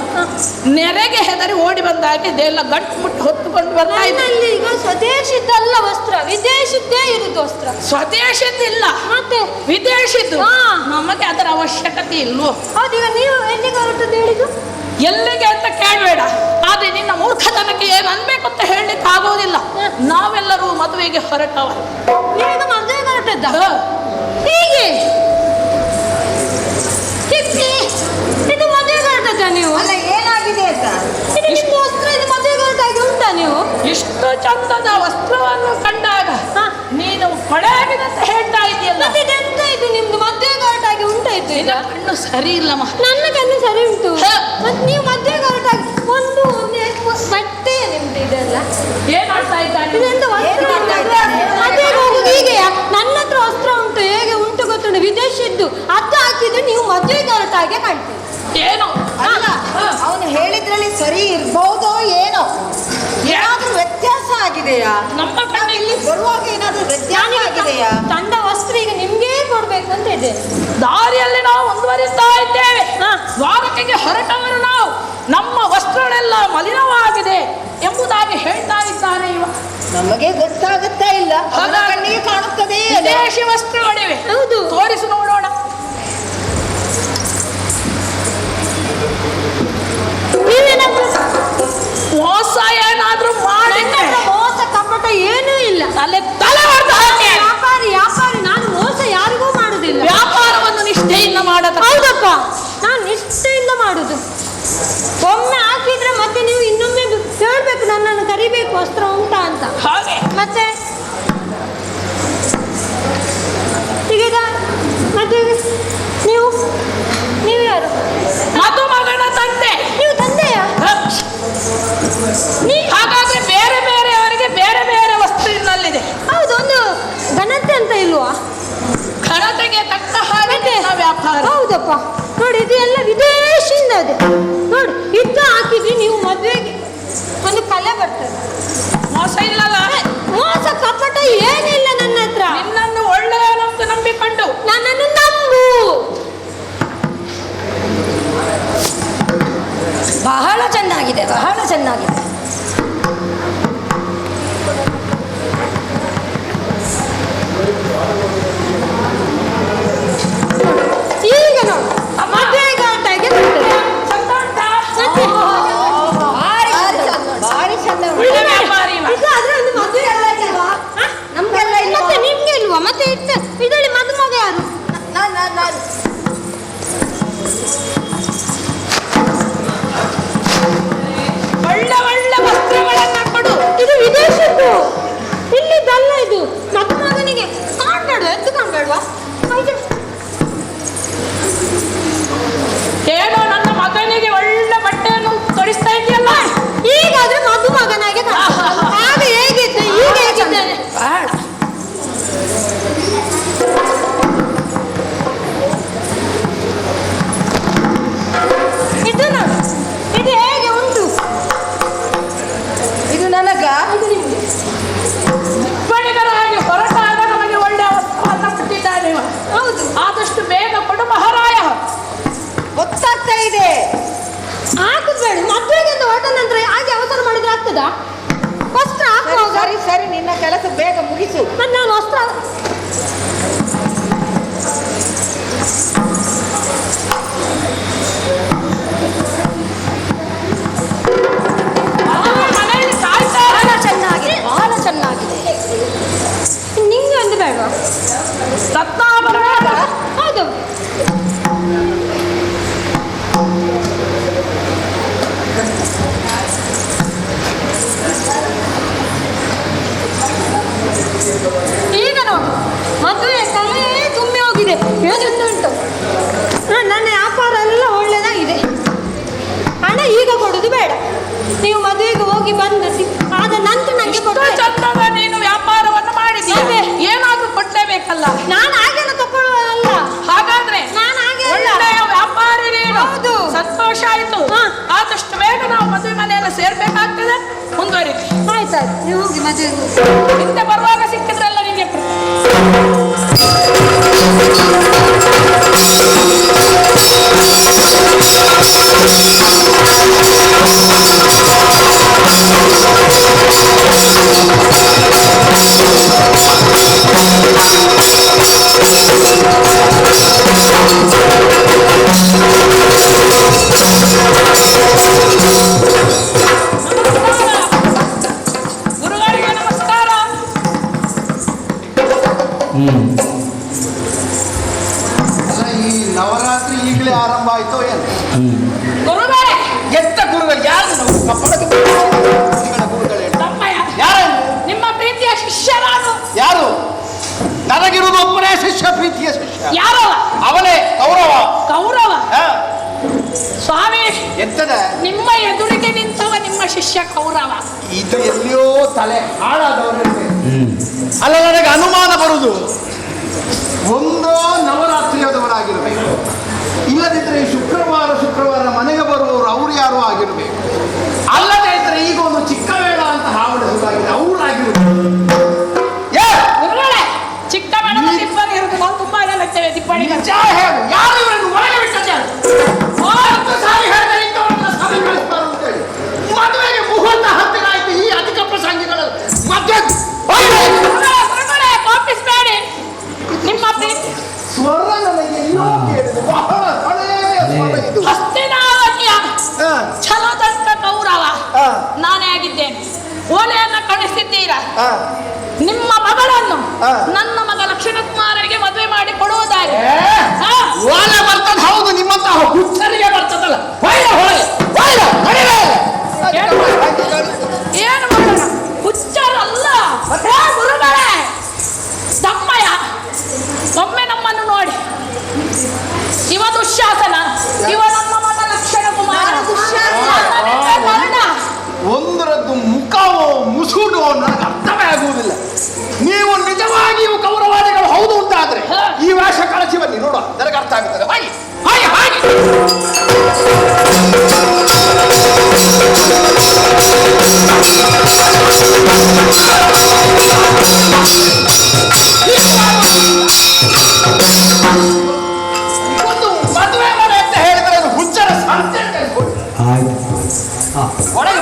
ನೆರೆಗೆ ಹೆದರಿ ಓಡಿ ಬಂದಾಗ ಇದೆಲ್ಲ ಗಂಟು ಮುಟ್ಟು ಹೊತ್ತುಕೊಂಡು ಬರ್ತಾ ಇದ್ದೆ. ನನ್ನಲ್ಲಿ ಈಗ ಸ್ವದೇಶಿದ್ದಲ್ಲ ವಸ್ತ್ರ, ವಿದೇಶಿದ್ದೇ ಇರುದು ವಸ್ತ್ರ. ಸ್ವದೇಶದ್ದಿಲ್ಲ, ಮತ್ತೆ ವಿದೇಶಿದ್ದು. ಹಾ. ನಮಗೆ ಅದರ ಅವಶ್ಯಕತೆ ಇಲ್ವೋ? ಹೌದೀಗ ನೀವು ಎಲ್ಲಿಗೆ ಹೊರಟದ್ದು ಹೇಳಿದ್ದು? ಎಲ್ಲಿಗೆ ಅಂತ ಕೇಳಬೇಡ. ಆದ್ರೆ ನಿನ್ನ ಮೂರ್ಖತನಕ್ಕೆ ಏನು ಅನ್ಬೇಕು ಅಂತ ಹೇಳಲಿಕ್ಕೆ ಆಗೋದಿಲ್ಲ. ನಾವೆಲ್ಲರೂ ಮದುವೆಗೆ ಹೊರಟವರು. ನೀವೀಗ ಮದುವೆಗೆ ಹೊರಟದ್ದ? ಹ. ಹೀಗೆ ಇದು ಮದುವೆಗೆ ಹೊರಟದ್ದ ನೀವು? ಅಲ್ಲ, ಏನಾಗಿದೆ ಅಂತ? ಇದು ನಿಮ್ಮ ವಸ್ತ್ರ, ಇದು ಮದುವೆಗೆ ಹೊರಟಾಗಿ ಉಂಟಾ ನೀವು? ಇಷ್ಟು ಚಂದದ ವಸ್ತ್ರವನ್ನು ಕಂಡಾಗ ಹ. ನೀನು ಪಡೆಯಾಗಿದೆ ಅಂತ ಹೇಳ್ತಾ ಇದೆಯಲ್ಲ. ಮತ್ತೆ ಇದೆಂತ ಇದು ನಿಮ್ದು ಮದುವೆಗೆ ಹೊರಟಾಗಿ ಉಂಟಾಯ್ತು ಈಗ? ನಿನ್ನ ಕಣ್ಣು ಸರಿ ಇಲ್ಲಮ್ಮ. ನನ್ನ ಕಣ್ಣು ಸರಿ ಉಂಟು. ಹ. ಮತ್ತೆ ನೀವು ಮದುವೆಗೆ ಹೊರಟಾಗಿ ಒಂದು ಬಟ್ಟೆ ನಿಮ್ದು ಇದೆಲ್ಲ ಏನ್ ಆಡ್ತಾ ಇದ್ದಾನೆ? ಇದೆಂತ ವಸ್ತ್ರ? ಮದುವೆಗೆ ಹೋಗುದು ಹೀಗೆಯಾ? ನನ್ನ ಹತ್ರ ವಸ್ತ್ರ ಉಂಟು, ಹೇಗೆ ಉಂಟು ಗೊತ್ತುಂಟು, ವಿದೇಶಿದ್ದು. ಅದು ಹಾಕಿದ್ರೆ ನೀವು ಮದುವೆಗೆ ಹೊರಟಾಗೆ ಕಾಣ್ತೀವಿ. ಏನು ಅಲ್ಲ, ಅವನು ಹೇಳಿದ್ರಲ್ಲಿ ಸರಿ ಇರ್ಬಹುದೋ ಏನೋ. ಏನಾದ್ರೂ ವ್ಯತ್ಯಾಸ ಆಗಿದೆಯಾ? ನಮ್ಮ ನಾವು ಕಣ್ಣಿಗೆ ಇಲ್ಲಿ ಬರುವಾಗ ಏನಾದ್ರೂ ವ್ಯತ್ಯಾಸ ಆಗಿದೆಯಾ? ತಂದ ವಸ್ತ್ರ ಈಗ ನಿಮ್ಗೇ ಕೊಡ್ಬೇಕು ಅಂತ ಇದೆ. ದಾರಿಯಲ್ಲಿ ನಾವು ಮುಂದುವರಿತಾ ಇದ್ದೇವೆ. ಹ. ದ್ವಾರಕೆಗೆ ಹೊರಟವರು ನಾವು. ನಮ್ಮ ವಸ್ತ್ರಗಳೆಲ್ಲ ಮಲಿನವಾಗಿದೆ ಎಂಬುದಾಗಿ ಹೇಳ್ತಾ ಇದ್ದಾನೆ ಇವ. ನಮಗೆ ಗೊತ್ತಾಗುತ್ತಾ ಇಲ್ಲ, ಅವನ ಹಾಗಾಗಿ ಕಣ್ಣಿಗೆ ಕಾಣುತ್ತದೆ. ವಿದೇಶಿ ವಸ್ತ್ರಗಳಿವೆ. ಹೌದು. ತೋರಿಸಿ ನೋಡೋಣ. ನೀವೇನಾದ್ರೂ ಮೋಸ ಏನಾದ್ರೂ ಮಾಡಿದ್ರೆ ಮೋಸ ಕಪಟ ಏನೂ ಇಲ್ಲ. ತಲೆ ಹೊಡೆದ ಹಾಗೆ. ವ್ಯಾಪಾರಿ ನಾನು ಮೋಸ ಯಾರಿಗೂ ಮಾಡುದಿಲ್ಲ. ವ್ಯಾಪಾರವನ್ನು ನಿಷ್ಠೆಯಿಂದ ಮಾಡದ. ಹೌದಪ್ಪ, ನಾನು ನಿಷ್ಠೆಯಿಂದ ಮಾಡುದು. ಒಮ್ಮೆ ಹಾಕಿದ್ರೆ ಮತ್ತೆ ನೀವು ಇನ್ನೊಮ್ಮೆ ಹೇಳ್ಬೇಕು, ನನ್ನನ್ನು ಕರಿಬೇಕು ವಸ್ತ್ರ ಉಂಟಾ ಅಂತ. ಹಾಗೆ ಮತ್ತೆ ಈಗ ಮತ್ತೆ ನೀವು ಯಾರು? ಮದುಮಗನ ತಂದೆ. ನೀವು ತಂದೆಯಾ? ಹಾಗಾದ್ರೆ ಬೇರೆ ಬೇರೆಯವರಿಗೆ ಬೇರೆ ಬೇರೆ ವಸ್ತು ಇನ್ನಲ್ಲಿದೆ. ಹೌದು. ಒಂದು ಘನತೆ ಅಂತ ಇಲ್ವಾ? ಘನತೆಗೆ ತಕ್ಕ ಹಾಗೆ ನಿನ್ನ ವ್ಯಾಪಾರ. ಹೌದಪ್ಪ, ನೋಡಿ ಇದು ಎಲ್ಲ ವಿದೇಶಿಯಿಂದ ಇದೆ. ನೋಡಿ ಇದು ಹಾಕಿದ್ವಿ, ನೀವು ಮದುವೆಗೆ ಒಂದು ಕಲೆ ಬರ್ತದೆ. ಮೋಸ ಇಲ್ಲಲ್ಲ? ಮೋಸ ಕಪಟ ಏನಿಲ್ಲ ನನ್ನ ಹತ್ರ. ನಿನ್ನನ್ನು ಒಳ್ಳೆಯನಂತ ನಂಬಿಕೊಂಡು ನನ್ನನ್ನು ನಂಬು. ಬಹಳ ಚೆನ್ನಾಗಿದೆ, ಬಹಳ ಚೆನ್ನಾಗಿದೆ. ಈಗ ನೋಡಿ ಮದುವೆಗೆ ಹೊರಟಾಗಿ ಬರ್ತದೆ. ಚಂದ ಉಂಟಾ? ಮತ್ತೆ ಭಾರಿ ಚಂದ ಉಂಟು. ಒಳ್ಳೆ ವ್ಯಾಪಾರಿ ಇವ. ಇದು ಆದ್ರೆ ಒಂದು ಮದುವೆ ಅಲ್ವಾ? ನಮ್ಗೆಲ್ಲ ಇಲ್ವಾ? ಮತ್ತೆ ನಿಮ್ಗೆ ಇಲ್ವಾ? ಮತ್ತೆ ಇದರಲ್ಲಿ ಮದುಮಗ ಯಾರು? ನಾನು ಒಳ್ಳೆ ಒಳ್ಳೆ ವಸ್ತ್ರಗಳನ್ನ ಕೊಡು. ಇದು ವಿದೇಶದ್ದು, ಇಲ್ಲಿದ್ದಲ್ಲ ಇದು. ಮದುಮಗನಿಗೆ ಕಾಣ್ಬೇಡ, ಎದ್ದು ಕಾಣ್ಬೇಡ್ವಾ? ಏನೋ ನನ್ನ ಮಗನಿಗೆ ಒಳ್ಳೆ ಬಟ್ಟೆಯನ್ನು ತೊಡಿಸ್ತಾ ಇದೆಯಲ್ಲ. ಈಗಾದ್ರೆ ಮದುಮಗನಾಗೆ ಕಾಣ್ತಾನೆ. ಆಗ ಹೇಗಿದ್ದೆ, ಈಗ ಹೇಗಿದ್ದಾನೆ? ಬಹಳ ಇದು ನೋಡು, ಇದು ಹೇಗೆ ಉಂಟು? ಇದು ನನಗ ಇದು ನಿಮ್ಗೆ. ಬಣಿಗರಾಗಿ ಹೊರಟಾಗ ನಮಗೆ ಒಳ್ಳೆ ವಸ್ತ್ರವನ್ನು ಕೊಟ್ಟಿದ್ದಾನೆ ಇವ. ಹೌದು. ಆದಷ್ಟು ಬೇಗ ಕೊಡು ಮಹಾರಾಯ. ಗೊತ್ತಾಗ್ತಾ ಇದೆ. ಹಾಕಬೇಡ, ಮದುವೆಗೆ ಅಂತ ಹೊರಟ ನಂತರ ಹಾಗೆ ಅವಸರ ಮಾಡಿದ್ರೆ ಆಗ್ತದಾ? ವಸ್ತ್ರ ಹಾಕುವಾಗ ಸರಿ ಸರಿ, ನಿನ್ನ ಕೆಲಸ ಬೇಗ ಮುಗಿಸು. ಮತ್ತೆ ನಾನು ವಸ್ತ್ರ ಮದುವೆ ಕಲೆ ತುಂಬಿ ಹೋಗಿದೆ. ಹೇಗುಂಟು ನನ್ನ ವ್ಯಾಪಾರ ಎಲ್ಲ ಒಳ್ಳೇದಾಗಿದೆ. ಹಣ ಈಗ ಕೊಡುದು ಬೇಡ, ನೀವು ಮದುವೆಗೆ ಹೋಗಿ ಬಂದಸಿ ಆದ ನಂತರ ನಂಗೆ ಕೊಡ್ತೇನೆ. ಚಂದದ ನೀನು ವ್ಯಾಪಾರವನ್ನು ಮಾಡಿದ್ದೀಯ, ಅದೇ. ಏನಾದ್ರೂ ಕೊಡ್ಲೇಬೇಕಲ್ಲ. ನಾನು ಹಾಗೆಲ್ಲ ತಕೊಳ್ಳಲ್ಲ. ಹಾಗಾದ್ರೆ ನಾನು ಹಾಗೆ ಅಲ್ಲ. ಒಳ್ಳೆಯ ವ್ಯಾಪಾರಿ ನೀನು. ಹೌದು. ಸಂತೋಷ ಆಯ್ತು. ಹಾ. ಆದಷ್ಟು ಬೇಗ ನಾವು ಮದುವೆ ಮನೆಯಲ್ಲ ಸೇರ್ಬೇಕಾಗ್ತದೆ. ಮುಂದುವರಿತು. ಆಯ್ತಾಯ್ತು, ನೀವು ಹೋಗಿ ಮದುವೆಗೆ ಹೋಗಿ. ಹಿಂದೆ ಬರುವಾಗ ಸಿಕ್ಕಿದ್ರಲ್ಲ ನಿಮಗೆ. ಗುರುಗಳಿಗೆ ನಮಸ್ಕಾರ. ಈ ನವರಾತ್ರಿ ಈಗಲೇ ಆರಂಭ ಆಯ್ತೋ ಏನು? ಗುರುಗಳೇ, ಎಂತ ಗುರುಗಳು? ಯಾರು ನಾವು ಕಪ್ಪಡದ ಗುರುಗಳು? ತಮ್ಮಯ್ಯ, ಯಾರು? ನಿಮ್ಮ ಪ್ರೀತಿಯ ಶಿಷ್ಯ ನಾನು. ಯಾರು? ನನಗಿರುವುದು ಒಬ್ಬನೇ ಶಿಷ್ಯ, ಪ್ರೀತಿಯ ಶಿಷ್ಯ. ಯಾರವ? ಅವನೇ ಕೌರವ. ಕೌರವ? ಹಾ. ಸ್ವಾಮಿ, ಎಂತದ? ನಿಮ್ಮ ಎದುರಿಗೆ ನಿಂತವ ನಿಮ್ಮ ಶಿಷ್ಯ ಕೌರವ. ಇದು ಎಲ್ಲಿಯೋ ತಲೆ ಹಾಳಾದವರಲ್ಲಿ. ಅಲ್ಲ, ನನಗೆ ಅನುಮಾನ ಬರುದು ಒಂದೋ ನವರಾತ್ರಿಯದವರಾಗಿರಬೇಕು, ಇಲ್ಲದಿದ್ದರೆ ಶುಕ್ರವಾರ ಮನೆಗೆ ಬರುವವರು ಅವ್ರು ಯಾರೋ ಆಗಿರಬೇಕು. ಅಲ್ಲದೇ ಇದ್ರೆ ಈಗ ಒಂದು ಚಿಕ್ಕ ಮೇಳ ಅಂತ ಹಾವಳಿಸಲಾಗಿದೆ, ಅವರಾಗಿರ್ಬೇಕು. ಗುರುಗಳೇ, ಚಿಕ್ಕ ಮೇಡಮ್ ತಿಪ್ಪಣಿ ಇರುತ್ತೆ. ನಾವು ತುಂಬಾ ಜನ ಇರ್ತೇವೆ ತಿಪ್ಪಣಿ. ನಿಜ ಹೇಳು, ಯಾರು ಇವರನ್ನು ಒಳಗೆ ಬಿಟ್ಟದ್ದು ಯಾರು? 10 ಸಾರಿ ಹೇಳಿದರೆ ಇಂಥವ್ರನ್ನ ಸಭೆ ಕಳಿಸ್ಬಾರ್ದು ಅಂತೇಳಿ. ಮದುವೆಗೆ ಮುಹೂರ್ತ ಹತ್ತಿರ ಆಯ್ತು, ಈ ಅಧಿಕ ಪ್ರಸಂಗಿಗಳಲ್ಲಿ ಮಧ್ಯ ಗುರುಗಳೇ, ಕೋಪಿಸಬೇಡಿ. ನಿಮ್ಮ ಪ್ರೀತಿ ಸ್ವರ ನನಗೆ ಇನ್ನೂ ಕೇಳಿದೆ, ಬಹಳ ಹಳೆಯ ಸ್ವರ ಇದು. ಹಸ್ತಿನಾವತಿಯ ಹಾ. ಛಲದಂತ ಕೌರವ ಹಾ. ನಾನೇ ಆಗಿದ್ದೇನೆ. ಓಲೆಯನ್ನ ಕಳಿಸಿದ್ದೀರಾ? ಹಾ. ನಿಮ್ಮ ಮಗಳನ್ನು ಹಾ. ನನ್ನ ಮಗ ಲಕ್ಷ್ಮಣಕುಮಾರರಿಗೆ ಮದುವೆ ಮಾಡಿ ಕೊಡುವುದಾಗಿ. ಓಲೆ ಬರ್ತದ, ಹೌದು, ನಿಮ್ಮಂತಹ ಹುಚ್ಚರಿಗೆ ಬರ್ತದಲ್ಲ. ಏನು ಮಾಡೋಣ? ಹುಚ್ಚರಲ್ಲ. ಗುರುಗಳೇ, ತಮ್ಮಯ್ಯ, ಒಮ್ಮೆ ನಮ್ಮನ್ನು ನೋಡಿ. ಇವ ದುಶ್ಯಾಸನ, ಇವ ನಮ್ಮ ಮಗ ಲಕ್ಷ್ಮಣಕುಮಾರ. ಒಂದರದ್ದು ಮುಖವೋ ಮುಸುಡೋ ನನಗೆ ಅರ್ಥವೇ ಆಗುವುದಿಲ್ಲ. ನೀವು ನಿಜವಾಗಿಯೂ ಕೌರವಾದಿಗಳು ಹೌದು ಅಂತಾದ್ರೆ ಈ ವೇಷ ಕಳಚಿ ಬನ್ನಿ, ನೋಡುವ, ನನಗೆ ಅರ್ಥ ಆಗುತ್ತದೆ. ಹಾಗೆ ಹಾಗೆ ಹಾಗೆ ಒಂದು ಮದುವೆ ಮನೆ ಅಂತ ಹೇಳಿದ್ರೆ ಅದು ಹುಚ್ಚರ ಸಂತೆ ಅಂತ ಹೇಳ್ಕೊಂಡು ಒಳಗೆ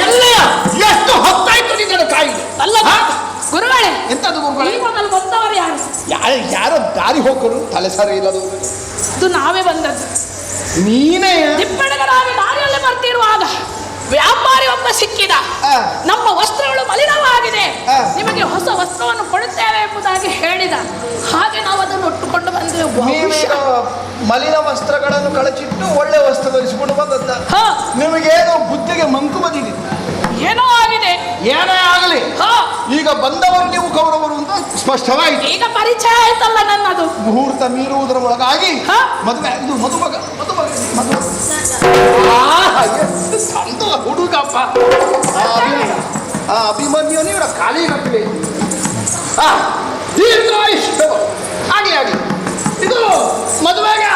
ಎಲ್ಲಿಯ ಎಷ್ಟು ಹೊತ್ತಾಯ್ತು ನಿನ್ನ ಕಾಯಿಲೆ ಅಲ್ಲ ಗುರುಗಳೇ, ಎಂತದ್ದು ಗುರುಗಳೇ? ಈ ಮೊದಲು ಬಂದವರು ಯಾರು? ಯಾರೋ ದಾರಿ ಹೋಗರು, ತಲೆ ಸರಿ ಇಲ್ಲದು. ಇದು ನಾವೇ ಬಂದದ್ದು. ನೀನೇ ತಿಪ್ಪಣಿಗರಾಗಿ ದಾರಿಯಲ್ಲಿ ಬರ್ತಿರುವಾಗ ವ್ಯಾಪಾರಿ ಒಬ್ಬ ಸಿಕ್ಕಿದ. ಆ. ನಮ್ಮ ವಸ್ತ್ರಗಳು ಮಲಿನವಾಗಿದೆ, ಆ. ನಿಮಗೆ ಹೊಸ ವಸ್ತ್ರವನ್ನು ಕೊಡುತ್ತೇವೆ ಎಂಬುದಾಗಿ ಹೇಳಿದ. ಹಾಗೆ ನಾವು ಅದನ್ನು ಉಟ್ಟುಕೊಂಡು ಬಂದೆವು. ಬಹುಶಃ ಮಲಿನ ವಸ್ತ್ರಗಳನ್ನು ಕಳಚಿಟ್ಟು ಒಳ್ಳೆ ವಸ್ತ್ರ ಧರಿಸಿಕೊಂಡು ಬಂದದ್ದ. ಹಾ, ನಿಮಗೇನೋ ಬುದ್ಧಿಗೆ ಮಂಕು ಬಂದಿದೆ. ಏನೋ ಆಗಿದೆ. ಏನೇ ಆಗಲಿ, ಹಾ, ಈಗ ಬಂದವರು ನೀವು ಕೌರವರು ಅಂತ ಸ್ಪಷ್ಟವಾಯಿತು. ಈಗ ಪರಿಚಯ ಆಯ್ತಲ್ಲ ನನ್ನದು. ಮುಹೂರ್ತ ಮೀರುವುದರ ಒಳಗಾಗಿ ಹಾ. ಮದುವೆ. ಇದು ಮದುಮಗ ಎಷ್ಟು ಚಂದ ಹುಡುಗಪ್ಪ. ಅಭಿಮನ್ಯು ಇವರ ಖಾಲಿ ಕಟ್ಟಬೇಕು. ದೀರ್ಘಾಯುಷ್ಯ ಆಗಿ ಆಗಿ ಇದು ಮದುವೆಗೆ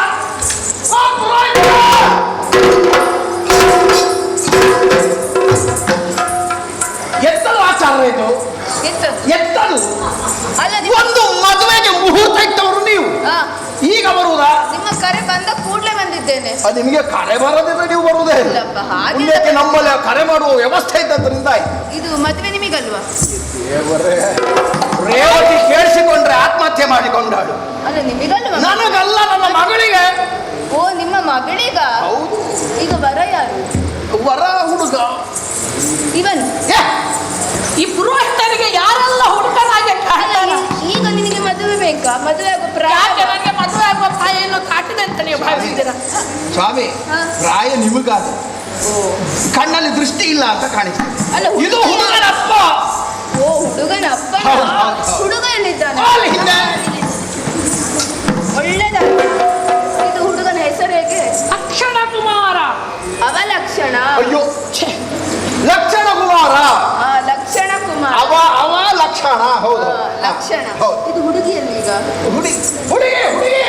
ಎತ್ತಲು ಆಚಾರ ಇದು. ಎತ್ತಲು ಅಲ್ಲ, ಒಂದು ಮದುವೆಗೆ ಮುಹೂರ್ತ ಇಟ್ಟವರು ನೀವು ಈಗ ಬರುವುದಾ? ನಿಮ್ಮ ಕರೆ ಬಂದ ಕೂಡಲೇ ಬಂದಿದ್ದೇನೆ. ಅದು ನಿಮಗೆ ಕರೆ ಬರದಿದ್ರೆ ನೀವು ಬರುವುದೇ ಇಲ್ಲ. ಇಲ್ಲಪ್ಪ, ಹಾಗೆ ಮುಂದಕ್ಕೆ ನಮ್ಮಲ್ಲಿ ಕರೆ ಮಾಡುವ ವ್ಯವಸ್ಥೆ ಇದ್ದದ್ರಿಂದ ಇದು ಮದುವೆ ನಿಮಗಲ್ವಾ? ರೇವತಿ ಕೇಳಿಸಿಕೊಂಡ್ರೆ ಆತ್ಮಹತ್ಯೆ ಮಾಡಿಕೊಂಡಾಳು. ಅಲ್ಲ, ನಿಮಗಲ್ವಾ? ನನಗಲ್ಲ, ನನ್ನ ಮಗಳಿಗೆ. ಓ, ನಿಮ್ಮ ಮಗಳೀಗ? ಹೌದು. ಈಗ ವರ ಯಾರು? ವರ ಹುಡುಗ ಇವನು. ಈ ಪುರೋಹಿತರಿಗೆ ಯಾರೆಲ್ಲ ಹುಡುಕರಾಗೆ ಕಾಣ್ತಾರ. ಈಗ ನಿನಗೆ ಮದುವೆ ಬೇಕಾ? ಮದುವೆ ಆಗೋ ಪ್ರಾಯ? ಯಾಕೆ ನನಗೆ ಮದುವೆ ಆಗುವ ಪ್ರಾಯ ಏನು ಕಾಟಿದೆ ಅಂತ ನೀವು ಭಾವಿಸಿದ್ದೀರಾ? ಸ್ವಾಮಿ, ಪ್ರಾಯ ನಿಮಗಾದ ಕಣ್ಣಲ್ಲಿ ದೃಷ್ಟಿ ಇಲ್ಲ ಅಂತ ಕಾಣಿಸ್ತದೆ. ಅಲ್ಲ, ಇದು ಹುಡುಗನ ಅಪ್ಪ. ಓ, ಹುಡುಗನ ಅಪ್ಪ. ಹುಡುಗ ಎಲ್ಲಿದ್ದಾನೆ? ಅಲ್ಲಿ ಹಿಂದೆ. ಒಳ್ಳೆದಾಯ್ತು. ಇದು ಹುಡುಗನ ಹೆಸರು ಹೇಗೆ? ಅಕ್ಷಣ ಕುಮಾರ. ಅವ ಲಕ್ಷಣ. ಅಯ್ಯೋ ಛೆ. ಲಕ್ಷಣ ಕುಮಾರ. ಲಕ್ಷಣ ಕುಮಾರ. ಅವ ಲಕ್ಷಣ. ಹೌದು, ಲಕ್ಷಣ. ಹೌದು. ಇದು ಹುಡುಗಿಯಲ್ಲಿ ಈಗ ಹುಡುಗಿ ಹುಡುಗಿ ಹುಡುಗಿ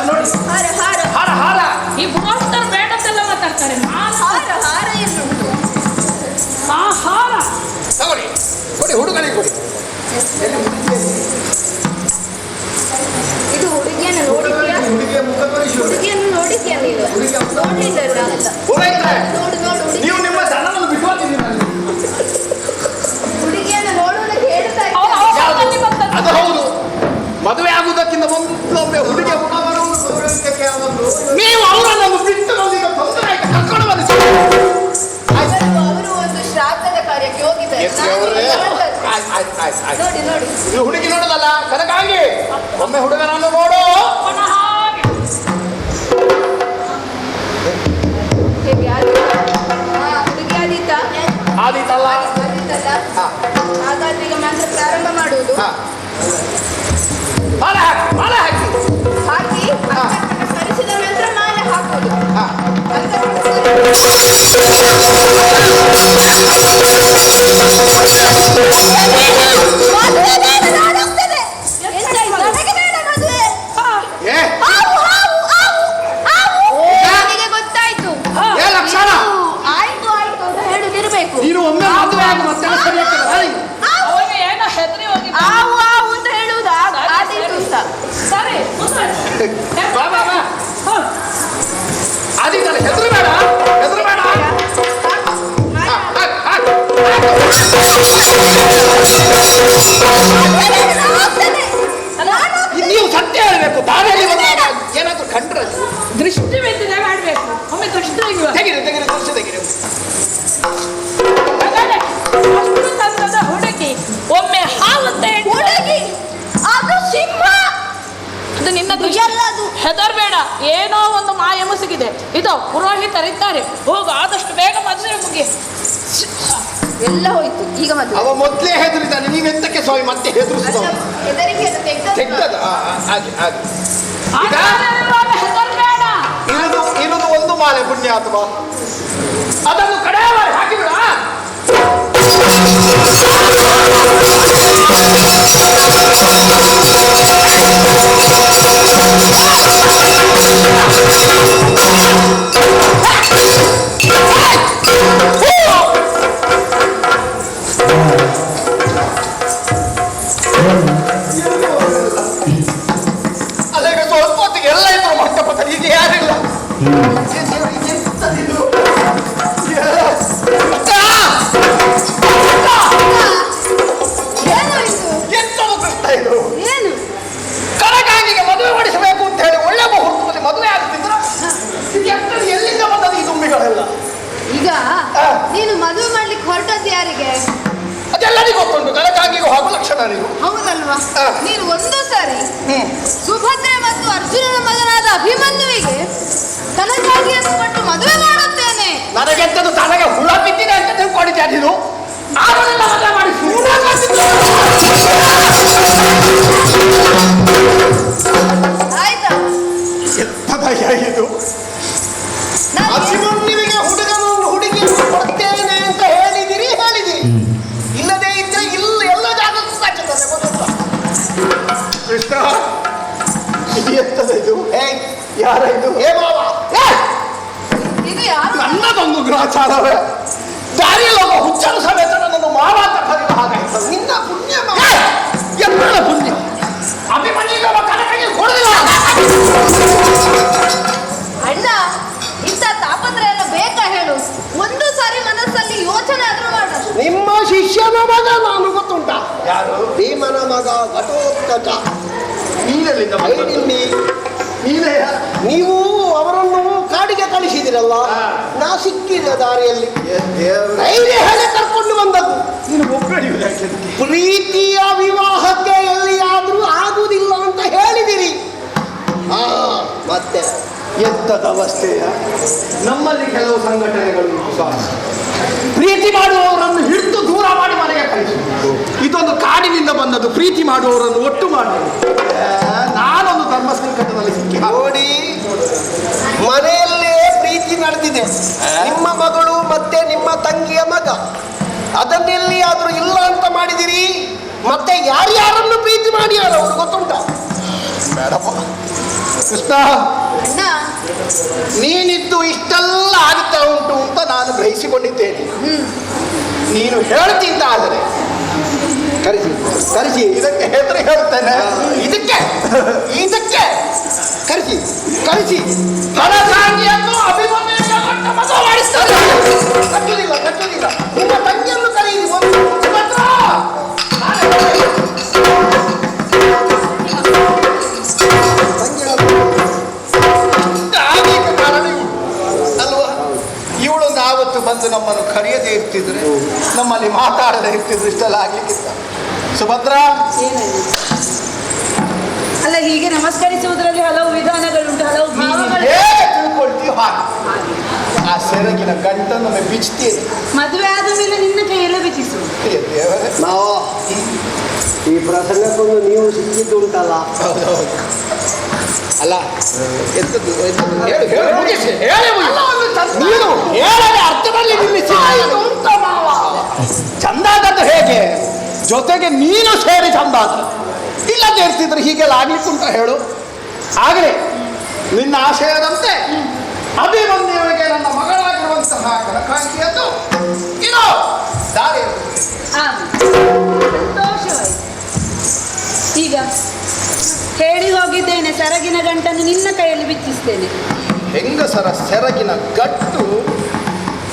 ನೋಡಿ. ಹಾರ ಹಾರ ಹಾರ ಹಾರ. ಈ ಪುರೋಹಿತರು ಬೇಡದ್ದೆಲ್ಲ ಮಾತಾಡ್ತಾರೆ. ಹಾರ ಹಾರ ಎನ್ನುಂಟು? ಆ ಹಾರ ತಗೊಳ್ಳಿ, ಕೊಡಿ ಹುಡುಗನಿಗೆ ಕೊಡಿ. ಇದು ಹುಡುಗಿಯನ್ನು ನೋಡಿದ್ಯಾ? ಹುಡುಗಿಯ ಮುಖ ತೋರಿಸಿ. ಹುಡುಗಿಯನ್ನು ನೋಡಿದ್ಯಾ ನೀನು? ನೋಡ್ಲಿಲ್ಲಲ್ಲ ಅಂತ. ಪುರೋಹಿತರೆ, ನೋಡು ನೋಡು ಹುಡುಗಿ. ನೀವು ನಿಮ್ಮ ಜನವನ್ನು ಬಿಟ್ಟುಕೊಂಡಿದ್ದೀರಾ? ಹುಡುಗಿಯನ್ನು ನೋಡೋದಕ್ಕೆ ಹೇಳ್ತಾ ಅದು ಹೌದು. ಮದುವೆ ಆಗುವುದಕ್ಕಿಂತ ಮೊದಲೊಮ್ಮೆ ಹುಡುಗಿಯ ಮುಖವನ್ನು ಗೌರವಿಸಕ್ಕೆ ಅವನು ನೀವು ಅವರನ್ನು ಬಿಟ್ಟು ನಮಗೆ ತೊಂದರೆ ಆಯ್ತು ಕರ್ಕೊಂಡು ಬಂದು ಅವರು ಒಂದು ಶ್ರಾದ್ದದ ಕಾರ್ಯಕ್ಕೆ ಹೋಗಿದ್ದಾರೆ. ನೋಡಿ ನೋಡಿ ಇದು ಹುಡುಗಿ ನೋಡುದಲ್ಲ ಕನಕಾಂಗಿ, ಒಮ್ಮೆ ಹುಡುಗನನ್ನು ನೋಡು. ಹೇಗೆ ಹುಡುಗಿ ಆದೀತಾ? ಆದೀತಲ್ಲ? ಆದೀತಲ್ಲ? ಹಾಗಾದ್ರೆ ಈಗ ಮಂತ್ರ ಪ್ರಾರಂಭ ಮಾಡುವುದು. ಮಾಲೆ ಹಾಕಿ, ಮಾಲೆ ಹಾಕಿ. ಹಾಕಿ ಸರಿಸಿದ ನಂತರ ಮಾಲೆ ಹಾಕುವುದು. ಏ ನನಗೆ ಗೊತ್ತಾಯ್ತು. ಏ ಲಕ್ಷಣ, ಆಯ್ತು ಆಯ್ತು ಅಂತ ಹೇಳುದಿರ್ಬೇಕು. ನೀನು ಒಮ್ಮೆ ಮದುವೆ ಆಗು ಮತ್ತೆ ಸರಿಯಾಗ್ತದೆ. ಅವನಿಗೆ ಏನೋ ಹೆದರಿ ಹೋಗಿದ್ದ. ಆವು ಆವು ಅಂತ ಹೇಳುವುದು ಆದೀತು ಅಂತ. ಸರಿ ಬಾ ಬಾ ಬಾ. ಆದೀತಲ್ಲ, ಹೆದರು ಬೇಡ, ಹೆದರು ಬೇಡ. ನೀವು ಸತ್ಯ ಹೇಳಬೇಕು. ದಾರಿಯಲ್ಲಿ ಬಂದಾಗ ಏನಾದ್ರು ಕಂಡ್ರೆ ದೃಷ್ಟಿ ಮೆತ್ತಿದೆ ಮಾಡ್ಬೇಕು. ಒಮ್ಮೆ ದೃಷ್ಟಿ ತೆಗೆಯುವ. ತೆಗಿರಿ ತೆಗಿರಿ ದೃಶ್ಯ ತೆಗಿರಿ. ಅಷ್ಟು ತಂದದ ಹುಡುಗಿ ಒಮ್ಮೆ ಹಾಲು ಅಂತ ಹುಡುಗಿ ಅದು ಸಿಂಹ. ಅದು ನಿನ್ನ ದೃಷ್ಟಿ. ಹೆದರ್ಬೇಡ, ಏನೋ ಒಂದು ಮಾಯ ಮುಸುಗಿದೆ. ಇದು ಪುರೋಹಿತರಿದ್ದಾರೆ, ಹೋಗು ಆದಷ್ಟು ಬೇಗ ಮದುವೆ ಮುಗಿ. ಎಲ್ಲ ಹೋಯ್ತು ಈಗ ಮದುವೆ. ಅವ ಮೊದಲೇ ಹೆದರಿದ್ದಾನೆ, ನೀವೆಂತಕ್ಕೆ ಸ್ವಾಮಿ ಮತ್ತೆ ಹೆದರಿಸಿದವ? ಹೆದರಿಕೆ ತೆಗ್ದದ ಹಾಗೆ ಹಾಗೆ. ಹೆದರ್ಬೇಡ. ಇರುವುದು ಒಂದು ಮಾಲೆ ಪುಣ್ಯ ಅಥವಾ ಅದನ್ನು ಕಡೆ ಹಾಕಿಬಿಡ. ಅದೇ ಸ್ವಲ್ಪ ಹೊತ್ತಿಗೆ ಎಲ್ಲ ಇದ್ರು ಮಂಟಪದ, ಈಗ ಯಾರಿಲ್ಲ. ಎಂತದು ಕೃಷ್ಣ ಇದು? ಏನು ಕನಕಾಂಗಿಗೆ ಮದುವೆ ಮಾಡಿಸಬೇಕು ಅಂತ ಹೇಳಿ ಒಳ್ಳೆ ಮುಹೂರ್ತದಲ್ಲಿ ಮದುವೆ ಆಗ್ತಿದ್ರು. ಎಲ್ಲಿಂದ ಬಂದದ್ದು ಈ ದುಂಬಿಗಳೆಲ್ಲ? ಈಗ ನೀನು ಮದುವೆ ಮಾಡ್ಲಿಕ್ಕೆ ಹೊರಟದ್ದು ಯಾರಿಗೆ? ಅದೆಲ್ಲರಿಗೂ ಗೊತ್ತುಂಟು, ಕನಕಾಂಗಿಗೂ ಹಾಗೂ ಲಕ್ಷಣರಿಗೂ. ಹೌದಲ್ವಾ? ನೀನು ಒಂದು ಸಾರಿ ಸುಭದ್ರೆ ಮತ್ತು ಅರ್ಜುನನ ಮಗನಾದ ಅಭಿಮನ್ಯುವಿಗೆ ಕನಕಾಂಗಿಯನ್ನು ಕೊಟ್ಟು ಮದುವೆ ಮಾಡುತ್ತೇನೆ. ನನಗೆಂತದ್ದು ತನಗೆ ಹುಳ ಬಿದ್ದಿದೆ ಅಂತ ತಿಳ್ಕೊಂಡಿದ್ದೆ. ನೀನು ಆಡಲೆಲ್ಲ ಮದುವೆ ಮಾಡಿ ಆಯ್ತಾ? ಇದು ಅಭಿಮನ್ಯುವಿಗೆ ಹುಡುಗಿಯನ್ನು ಕೊಡ್ತೇನೆ ಅಂತ ಹೇಳಿದಿರಿ. ಇಲ್ಲದೇ ಇದ್ರೆ ಎಲ್ಲ ಜಾಗಕ್ಕೂ ಸಾಚುತ್ತದೆ. ಗೊತ್ತುಂಟಾ ಕೃಷ್ಣ? ಇದು ಯಾರ ಇದು? ಹೇ ಬಾವ, ಇದು ಯಾರು? ನನ್ನದೊಂದು ಗ್ರಹಚಾರವೇ. ದಾರಿಯಲ್ಲಿ ಹೋಗೋ ಹುಚ್ಚರು ಸಮೇತ ನನ್ನನ್ನು ಮಾವ ಅಂತ ಕರೆಯುವ ಹಾಗಾಯ್ತು. ನಿನ್ನ ಪುಣ್ಯ ಎಲ್ಲ ಪುಣ್ಯ. ಅಭಿಮನ್ಯುಗೆ ಕನಕಗೆ ಕೊಡುದಿಲ್ಲ. ಅಣ್ಣ, ಇಂಥ ತಾಪತ್ರೆ ಎಲ್ಲ ಬೇಕಾ ಹೇಳು? ಒಂದು ಸಾರಿ ಮನಸ್ಸಲ್ಲಿ ಯೋಚನೆ ಆದ್ರೂ ಮಾಡು. ನಿಮ್ಮ ಶಿಷ್ಯನ ಮಗ ನಾನು, ಗೊತ್ತುಂಟಾ? ಯಾರು? ಭೀಮನ ಮಗ ಘಟೋತ್ಕಚ. ನೀನೆಲ್ಲಿಂದ? ನೀವು ಅವರನ್ನು ಕಾಡಿಗೆ ಕಳಿಸಿದಿರಲ್ಲ, ನಾ ಸಿಕ್ಕಿದ ದಾರಿಯಲ್ಲಿ ಧೈರ್ಯ ಹೇಳಿ ಕರ್ಕೊಂಡು ಬಂದದ್ದು. ಪ್ರೀತಿಯ ವಿವಾಹಕ್ಕೆ ಎಲ್ಲಿಯಾದ್ರೂ ಆಗುವುದಿಲ್ಲ ಅಂತ ಹೇಳಿದಿರಿ. ಮತ್ತೆ ಎಂಥದ ಅವಸ್ಥೆಯ ನಮ್ಮಲ್ಲಿ ಕೆಲವು ಸಂಘಟನೆಗಳು ಪ್ರೀತಿ ಮಾಡುವವರನ್ನು ಹಿಡಿದು ದೂರ ಮಾಡಿ ಮನೆಗೆ ಕಳಿಸುವುದು. ಇದೊಂದು ಕಾಡಿನಿಂದ ಬಂದದ್ದು. ಪ್ರೀತಿ ಮಾಡುವವರನ್ನು ಒಟ್ಟು ಮಾಡಿ ನಾನೊಂದು ಧರ್ಮ ಸಂಕಟದಲ್ಲಿ ಸಿಕ್ಕಿ ನೋಡಿ, ಮನೆಯಲ್ಲೇ ಪ್ರೀತಿ ನಡೆದಿದೆ. ನಿಮ್ಮ ಮಗಳು ಮತ್ತೆ ನಿಮ್ಮ ತಂಗಿಯ ಮಗ, ಅದನ್ನೆಲ್ಲಿ ಆದ್ರೂ ಇಲ್ಲ ಅಂತ ಮಾಡಿದಿರಿ. ಮತ್ತೆ ಯಾರ್ಯಾರನ್ನು ಪ್ರೀತಿ ಮಾಡಿ ಅವ್ರು ಗೊತ್ತುಂಟ? ಬೇಡಪ್ಪ ಕೃಷ್ಣ, ಅಣ್ಣ ನೀನಿದ್ದು ಇಷ್ಟೆಲ್ಲ ಆಗ್ತಾ ಉಂಟು ಅಂತ ನಾನು ಗ್ರಹಿಸಿಕೊಂಡಿದ್ದೇನೆ. ನೀನು ಹೇಳ್ತಿದ್ದ ಆದರೆ ಕರೆಸಿ ಕರೆಸಿ ಇದಕ್ಕೆ ಹೆಸರು ಹೇಳ್ತೇನೆ. ಇದಕ್ಕೆ ಕರೆಸಿ ಕರೆಸಿ ಕಳಸಾಗಿಯನ್ನು ಅಭಿಮನ್ಯುವಿಗೆ ಕೊಟ್ಟ ಮದುವೆ ಮಾಡಿಸ್ತಾರೆ. ಕಟ್ಟುವುದಿಲ್ಲ ಕಟ್ಟುವುದಿಲ್ಲ. ನಿಮ್ಮ ತಂಗಿಯನ್ನು ಕರೆಯಿರಿ. ಅಲ್ವಾ? ಇವಳೊಂದು ಆವತ್ತು ಬಂದು ನಮ್ಮನ್ನು ಕರೆಯದೇ ಇರ್ತಿದ್ರೆ, ನಮ್ಮಲ್ಲಿ ಮಾತಾಡದೇ ಇರ್ತಿದ್ರು, ಇಷ್ಟೆಲ್ಲ ಆಗ್ಲಿಕ್ಕಿಲ್ಲ. ಸುಭದ್ರಾ, ಅಲ್ಲ, ಹೀಗೆ ನಮಸ್ಕರಿಸುವುದರಲ್ಲಿ ಹಲವು ವಿಧಾನಗಳುಂಟು, ಹಲವು ಭಾವಗಳು. ಹೇಗೆ ತಿಳ್ಕೊಳ್ತೀವಿ ಹಾಗೆ. ಆ ಸೆರಗಿನ ಗಂಟನ್ನು ಬಿಚ್ತೀರಿ. ಮದುವೆ ಆದ ಮೇಲೆ ನಿನ್ನ ಕೈಯಲ್ಲೇ ಬಿಚ್ಚಿಸು. ದೇವರೇ, ನಾವು ಈ ಪ್ರಸಂಗಕ್ಕೊಂದು ನೀವು ಸಿಕ್ಕಿದ್ದು ಉಂಟಲ್ಲ. ಅಲ್ಲ ಎಂತದ್ದು ಹೇಳು, ಹೇಳು, ಮುಗಿಸಿ, ಹೇಳಿ ಮುಗಿಸಿ. ನೀನು ಹೇಳದೆ ಅರ್ಥದಲ್ಲಿ ನಿಲ್ಲಿಸಿ ಅಂತ ಮಾವ. ಚಂದಾದದ್ದು ಹೇಗೆ? ಜೊತೆಗೆ ನೀನು ಸೇರಿ ಚಂದಾದ. ಇಲ್ಲದೆ ಇರ್ತಿದ್ರೆ ಹೀಗೆಲ್ಲ ಆಗ್ಲಿಕ್ಕುಂಟ ಹೇಳು? ಆಗಲಿ ನಿನ್ನ ಆಶಯದಂತೆ ಅಭಿಮನ್ಯುವಿಗೆ ನನ್ನ ಮಗಳಾಗಿರುವಂತಹ ಕನಕಾಂಗಿಯನ್ನು ಇರೋ ದಾರಿ ಸಂತೋಷವಾಯಿತು. ಈಗ ಹೇಳಿ ಹೋಗಿದ್ದೇನೆ, ಸೆರಗಿನ ಗಂಟನ್ನು ನಿನ್ನ ಕೈಯಲ್ಲಿ ಬಿಚ್ಚಿಸ್ತೇನೆ. ಹೆಂಗಸರ ಸೆರಗಿನ ಗಂಟು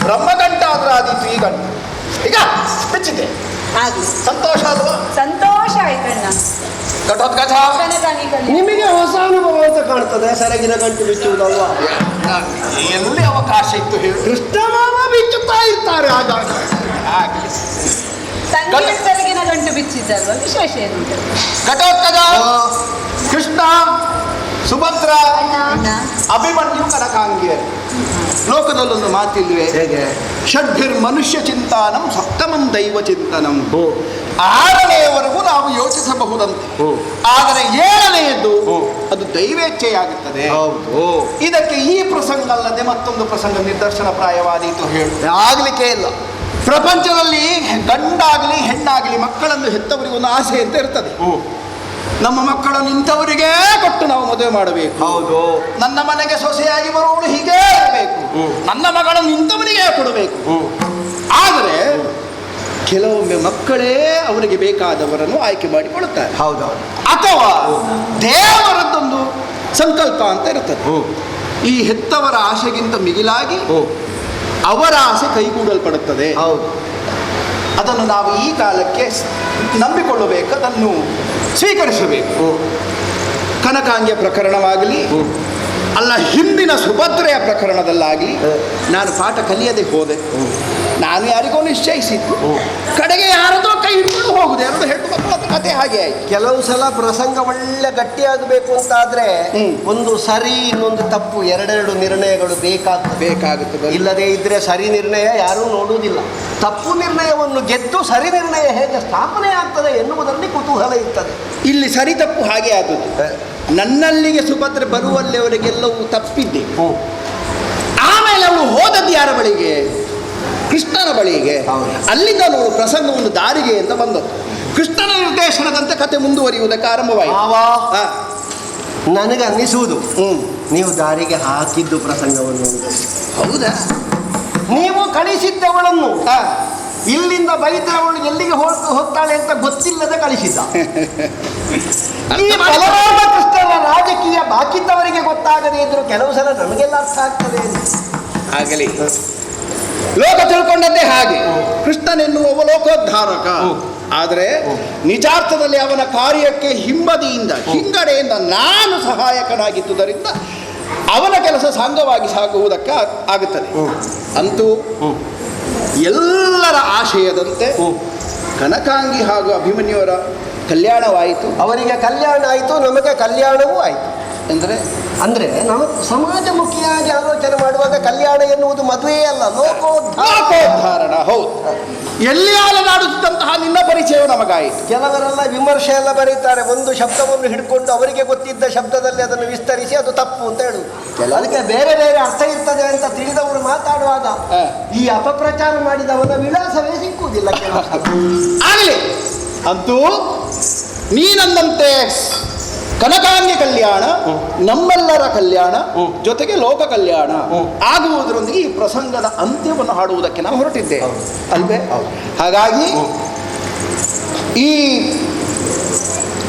ಬ್ರಹ್ಮಗಂಟ ಆದ್ರೆ ಆದೀತು. ಈ ಗಂಟು ಈಗ ಬಿಚ್ಚಿದೆ. ಆಗ್ಲಿ, ಸಂತೋಷ ಅಲ್ವಾ? ಸಂತೋಷ ಆಯ್ತಣ್ಣ. ಘಟೋತ್ಕಚ, ಕನಕಾಂಗಿ ಕಲ್ಯಾಣ. ನಿಮಗೆ ಹೊಸ ಅನುಭವ ಅಂತ ಕಾಣ್ತದೆ ಸೆರಗಿನ ಗಂಟು ಬಿಚ್ಚುವುದಲ್ವಾ? ಎಲ್ಲಿ ಅವಕಾಶ ಇತ್ತು ಹೇಳು? ಕೃಷ್ಣ ಮಾವ ಬಿಚ್ಚುತ್ತಾ ಇರ್ತಾರೆ ಆಗಾಗ. ತಂಗಿಯ ಸೆರಗಿನ ಗಂಟು ಬಿಚ್ಚಿದ್ದಲ್ವಾ, ವಿಶೇಷ ಏನುಂಟು? ಘಟೋತ್ಕಚ, ಕೃಷ್ಣ, ಸುಭದ್ರ, ಅಣ್ಣ, ಅಭಿಮನ್ಯು, ಕನಕಾಂಗಿಯರು. ಲೋಕದಲ್ಲೊಂದು ಮಾತಿಲ್ವೇ? ಹೇಗೆ? ಷಡ್ಭಿರ್ ಮನುಷ್ಯ ಚಿಂತನಂ ಸಪ್ತಮಂ ದೈವ ಚಿಂತನಂ. 6ನೇವರೆಗೂ ನಾವು ಯೋಚಿಸಬಹುದಂತೆ, ಆದರೆ 7ನೇಯದ್ದು ಅದು ದೈವೇಚ್ಛೆಯಾಗುತ್ತದೆ. ಇದಕ್ಕೆ ಈ ಪ್ರಸಂಗ ಅಲ್ಲದೆ ಮತ್ತೊಂದು ಪ್ರಸಂಗ ನಿದರ್ಶನಪ್ರಾಯವಾದೀತು ಹೇಳು. ಆಗ್ಲಿಕ್ಕೆ ಇಲ್ಲ. ಪ್ರಪಂಚದಲ್ಲಿ ಗಂಡಾಗಲಿ ಹೆಣ್ಣಾಗಲಿ ಮಕ್ಕಳನ್ನು ಹೆತ್ತವರಿಗೆ ಒಂದು ಆಸೆ ಅಂತ ಇರ್ತದೆ. ನಮ್ಮ ಮಕ್ಕಳನ್ನು ಇಂಥವರಿಗೇ ಕೊಟ್ಟು ನಾವು ಮದುವೆ ಮಾಡಬೇಕು. ಹೌದು. ನನ್ನ ಮನೆಗೆ ಸೊಸೆಯಾಗಿ ಬರುವವಳು ಹೀಗೇ ಇರಬೇಕು, ನನ್ನ ಮಗಳನ್ನು ಇಂಥವನಿಗೆ ಕೊಡಬೇಕು. ಆದರೆ ಕೆಲವೊಮ್ಮೆ ಮಕ್ಕಳೇ ಅವರಿಗೆ ಬೇಕಾದವರನ್ನು ಆಯ್ಕೆ ಮಾಡಿಕೊಳ್ಳುತ್ತಾರೆ. ಹೌದೌದು. ಅಥವಾ ದೇವರದ್ದೊಂದು ಸಂಕಲ್ಪ ಅಂತ ಇರ್ತದೆ. ಈ ಹೆತ್ತವರ ಆಸೆಗಿಂತ ಮಿಗಿಲಾಗಿ ಅವರ ಆಸೆ ಕೈಗೂಡಲ್ಪಡುತ್ತದೆ. ಹೌದು. ಅದನ್ನು ನಾವು ಈ ಕಾಲಕ್ಕೆ ನಂಬಿಕೊಳ್ಳಬೇಕು, ಅದನ್ನು ಸ್ವೀಕರಿಸಬೇಕು. ಕನಕಾಂಗಿಯ ಪ್ರಕರಣವಾಗಲಿ ಅಲ್ಲ, ಹಿಂದಿನ ಸುಭದ್ರೆಯ ಪ್ರಕರಣದಲ್ಲಾಗಲಿ ನಾನು ಪಾಠ ಕಲಿಯದೆ ಹೋದೆ. ನಾನು ಯಾರಿಗೋ ನಿಶ್ಚಯಿಸಿದ್ದು, ಕಡೆಗೆ ಯಾರದೋ ಕೈ ಹಿಡ್ಕೊಂಡು ಹೋಗುದು. ಎರಡು ಹೆಣ್ಣು ಮಕ್ಕಳ ಕತೆ ಹಾಗೆ ಆಯ್ತು. ಕೆಲವು ಸಲ ಪ್ರಸಂಗ ಒಳ್ಳೆ ಗಟ್ಟಿಯಾಗಬೇಕು ಅಂತಾದ್ರೆ ಒಂದು ಸರಿ ಇನ್ನೊಂದು ತಪ್ಪು ಎರಡೆರಡು ನಿರ್ಣಯಗಳು ಬೇಕಾಗುತ್ತದೆ. ಇಲ್ಲದೆ ಇದ್ರೆ ಸರಿ ನಿರ್ಣಯ ಯಾರೂ ನೋಡುವುದಿಲ್ಲ. ತಪ್ಪು ನಿರ್ಣಯವನ್ನು ಗೆದ್ದು ಸರಿ ನಿರ್ಣಯ ಹೇಗೆ ಸ್ಥಾಪನೆ ಆಗ್ತದೆ ಎನ್ನುವುದರಲ್ಲಿ ಕುತೂಹಲ ಇರ್ತದೆ. ಇಲ್ಲಿ ಸರಿ ತಪ್ಪು ಹಾಗೆ ಆಗುದು. ನನ್ನಲ್ಲಿಗೆ ಸುಭದ್ರೆ ಬರುವಲ್ಲಿವರೆಗೆಲ್ಲವೂ ತಪ್ಪಿದ್ದೆ. ಆಮೇಲೆ ಅವಳು ಹೋದದ್ದು ಯಾರ ಬಳಿಗೆ? ಕೃಷ್ಣನ ಬಳಿಗೆ. ಅಲ್ಲಿಂದ ನಾವು ಪ್ರಸಂಗವನ್ನು ದಾರಿಗೆ ಅಂತ ಬಂದದ್ದು. ಕೃಷ್ಣನ ನಿರ್ದೇಶನದಂತೆ ಕತೆ ಮುಂದುವರಿಯುವುದಕ್ಕೆ ಆರಂಭವಾಯಿತು. ನನಗೆ ಅನ್ನಿಸುವುದು ನೀವು ದಾರಿಗೆ ಹಾಕಿದ್ದು ಪ್ರಸಂಗವನ್ನು. ಹೌದಾ? ನೀವು ಕಳಿಸಿದ್ದವಳನ್ನು ಇಲ್ಲಿಂದ ಬೈದವಳು ಎಲ್ಲಿಗೆ ಹೋಗ್ತಾಳೆ ಅಂತ ಗೊತ್ತಿಲ್ಲದೆ ಕಳಿಸಿದ್ದ. ಈ ಬಲರಾಮ ಕೃಷ್ಣನ ರಾಜಕೀಯ ಬಾಕಿದ್ದವರಿಗೆ ಗೊತ್ತಾಗದೇ ಇದ್ರು ಕೆಲವು ಸಲ ನಮಗೆಲ್ಲ ಅರ್ಥ ಆಗ್ತದೆ. ಆಗಲಿ, ಲೋಕ ತಿಳ್ಕೊಂಡದ್ದೇ ಹಾಗೆ. ಕೃಷ್ಣನೆನ್ನುವ ಲೋಕೋದ್ಧಾರಕ. ಆದರೆ ನಿಜಾರ್ಥದಲ್ಲಿ ಅವನ ಕಾರ್ಯಕ್ಕೆ ಹಿಂಬದಿಯಿಂದ ಹಿಂಗಡೆಯಿಂದ ನಾನು ಸಹಾಯಕನಾಗಿದ್ದುದರಿಂದ ಅವನ ಕೆಲಸ ಸಾಂಗವಾಗಿ ಸಾಗುವುದಕ್ಕೆ ಆಗುತ್ತದೆ. ಅಂತೂ ಎಲ್ಲರ ಆಶಯದಂತೆ ಕನಕಾಂಗಿ ಹಾಗೂ ಅಭಿಮನ್ಯುವರ ಕಲ್ಯಾಣವಾಯಿತು. ಅವರಿಗೆ ಕಲ್ಯಾಣ ಆಯಿತು, ನಮಗೆ ಕಲ್ಯಾಣವೂ ಆಯಿತು. ಅಂದ್ರೆ ನಾವು ಸಮಾಜಮುಖಿಯಾಗಿ ಆಲೋಚನೆ ಮಾಡುವಾಗ ಕಲ್ಯಾಣ ಎನ್ನುವುದು ಮದುವೆಯೇ ಅಲ್ಲ, ಲೋಕೋದ್ಧಾರಣ. ಹೌದು, ಎಲ್ಲಿ ಅಲನಾಡುತ್ತಿದ್ದಂತಹ ನಿನ್ನ ಪರಿಚಯವು ನಮಗಾಯಿತು. ಕೆಲವರೆಲ್ಲ ವಿಮರ್ಶೆ ಎಲ್ಲ ಬರೀತಾರೆ, ಒಂದು ಶಬ್ದವನ್ನು ಹಿಡ್ಕೊಂಡು ಅವರಿಗೆ ಗೊತ್ತಿದ್ದ ಶಬ್ದದಲ್ಲಿ ಅದನ್ನು ವಿಸ್ತರಿಸಿ ಅದು ತಪ್ಪು ಅಂತ ಹೇಳುದು. ಅದಕ್ಕೆ ಬೇರೆ ಬೇರೆ ಅರ್ಥ ಇರ್ತದೆ ಅಂತ ತಿಳಿದವರು ಮಾತಾಡುವಾಗ ಈ ಅಪಪ್ರಚಾರ ಮಾಡಿದವನ ವಿಳಾಸವೇ ಸಿಕ್ಕುವುದಿಲ್ಲ. ಆಗಲಿ, ಅಂತೂ ನೀನಂದಂತೆ ಕನಕಾಂಗಿ ಕಲ್ಯಾಣ, ನಮ್ಮೆಲ್ಲರ ಕಲ್ಯಾಣ, ಜೊತೆಗೆ ಲೋಕ ಕಲ್ಯಾಣ ಆಗುವುದರೊಂದಿಗೆ ಈ ಪ್ರಸಂಗದ ಅಂತ್ಯವನ್ನು ಹಾಡುವುದಕ್ಕೆ ನಾವು ಹೊರಟಿದ್ದೇವೆ ಅಲ್ವೇ? ಹಾಗಾಗಿ ಈ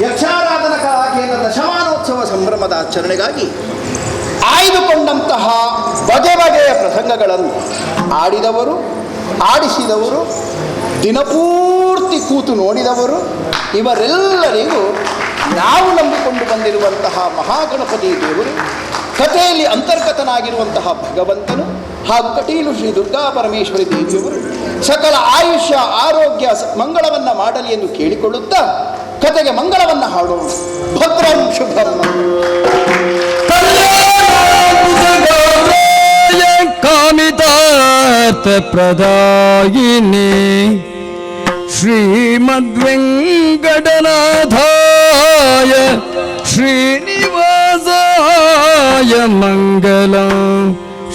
ಯಕ್ಷಾರಾಧನಾ ಕಲಾ ಕೇಂದ್ರದ ಶಮಾನೋತ್ಸವ ಸಂಭ್ರಮದ ಆಚರಣೆಗಾಗಿ ಆಯ್ದುಕೊಂಡಂತಹ ಬಗೆ ಬಗೆಯ ಪ್ರಸಂಗಗಳನ್ನು ಆಡಿದವರು, ಆಡಿಸಿದವರು, ದಿನಪೂರ್ತಿ ಕೂತು ನೋಡಿದವರು, ಇವರೆಲ್ಲರಿಗೂ ನಾವು ನಂಬಿಕೊಂಡು ಬಂದಿರುವಂತಹ ಮಹಾಗಣಪತಿ ದೇವರು, ಕಥೆಯಲ್ಲಿ ಅಂತರ್ಗತನಾಗಿರುವಂತಹ ಭಗವಂತನು ಹಾಗೂ ಕಟೀಲು ಶ್ರೀ ದುರ್ಗಾ ಪರಮೇಶ್ವರಿ ದೇವಿಯವರು ಸಕಲ ಆಯುಷ್ಯ ಆರೋಗ್ಯ ಮಂಗಳವನ್ನು ಮಾಡಲಿ ಎಂದು ಕೇಳಿಕೊಳ್ಳುತ್ತಾ ಕಥೆಗೆ ಮಂಗಳವನ್ನು ಹಾಡೋಣ. ಭದ್ರಂ ಶುಭಂ. ಕಾಮಿತಾರ್ಥ ಪ್ರದಾಯಿನಿ ಶ್ರೀಮದ್ವೆಂಕಟನಾಥಾಯ ಶ್ರೀನಿವಾಸಾಯ ಮಂಗಲಂ,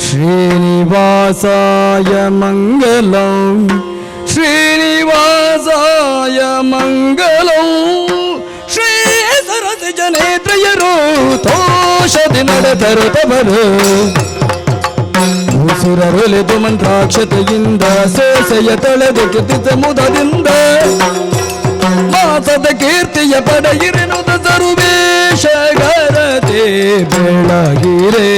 ಶ್ರೀನಿವಾಸಾಯ ಮಂಗಲಂ, ಶ್ರೀನಿವಾಸಾಯ ಮಂಗಲಂ. ಶ್ರೀ ಸರಸಿ ಜನೇತ್ರಯರು ತೋಷದಿ ನಡೆದರು ತವರು, ಉಸಿರರೊಲೆದು ಮಂತ್ರಾಕ್ಷತೆಯಿಂದ ಸೋಸೆಯ ತೊಳೆದು ಕಿತ್ತಿದ ಮುದದಿಂದ ಮಾಸದ ಕೀರ್ತಿಯ ಪಡೆಯಿರೆನುದ ಸರ್ವೇಶ ಗರತೆ ಬೆಳಗಿರೆ.